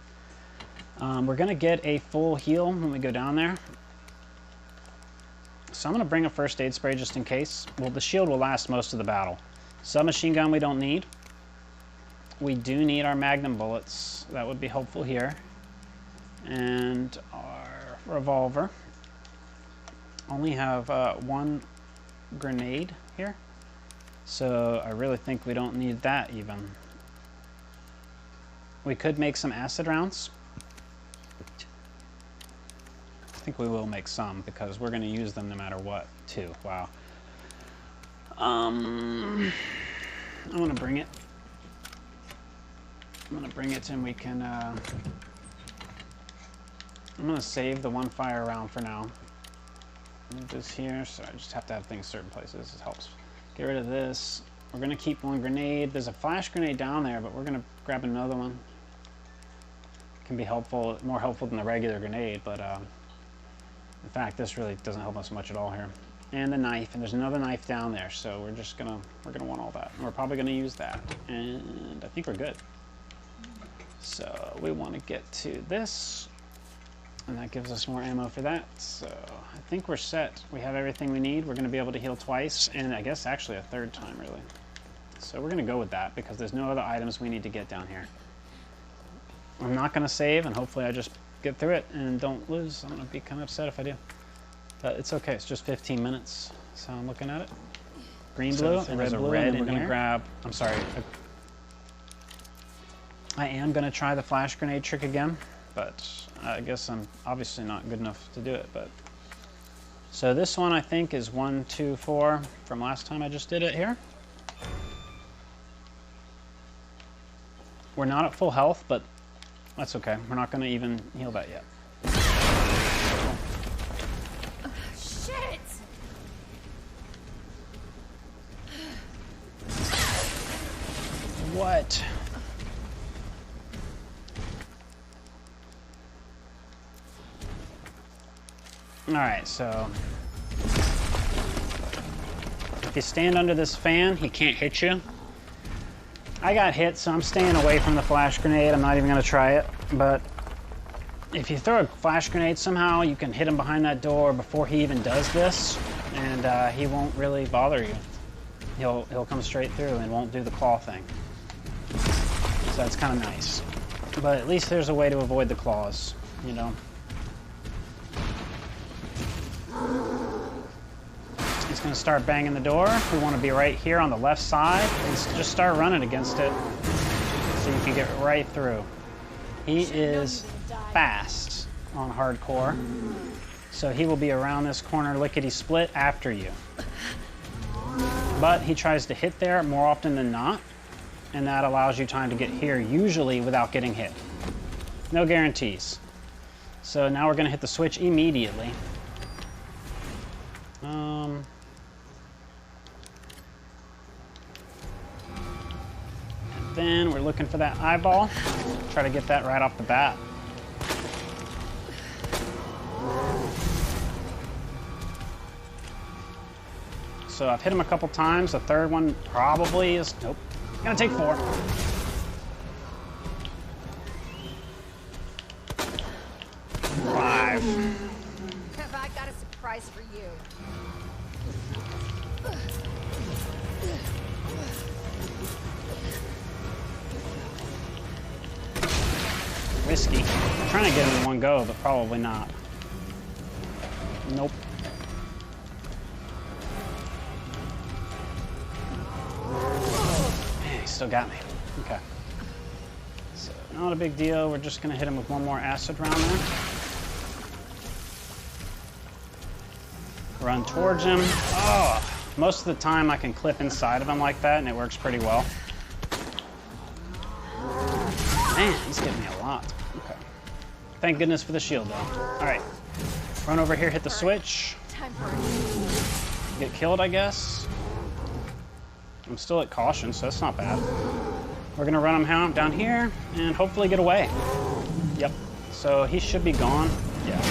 We're going to get a full heal when we go down there. So I'm going to bring a first aid spray just in case. Well, the shield will last most of the battle. Submachine gun we don't need. We do need our Magnum bullets. That would be helpful here. And our revolver. Only have one grenade here. So I really think we don't need that even. We could make some acid rounds. I think we will make some because we're going to use them no matter what too. Wow. I'm going to bring it. I'm going to bring it and we can... I'm going to save the one fire round for now. Move this here, so I just have to have things certain places. It helps. Get rid of this. We're going to keep one grenade. There's a flash grenade down there, but we're going to grab another one. Can be helpful, more helpful than the regular grenade, but in fact, this really doesn't help us much at all here. And the knife, and there's another knife down there, so we're gonna want all that. And we're probably gonna use that, and I think we're good. So we want to get to this, and that gives us more ammo for that. So I think we're set. We have everything we need. We're gonna be able to heal twice, and I guess actually a third time, really. So we're gonna go with that because there's no other items we need to get down here. I'm not gonna save, and hopefully I just get through it and don't lose. I'm gonna be kind of upset if I do. But it's okay, it's just 15 minutes. So I'm looking at it. Green, blue, and there's a red in here. Grab, I'm sorry. I am gonna try the flash grenade trick again, but I guess I'm obviously not good enough to do it, but. So this one I think is 1, 2, 4 from last time I just did it here. We're not at full health, but that's okay. We're not gonna even heal that yet. Shit! What? Alright, so if you stand under this fan, he can't hit you. I got hit, so I'm staying away from the flash grenade. I'm not even going to try it. But if you throw a flash grenade, somehow you can hit him behind that door before he even does this, and he won't really bother you. He'll come straight through and won't do the claw thing. So that's kind of nice. But at least there's a way to avoid the claws, you know. He's going to start banging the door. We want to be right here on the left side. And just start running against it so you can get right through. He is fast on hardcore. So he will be around this corner lickety-split after you. But he tries to hit there more often than not. And that allows you time to get here, usually without getting hit. No guarantees. So now we're going to hit the switch immediately. Then we're looking for that eyeball. Try to get that right off the bat. So I've hit him a couple times. The third one probably is... Nope. Gonna take 4. Five. Have I got a surprise for you? risky. I'm trying to get him in one go, but probably not. Nope. Man, he still got me. Okay. So, not a big deal. We're just going to hit him with one more acid round there. Run towards him. Oh, most of the time I can clip inside of him like that, and it works pretty well. Man, he's getting me a lot. Okay. Thank goodness for the shield, though. All right. Run over here, hit the switch. Time for it. Get killed, I guess. I'm still at caution, so that's not bad. We're going to run him down here and hopefully get away. Yep. So he should be gone. Yeah.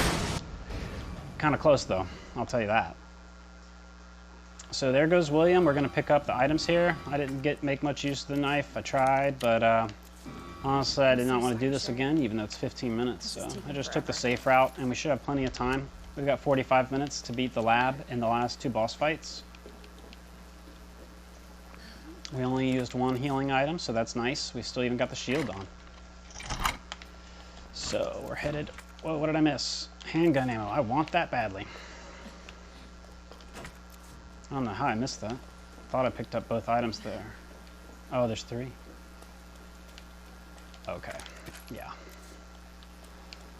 Kind of close, though. I'll tell you that. So there goes William. We're going to pick up the items here. I didn't make much use of the knife. I tried, but honestly, I did not want to do this again, even though it's 15 minutes. So I just took the safe route, and we should have plenty of time. We've got 45 minutes to beat the lab in the last 2 boss fights. We only used 1 healing item, so that's nice. We still even got the shield on. So we're headed... Whoa, what did I miss? Handgun ammo. I want that badly. I don't know how I missed that. Thought I picked up both items there. Oh, there's 3. Okay, yeah.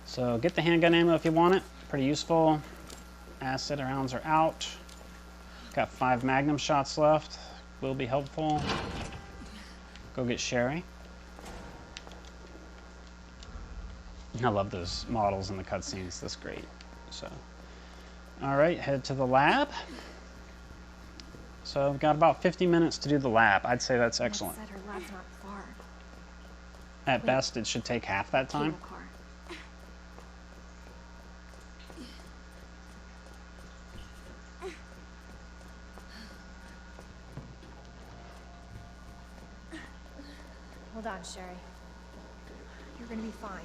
So get the handgun ammo if you want it. Pretty useful. Acid rounds are out. Got 5 Magnum shots left. Will be helpful. Go get Sherry. I love those models in the cutscenes. That's great. So, all right, head to the lab. So I've got about 50 minutes to do the lab. I'd say that's excellent. Said her lab's not far. At best, it should take half that time. Cable car. Hold on, Sherry. You're gonna be fine.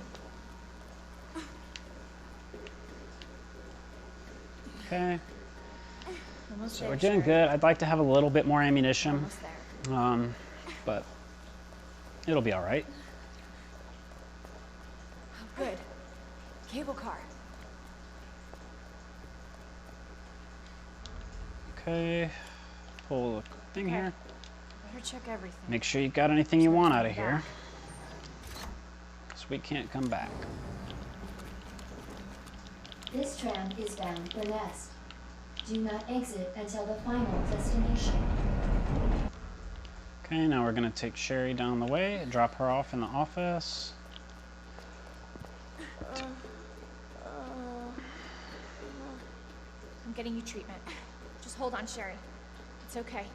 Okay. Almost So there, we're doing Sherry. good. I'd like to have a little bit more ammunition, Almost there. but it'll be all right. Oh, good. Cable car. Okay. Pull the thing here. Better check everything. Make sure you got anything you want out of here. So we can't come back. This tram is bound for Nest. Do not exit until the final destination. Okay, now we're going to take Sherry down the way, drop her off in the office. I'm getting you treatment. Just hold on, Sherry. It's okay.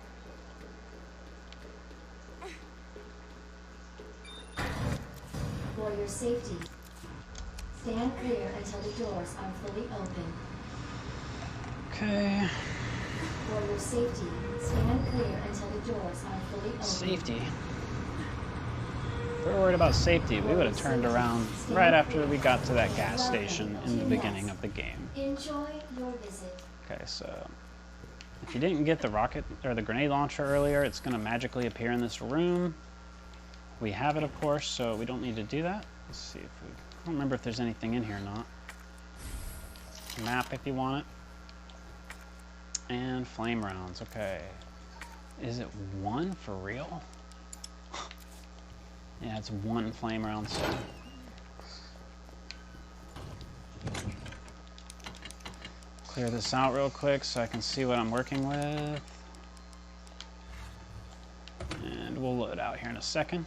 For your safety, stand clear until the doors are fully open. Okay. For your safety, stand clear until the doors are fully open. Safety. If we were worried about safety, we would have turned around right after we got to that gas station in the beginning of the game. Enjoy your visit. Okay, so if you didn't get the rocket or the grenade launcher earlier, it's going to magically appear in this room. We have it, of course, so we don't need to do that. Let's see if we... I don't remember if there's anything in here or not. Map if you want it. And flame rounds, okay. Is it 1 for real? Yeah, it's 1 flame round, so... Clear this out real quick so I can see what I'm working with. And we'll load out here in a second.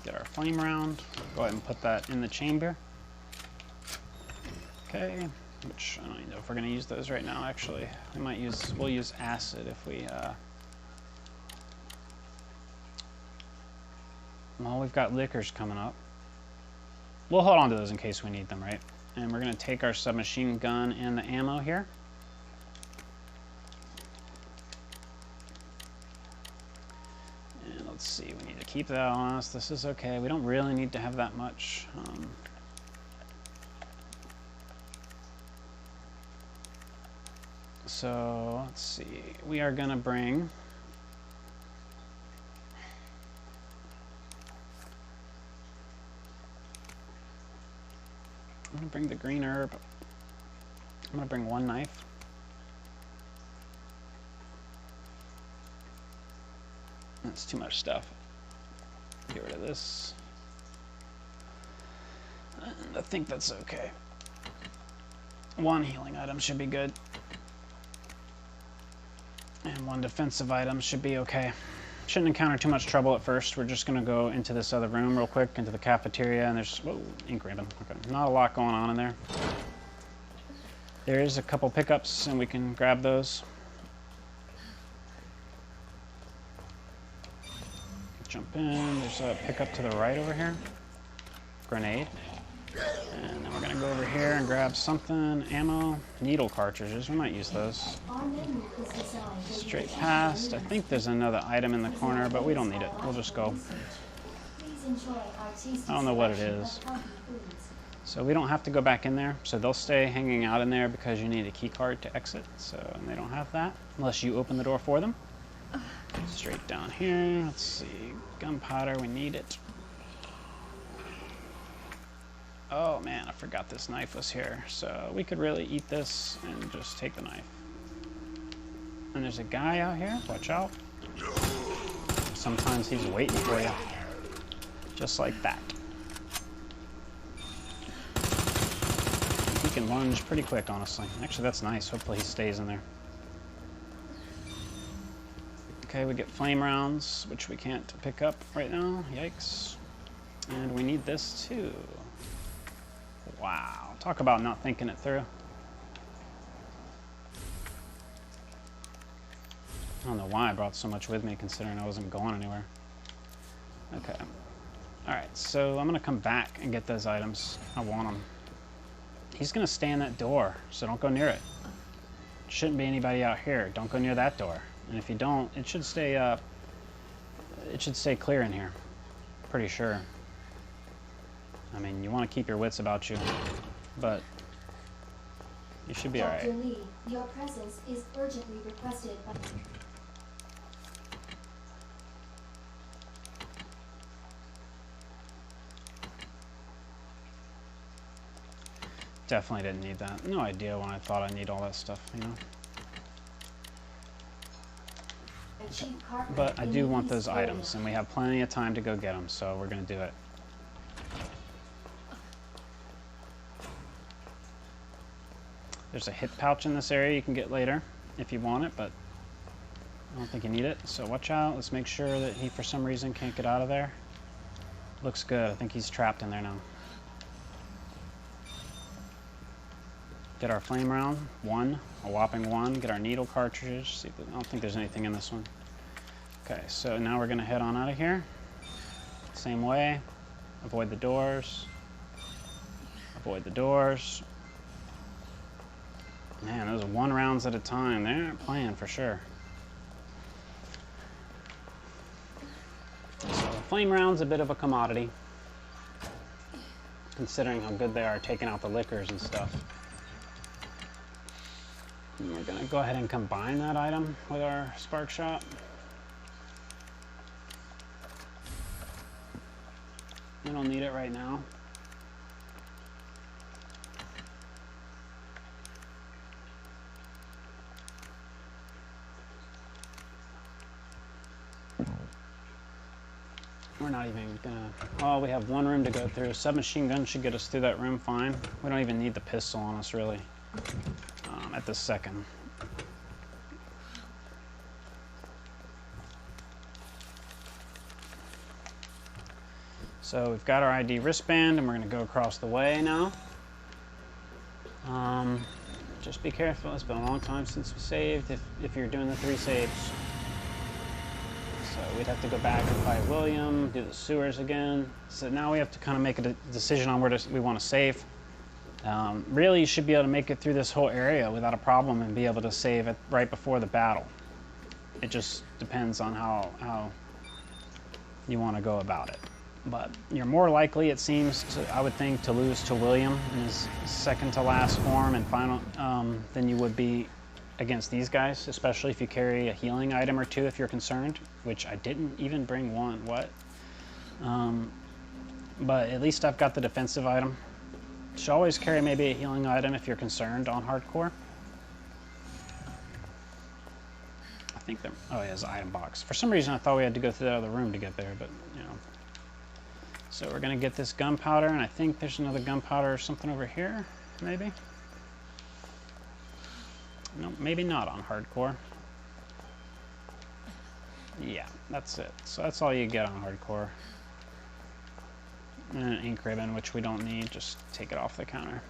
Get our flame round. Go ahead and put that in the chamber. Okay, which I don't even know if we're going to use those right now, actually. We'll use acid if we, well, we've got liquors coming up. We'll hold on to those in case we need them, right? And we're going to take our submachine gun and the ammo here. And let's see, we need to keep that on us. This is okay. We don't really need to have that much. So let's see, we are going to bring I'm gonna bring the green herb. I'm gonna bring one knife. That's too much stuff. Get rid of this. And I think that's okay. One healing item should be good. And one defensive item should be okay. Shouldn't encounter too much trouble at first. We're just gonna go into this other room real quick, into the cafeteria, and there's, whoa, ink ribbon. Okay, not a lot going on in there. There is a couple pickups, and we can grab those. Jump in. There's a pickup to the right over here. Grenade. And then we're gonna go over here and grab something. Ammo, needle cartridges. We might use those. Straight past. I think there's another item in the corner, but we don't need it. We'll just go. I don't know what it is. So we don't have to go back in there. So they'll stay hanging out in there because you need a key card to exit. So, and they don't have that unless you open the door for them. Straight down here. Let's see. Gunpowder, we need it. Oh man, I forgot this knife was here. So we could really eat this and just take the knife. And there's a guy out here. Watch out. Sometimes he's waiting for you. Just like that. He can lunge pretty quick, honestly. Actually, that's nice. Hopefully he stays in there. Okay, we get flame rounds, which we can't pick up right now. Yikes. And we need this too. Wow. Talk about not thinking it through. I don't know why I brought so much with me, considering I wasn't going anywhere. Okay. Alright, so I'm going to come back and get those items. I want them. He's going to stay in that door, so don't go near it. Shouldn't be anybody out here. Don't go near that door. And if you don't, it should stay clear in here. Pretty sure. I mean, you want to keep your wits about you, but you should be alright. Dr. Lee, your presence is urgently requested by... Definitely didn't need that. No idea when I thought I'd need all that stuff, you know? But I do want those items, and we have plenty of time to go get them, so we're going to do it. There's a hip pouch in this area you can get later if you want it, but I don't think you need it, so watch out. Let's make sure that he, for some reason, can't get out of there. Looks good. I think he's trapped in there now. Get our flame round, one, a whopping one. Get our needle cartridges. See, I don't think there's anything in this one. Okay, so now we're gonna head on out of here. Same way. Avoid the doors. Avoid the doors. Man, those are 1 rounds at a time. They aren't playing for sure. So flame round's a bit of a commodity, considering how good they are taking out the liquors and stuff. And we're gonna go ahead and combine that item with our spark shot. We don't need it right now. We're not even gonna... Oh, we have 1 room to go through. Submachine gun should get us through that room fine. We don't even need the pistol on us, really, at this second. So we've got our ID wristband, and we're going to go across the way now. Just be careful. It's been a long time since we saved, if you're doing the 3 saves. So we'd have to go back and fight William, do the sewers again. So now we have to kind of make a decision on where we want to save. Really, you should be able to make it through this whole area without a problem and be able to save it right before the battle. It just depends on how you want to go about it. But you're more likely, it seems, I would think, to lose to William in his second to last form and final than you would be against these guys, especially if you carry a healing item or 2 if you're concerned, which I didn't even bring 1. What? But at least I've got the defensive item. Should always carry maybe a healing item if you're concerned on hardcore. I think there. Oh, yeah, there's an item box. For some reason, I thought we had to go through that other room to get there, but you know. So we're gonna get this gunpowder, and I think there's another gunpowder or something over here, maybe. No, maybe not on hardcore. Yeah, that's it. So that's all you get on hardcore. And an ink ribbon, which we don't need. Just take it off the counter.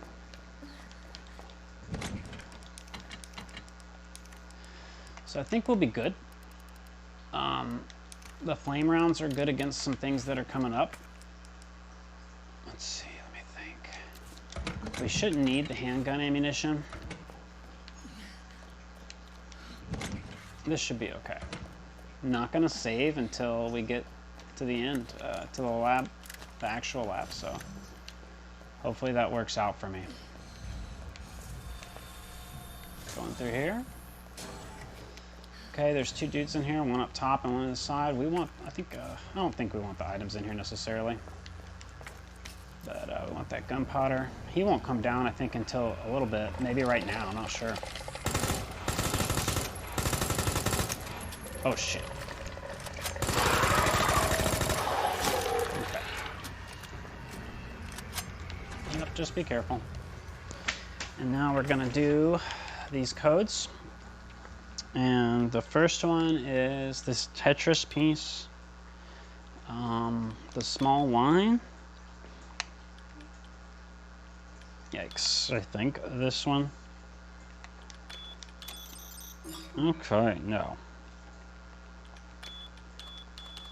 So I think we'll be good. The flame rounds are good against some things that are coming up. Let's see, let me think. We shouldn't need the handgun ammunition. This should be okay. I'm not gonna save until we get to the end, to the lab, the actual lab, so hopefully that works out for me. Going through here. Okay, there's two dudes in here, one up top and one on the side. We want, I don't think we want the items in here necessarily. But we want that gunpowder. He won't come down, I think, until a little bit. Maybe right now, I'm not sure. Oh, shit. Okay. Yep, just be careful. And now we're gonna do these codes. And the first one is this Tetris piece. The small wine. Yikes, I think this one. Okay, no.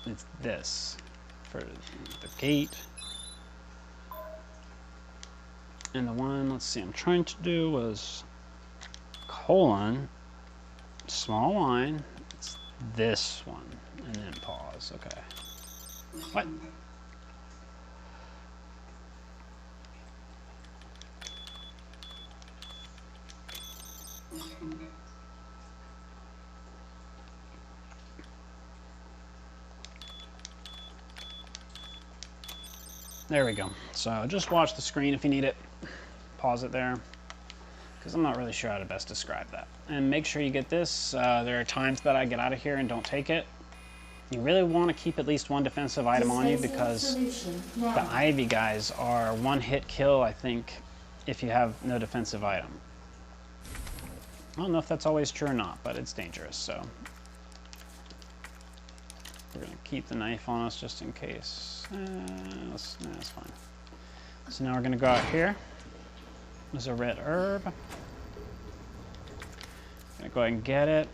It's this for the gate. And the one, let's see, I'm trying to do was colon, small wine, it's this one, and then pause, okay. What? There we go. So just watch the screen if you need it. Pause it there, because I'm not really sure how to best describe that. And make sure you get this. There are times that I get out of here and don't take it. You really want to keep at least one defensive item on you, because the Ivy guys are one-hit kill, I think, if you have no defensive item. I don't know if that's always true or not, but it's dangerous, so. We're going to keep the knife on us just in case. That's fine. So now we're going to go out here. There's a red herb. Gonna go ahead and get it.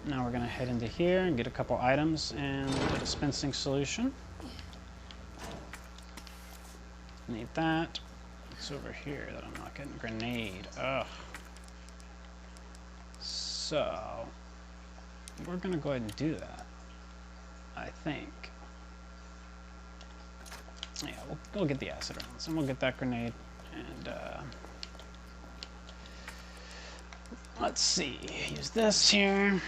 Now we're going to head into here and get a couple items and a dispensing solution. Need that. It's over here that I'm not getting a grenade. Ugh. So, we're going to go ahead and do that, I think. Yeah, we'll get the acid rounds and we'll get that grenade. And let's see, use this here.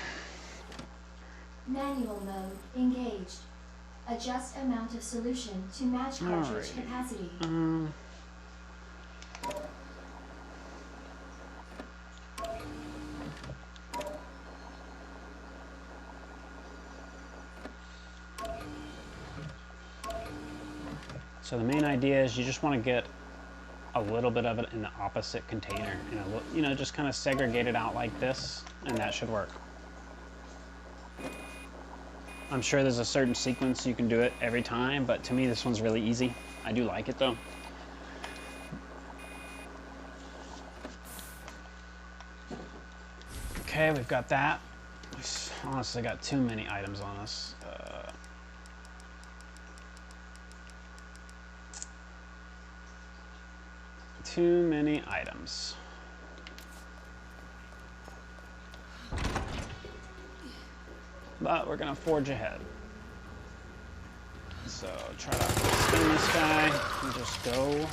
Manual mode engaged. Adjust amount of solution to match cartridge capacity. So the main idea is you just want to get a little bit of it in the opposite container, and you know, just kind of segregate it out like this, and that should work. I'm sure there's a certain sequence you can do it every time, but to me this one's really easy. I do like it though. Okay, we've got that. We honestly got too many items on us. Too many items. But we're gonna forge ahead. So try to spin this guy and just go.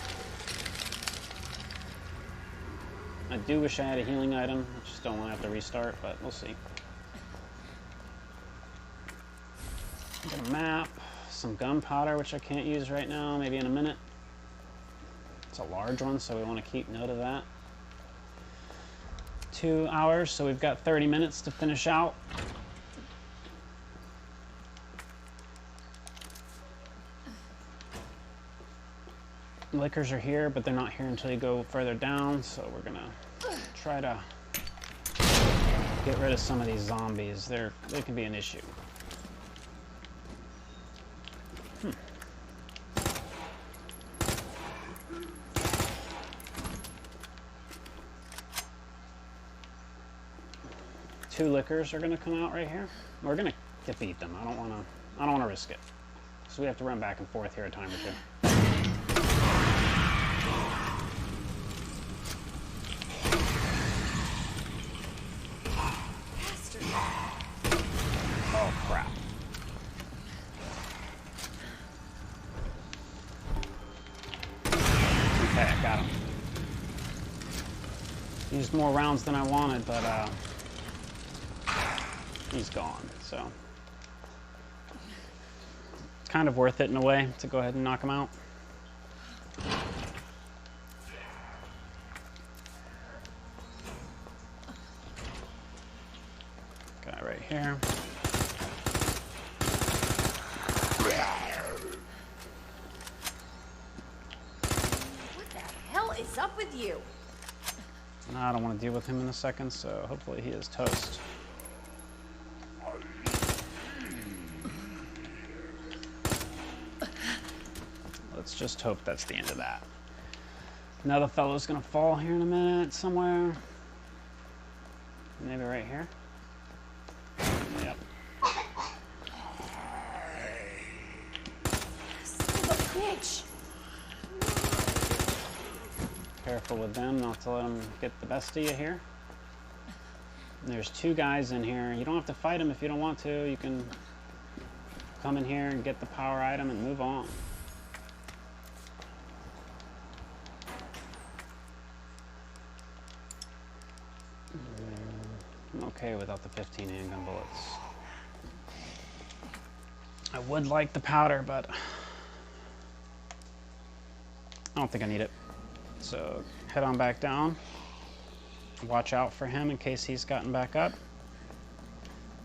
I do wish I had a healing item. I just don't want to have to restart, but we'll see. Get a map, some gunpowder, which I can't use right now, maybe in a minute. It's a large one, so we want to keep note of that. 2 hours, so we've got 30 minutes to finish out. Lickers are here, but they're not here until you go further down, so we're gonna try to get rid of some of these zombies. They can be an issue. Two lickers are gonna come out right here. We're gonna defeat them. I don't wanna risk it. So we have to run back and forth here a time or two. Oh crap. Okay, I got him. Used more rounds than I wanted, but he's gone, so it's kind of worth it in a way to go ahead and knock him out. Guy right here. What the hell is up with you? I don't want to deal with him in a second, so hopefully he is toast. Let's just hope that's the end of that. Another fellow's gonna fall here in a minute somewhere. Maybe right here. Yep. Son of a bitch! Careful with them, not to let them get the best of you here. And there's two guys in here. You don't have to fight them if you don't want to. You can come in here and get the power item and move on. I'm okay without the 15 handgun bullets. I would like the powder, but I don't think I need it. So head on back down. Watch out for him in case he's gotten back up.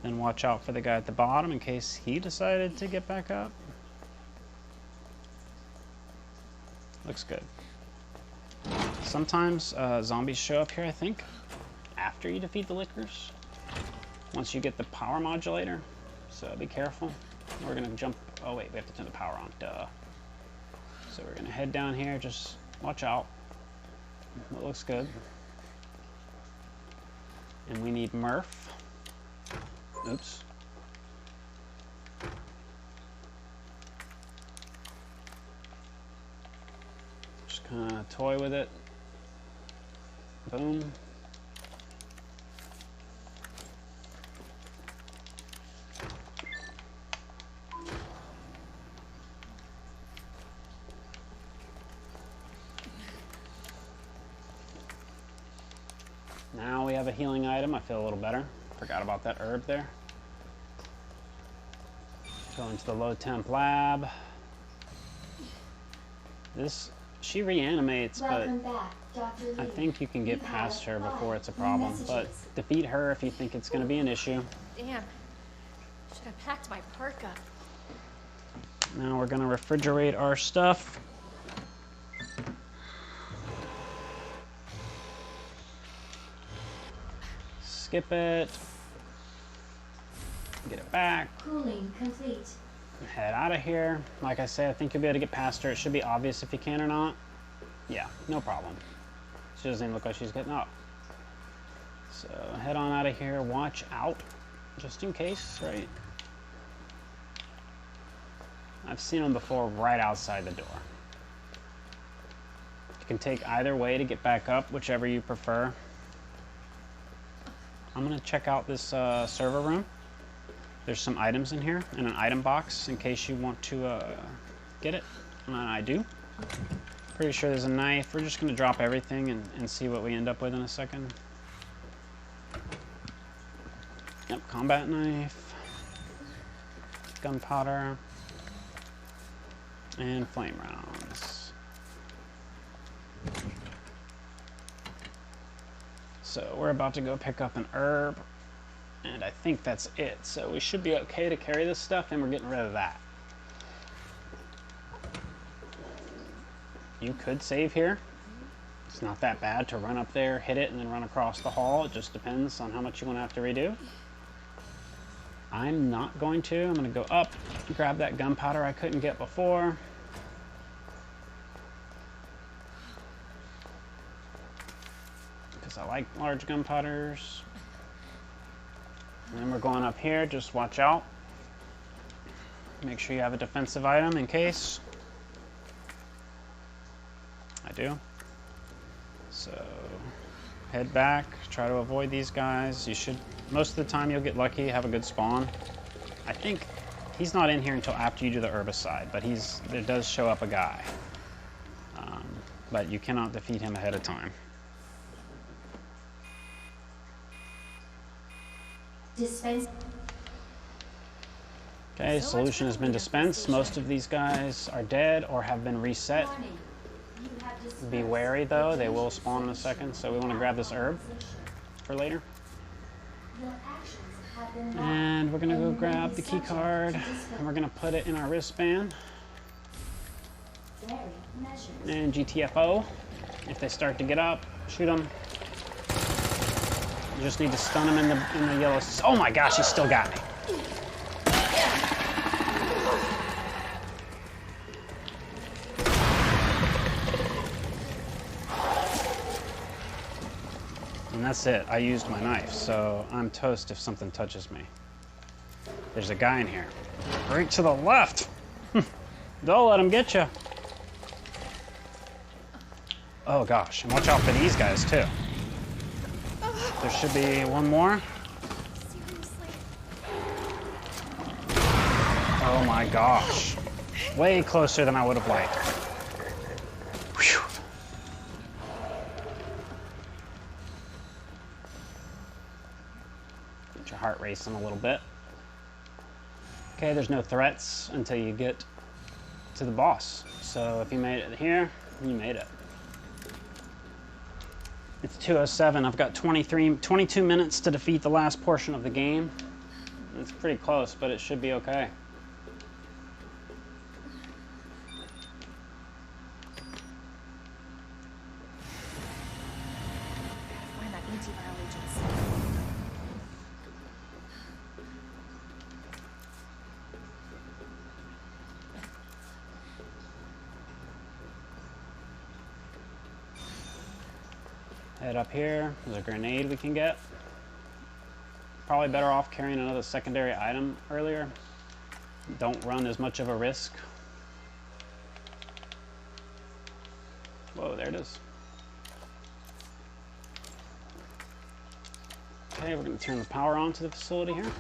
Then watch out for the guy at the bottom in case he decided to get back up. Looks good. Sometimes zombies show up here, I think, after you defeat the lickers. Once you get the power modulator. So be careful. We're gonna jump. Oh wait, we have to turn the power on. Duh. So we're gonna head down here. Just watch out. It looks good. And we need Murph. Oops. Just kind of toy with it. Boom. Now we have a healing item. I feel a little better. Forgot about that herb there. Go into the low temp lab. She reanimates, Welcome but back, Dr. Lee. I think you can get You've past had her a before it's a lot of problem. messages. But defeat her if you think it's going to be an issue. Damn. Should have packed my parka. Now we're going to refrigerate our stuff. Skip it. Get it back. Cooling complete. Head out of here. Like I said, I think you'll be able to get past her. It should be obvious if you can or not. Yeah, no problem. She doesn't even look like she's getting up. So head on out of here. Watch out, just in case, right? I've seen them before right outside the door. You can take either way to get back up, whichever you prefer. I'm gonna check out this server room. There's some items in here and an item box in case you want to get it. And I do. Pretty sure there's a knife. We're just gonna drop everything and see what we end up with in a second. Yep, combat knife, gunpowder, and flame rounds. So we're about to go pick up an herb, and I think that's it. So we should be okay to carry this stuff, and we're getting rid of that. You could save here. It's not that bad to run up there, hit it, and then run across the hall. It just depends on how much you're going to have to redo. I'm not going to. I'm going to go up, grab that gunpowder I couldn't get before. Because I like large gunpowders. And then we're going up here. Just watch out. Make sure you have a defensive item in case. I do. So head back, try to avoid these guys. You should, most of the time you'll get lucky, have a good spawn. I think he's not in here until after you do the herbicide, but there does show up a guy. But you cannot defeat him ahead of time. Dispense. Okay, solution has been dispensed. Most of these guys are dead or have been reset. Be wary though, they will spawn in a second, so we want to grab this herb for later. And we're going to go grab the key card, and we're going to put it in our wristband. And GTFO, if they start to get up, shoot them. You just need to stun them in the yellow. Oh my gosh, he still got me. And that's it. I used my knife, so I'm toast if something touches me. There's a guy in here. Right to the left. Don't let him get you. Oh gosh, and watch out for these guys too. There should be one more. Oh my gosh. Way closer than I would have liked. Whew. Get your heart racing a little bit. Okay, there's no threats until you get to the boss. So if you made it here, you made it. It's 2:07. I've got 22 minutes to defeat the last portion of the game. It's pretty close, but it should be okay. Find that antiviral agent. Head up here. There's a grenade we can get. Probably better off carrying another secondary item earlier. Don't run as much of a risk. Whoa, there it is. Okay, we're going to turn the power on to the facility here.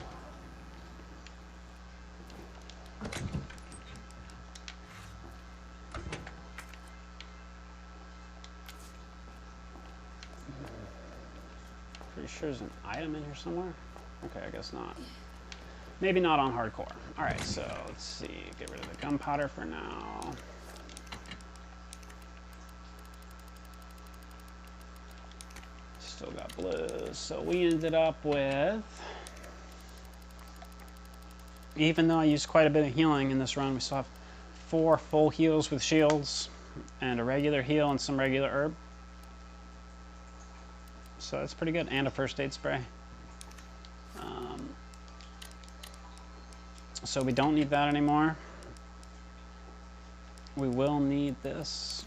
Pretty sure there's an item in here somewhere. Okay, I guess not. Maybe not on hardcore. Alright, so let's see. Get rid of the gunpowder for now. Still got blues. So we ended up with... Even though I used quite a bit of healing in this run, we still have 4 full heals with shields and a regular heal and some regular herb. So that's pretty good, and a first aid spray. So we don't need that anymore. We will need this.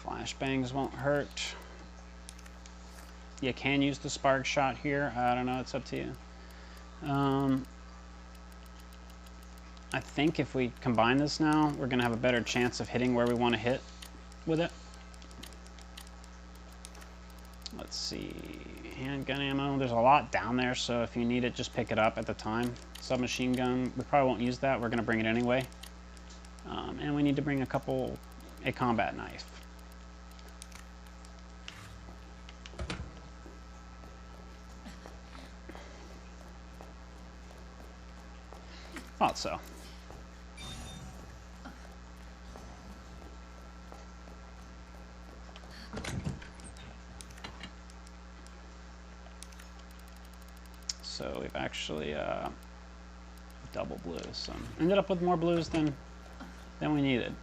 Flashbangs won't hurt. You can use the spark shot here. I don't know, it's up to you. I think if we combine this now, we're gonna have a better chance of hitting where we want to hit with it. Let's see, handgun ammo. There's a lot down there, so if you need it, just pick it up at the time. Submachine gun, we probably won't use that. We're gonna bring it anyway. And we need to bring a combat knife. Thought so. so we've actually double blues. So ended up with more blues than we needed.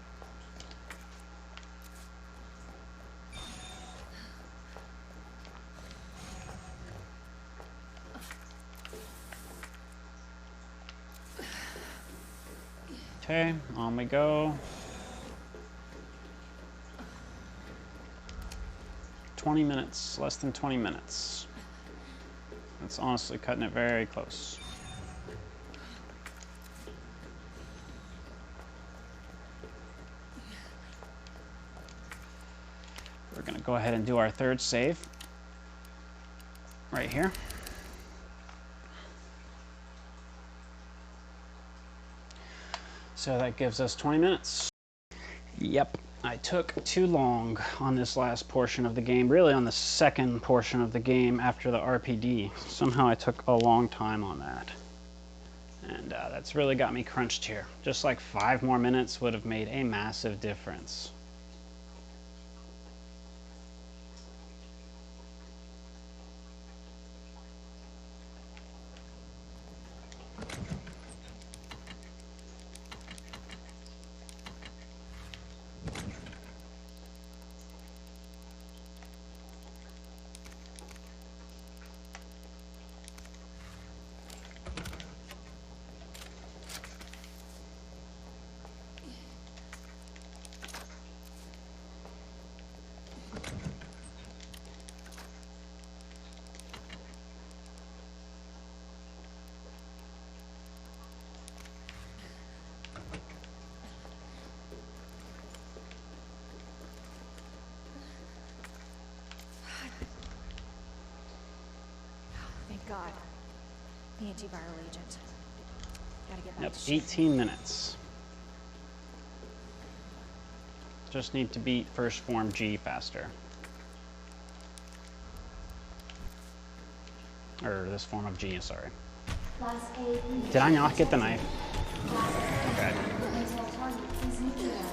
Okay, on we go. 20 minutes, less than 20 minutes. That's honestly cutting it very close. We're gonna go ahead and do our third save right here. So that gives us 20 minutes. Yep, I took too long on this last portion of the game, really on the second portion of the game after the RPD. Somehow I took a long time on that. And that's really got me crunched here. Just like 5 more minutes would have made a massive difference. Thank God. The antiviral agent. Gotta get back Yep, to ship. 18 minutes. Just need to beat first form G faster. Or this form of G, sorry. Last aid. Did I not get the knife? Okay. Until target is neutralized.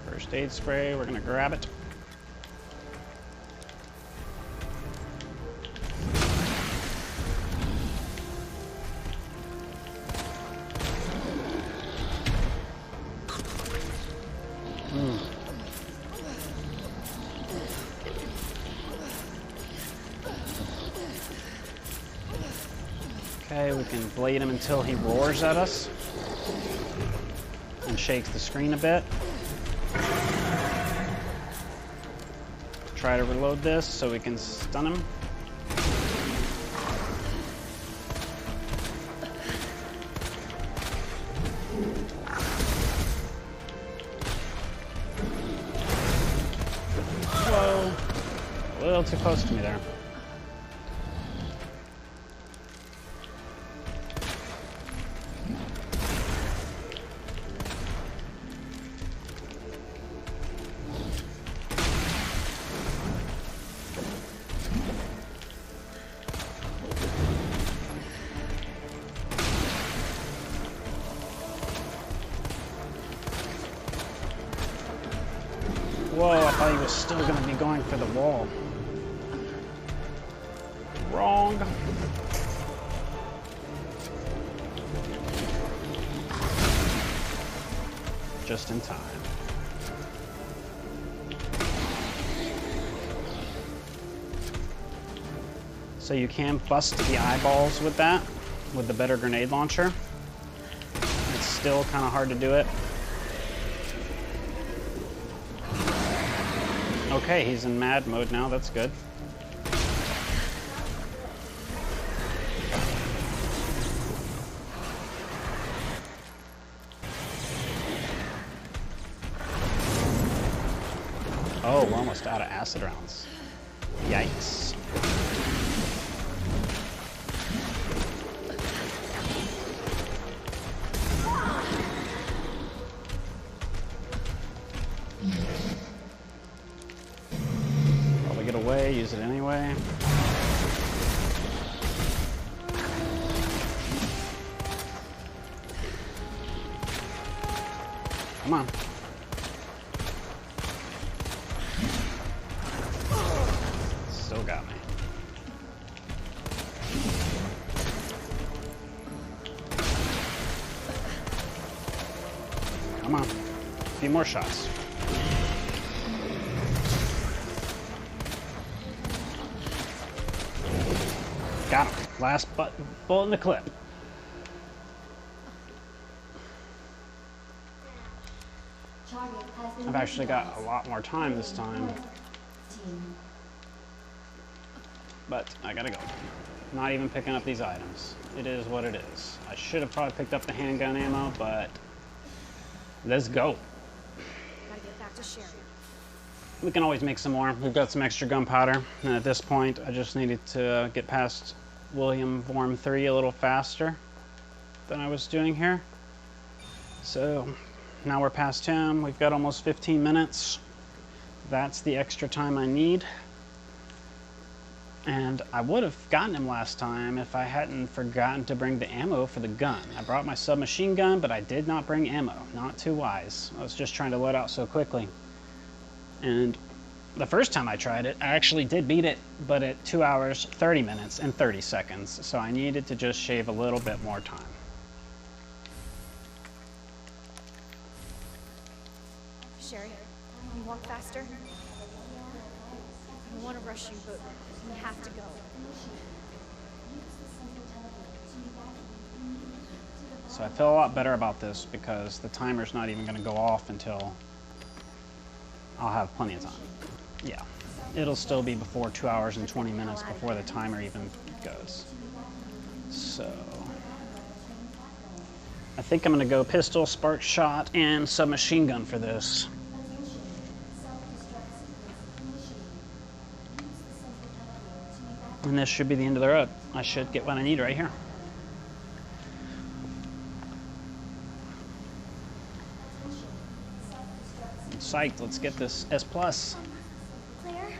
First aid spray, we're gonna grab it. Okay, we can blade him until he roars at us and shakes the screen a bit. Try to reload this so we can stun him. Whoa, a little too close to me there. Whoa, I thought he was still going to be going for the wall. Wrong. Just in time. So you can bust the eyeballs with that, with the better grenade launcher. It's still kind of hard to do it. Okay, he's in mad mode now, that's good. Oh, we're almost out of acid rounds. Yikes. Probably get away, use it anyway. Come on. Still got me. Come on. A few more shots. Got him. Last bullet in the clip. I've actually got a lot more time this time. But I gotta go. Not even picking up these items. It is what it is. I should have probably picked up the handgun ammo, but let's go. Gotta get back to Sherry. We can always make some more. We've got some extra gunpowder, and at this point, I just needed to get past William Vorm 3 a little faster than I was doing here. So now we're past him. We've got almost 15 minutes. That's the extra time I need. And I would have gotten him last time if I hadn't forgotten to bring the ammo for the gun. I brought my submachine gun, but I did not bring ammo. Not too wise. I was just trying to load out so quickly. And the first time I tried it, I actually did beat it, but at 2 hours, 30 minutes, and 30 seconds. So I needed to just shave a little bit more time. Sherry, can you walk faster? I don't want to rush you, but we have to go. So I feel a lot better about this because the timer's not even going to go off until I'll have plenty of time. Yeah, it'll still be before 2 hours and 20 minutes before the timer even goes. So I think I'm going to go pistol, spark shot, and submachine gun for this. And this should be the end of the road. I should get what I need right here. I'm psyched, let's get this S+. Claire?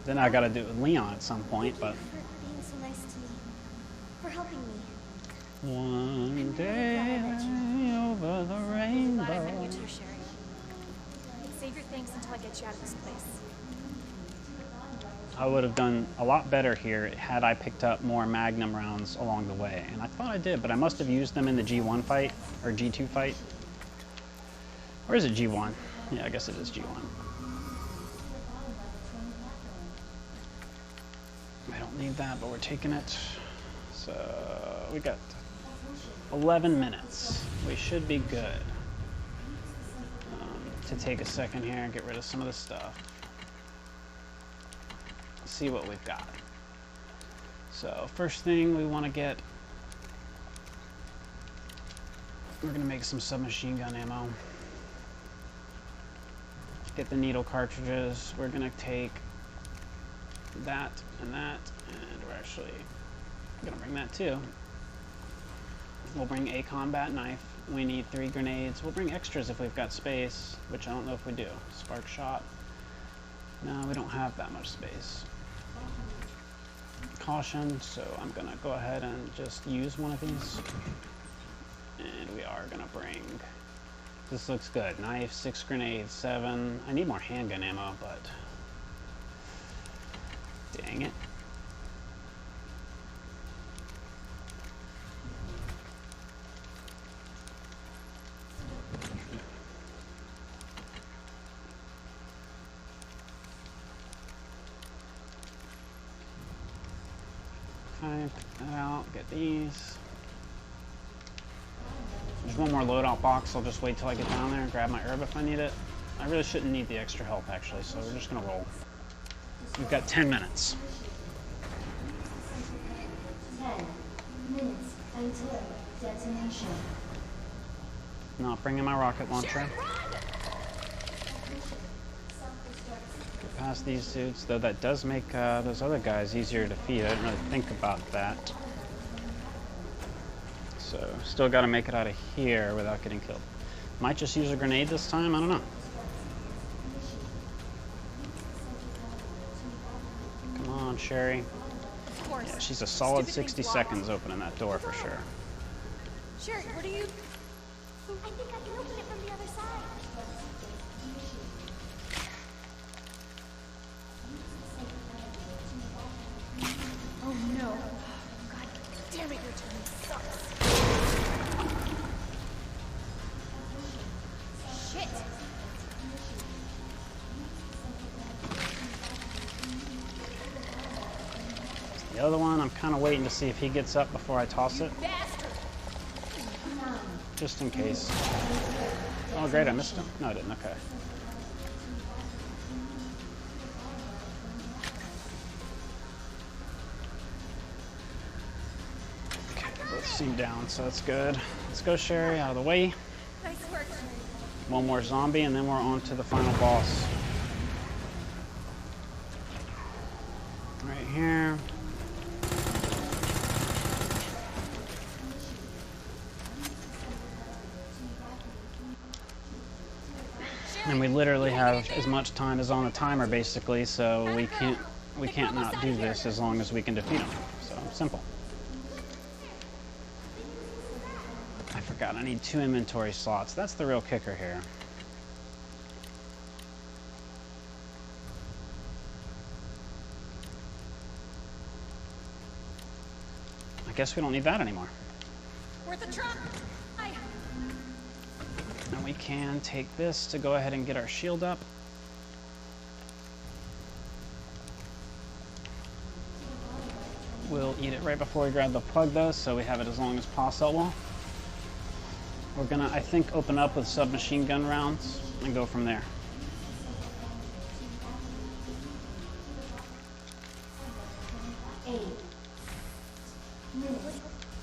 Then I gotta do it with Leon at some point, but... For being so nice to me. For helping me. One day over the Glad I met rainbow. you too, Sherry. Save your thanks until I get you out of this place. I would have done a lot better here had I picked up more Magnum rounds along the way. And I thought I did, but I must have used them in the G1 fight, or G2 fight. Or is it G1? Yeah, I guess it is G1. I don't need that, but we're taking it. So we got 11 minutes. We should be good. To take a second here and get rid of some of the stuff. See what we've got. So first thing we want to get, we're going to make some submachine gun ammo. Get the needle cartridges. We're going to take that, and we're actually going to bring that too. We'll bring a combat knife. We need 3 grenades. We'll bring extras if we've got space, which I don't know if we do. Spark shot. No, we don't have that much space. Caution, so I'm gonna go ahead and just use one of these. And we are gonna bring, this looks good. Knife, 6 grenades, 7. I need more handgun ammo, but dang it. Okay, put that out, get these. There's one more loadout box. I'll just wait till I get down there and grab my herb if I need it. I really shouldn't need the extra help actually, so we're just gonna roll. We've got 10 minutes. 10 minutes until detonation. Not bringing my rocket launcher. past these dudes, though that does make those other guys easier to defeat. I didn't really think about that. So, still got to make it out of here without getting killed. Might just use a grenade this time, I don't know. Come on, Sherry. Of course. Yeah, she's a solid Stupid 60 things seconds opening that door for sure. Sherry, what are you? I think I can open it from the other side. Oh no. God damn it, your turn sucks. Shit. The other one, I'm kind of waiting to see if he gets up before I toss it. Bastard. Just in case. Oh great, I missed him. No, I didn't, okay. Okay, both seem down, so that's good. Let's go, Sherry, out of the way. Nice work. One more zombie, and then we're on to the final boss. Right here. And we literally have as much time as on the timer, basically, so we can't not do this as long as we can defeat him. So simple. I forgot, I need 2 inventory slots. That's the real kicker here. I guess we don't need that anymore. Worth a try. And we can take this to go ahead and get our shield up. We'll eat it right before we grab the plug though, so we have it as long as possible. We're gonna, I think, open up with submachine gun rounds and go from there.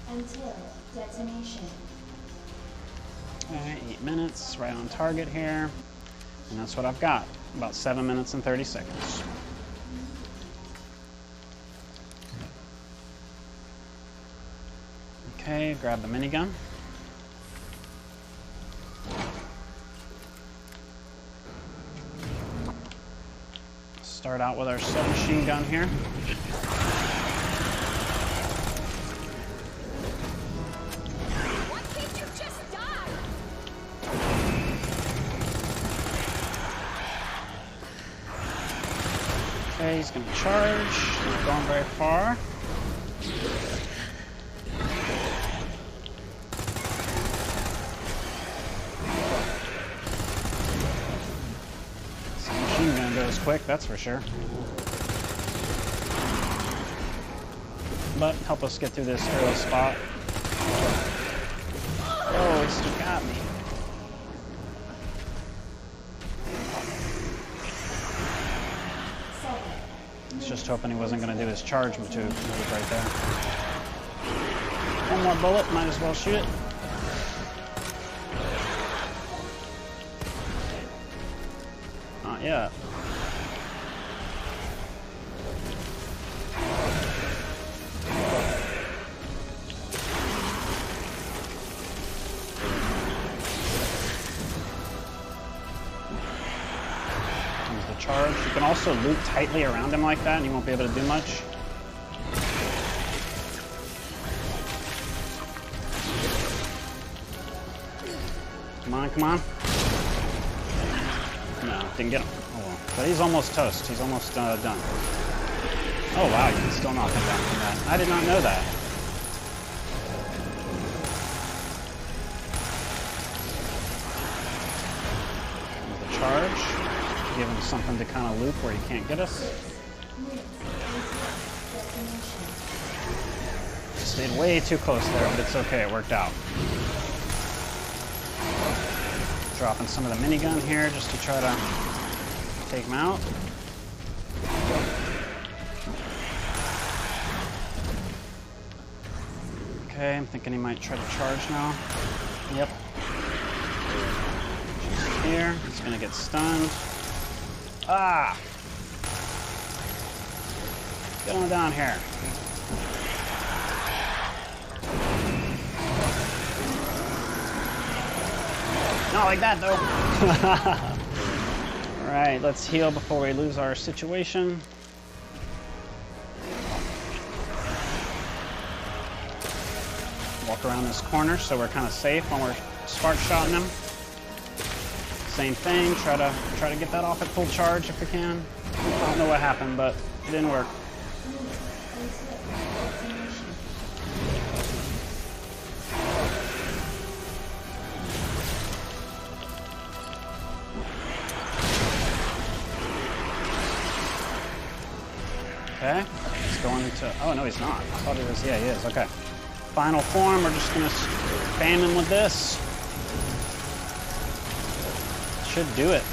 Until detonation. Alright, 8 minutes, right on target here. And that's what I've got. About 7 minutes and 30 seconds. Okay, grab the minigun. Start out with our submachine gun here. Why can't you just die? Okay, he's gonna charge. Not going very far. Submachine gun goes quick, that's for sure. But help us get through this early spot. Oh, he still got me. I was just hoping he wasn't going to do his charge move right there. One more bullet, might as well shoot it. Not yet. Comes the charge. You can also loop tightly around him like that and you won't be able to do much. Come on, come on. No, didn't get him. Oh well. But he's almost toast. He's almost done. Oh wow, you can still knock him down from that. I did not know that. With the charge, give him something to kind of loop where he can't get us. Stayed way too close there, but it's okay. It worked out. Dropping some of the minigun here just to try to take him out. Okay, I'm thinking he might try to charge now. Yep. Just here, he's gonna get stunned. Ah! Get on down here. Not like that, though. Alright, let's heal before we lose our situation. Walk around this corner so we're kind of safe when we're spark shotting them. Same thing, try to get that off at full charge if we can. I don't know what happened, but it didn't work. Okay, he's going into, oh no he's not. I thought he was, yeah he is, okay. Final form, we're just gonna spam him with this. Should do it.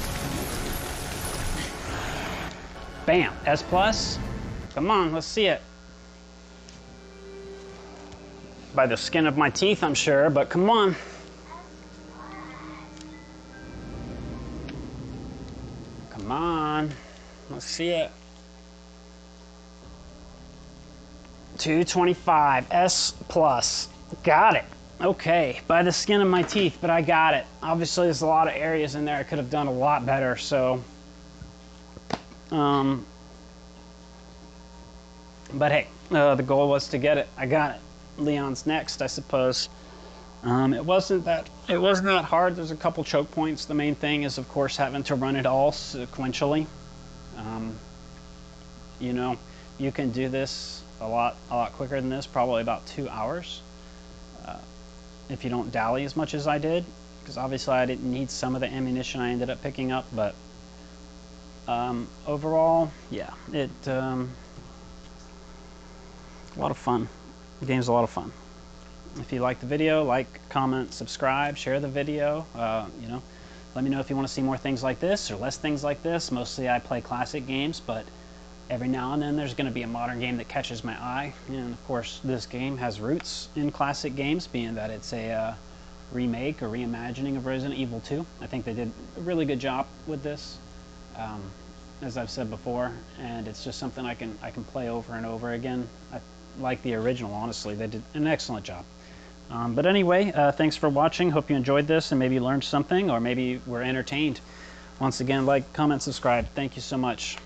Bam, S plus. Come on, let's see it. By the skin of my teeth, I'm sure, but come on. Come on, let's see it. 225, S plus. Got it. Okay, by the skin of my teeth, but I got it. Obviously, there's a lot of areas in there I could have done a lot better, so. But hey, the goal was to get it. I got it. Leon's next, I suppose. It wasn't that hard. There's a couple choke points. The main thing is, of course, having to run it all sequentially. You know, you can do this a lot quicker than this, probably about 2 hours. If you don't dally as much as I did, because obviously I didn't need some of the ammunition I ended up picking up, but overall, yeah, a lot of fun. The game's a lot of fun. If you like the video, like, comment, subscribe, share the video. You know, let me know if you want to see more things like this or less things like this. Mostly I play classic games, but every now and then there's going to be a modern game that catches my eye. And of course, this game has roots in classic games, being that it's a remake or reimagining of Resident Evil 2. I think they did a really good job with this, as I've said before, and it's just something I can play over and over again. I like the original, honestly. They did an excellent job. But anyway, thanks for watching. Hope you enjoyed this and maybe learned something, or maybe were entertained. Once again, like, comment, subscribe. Thank you so much.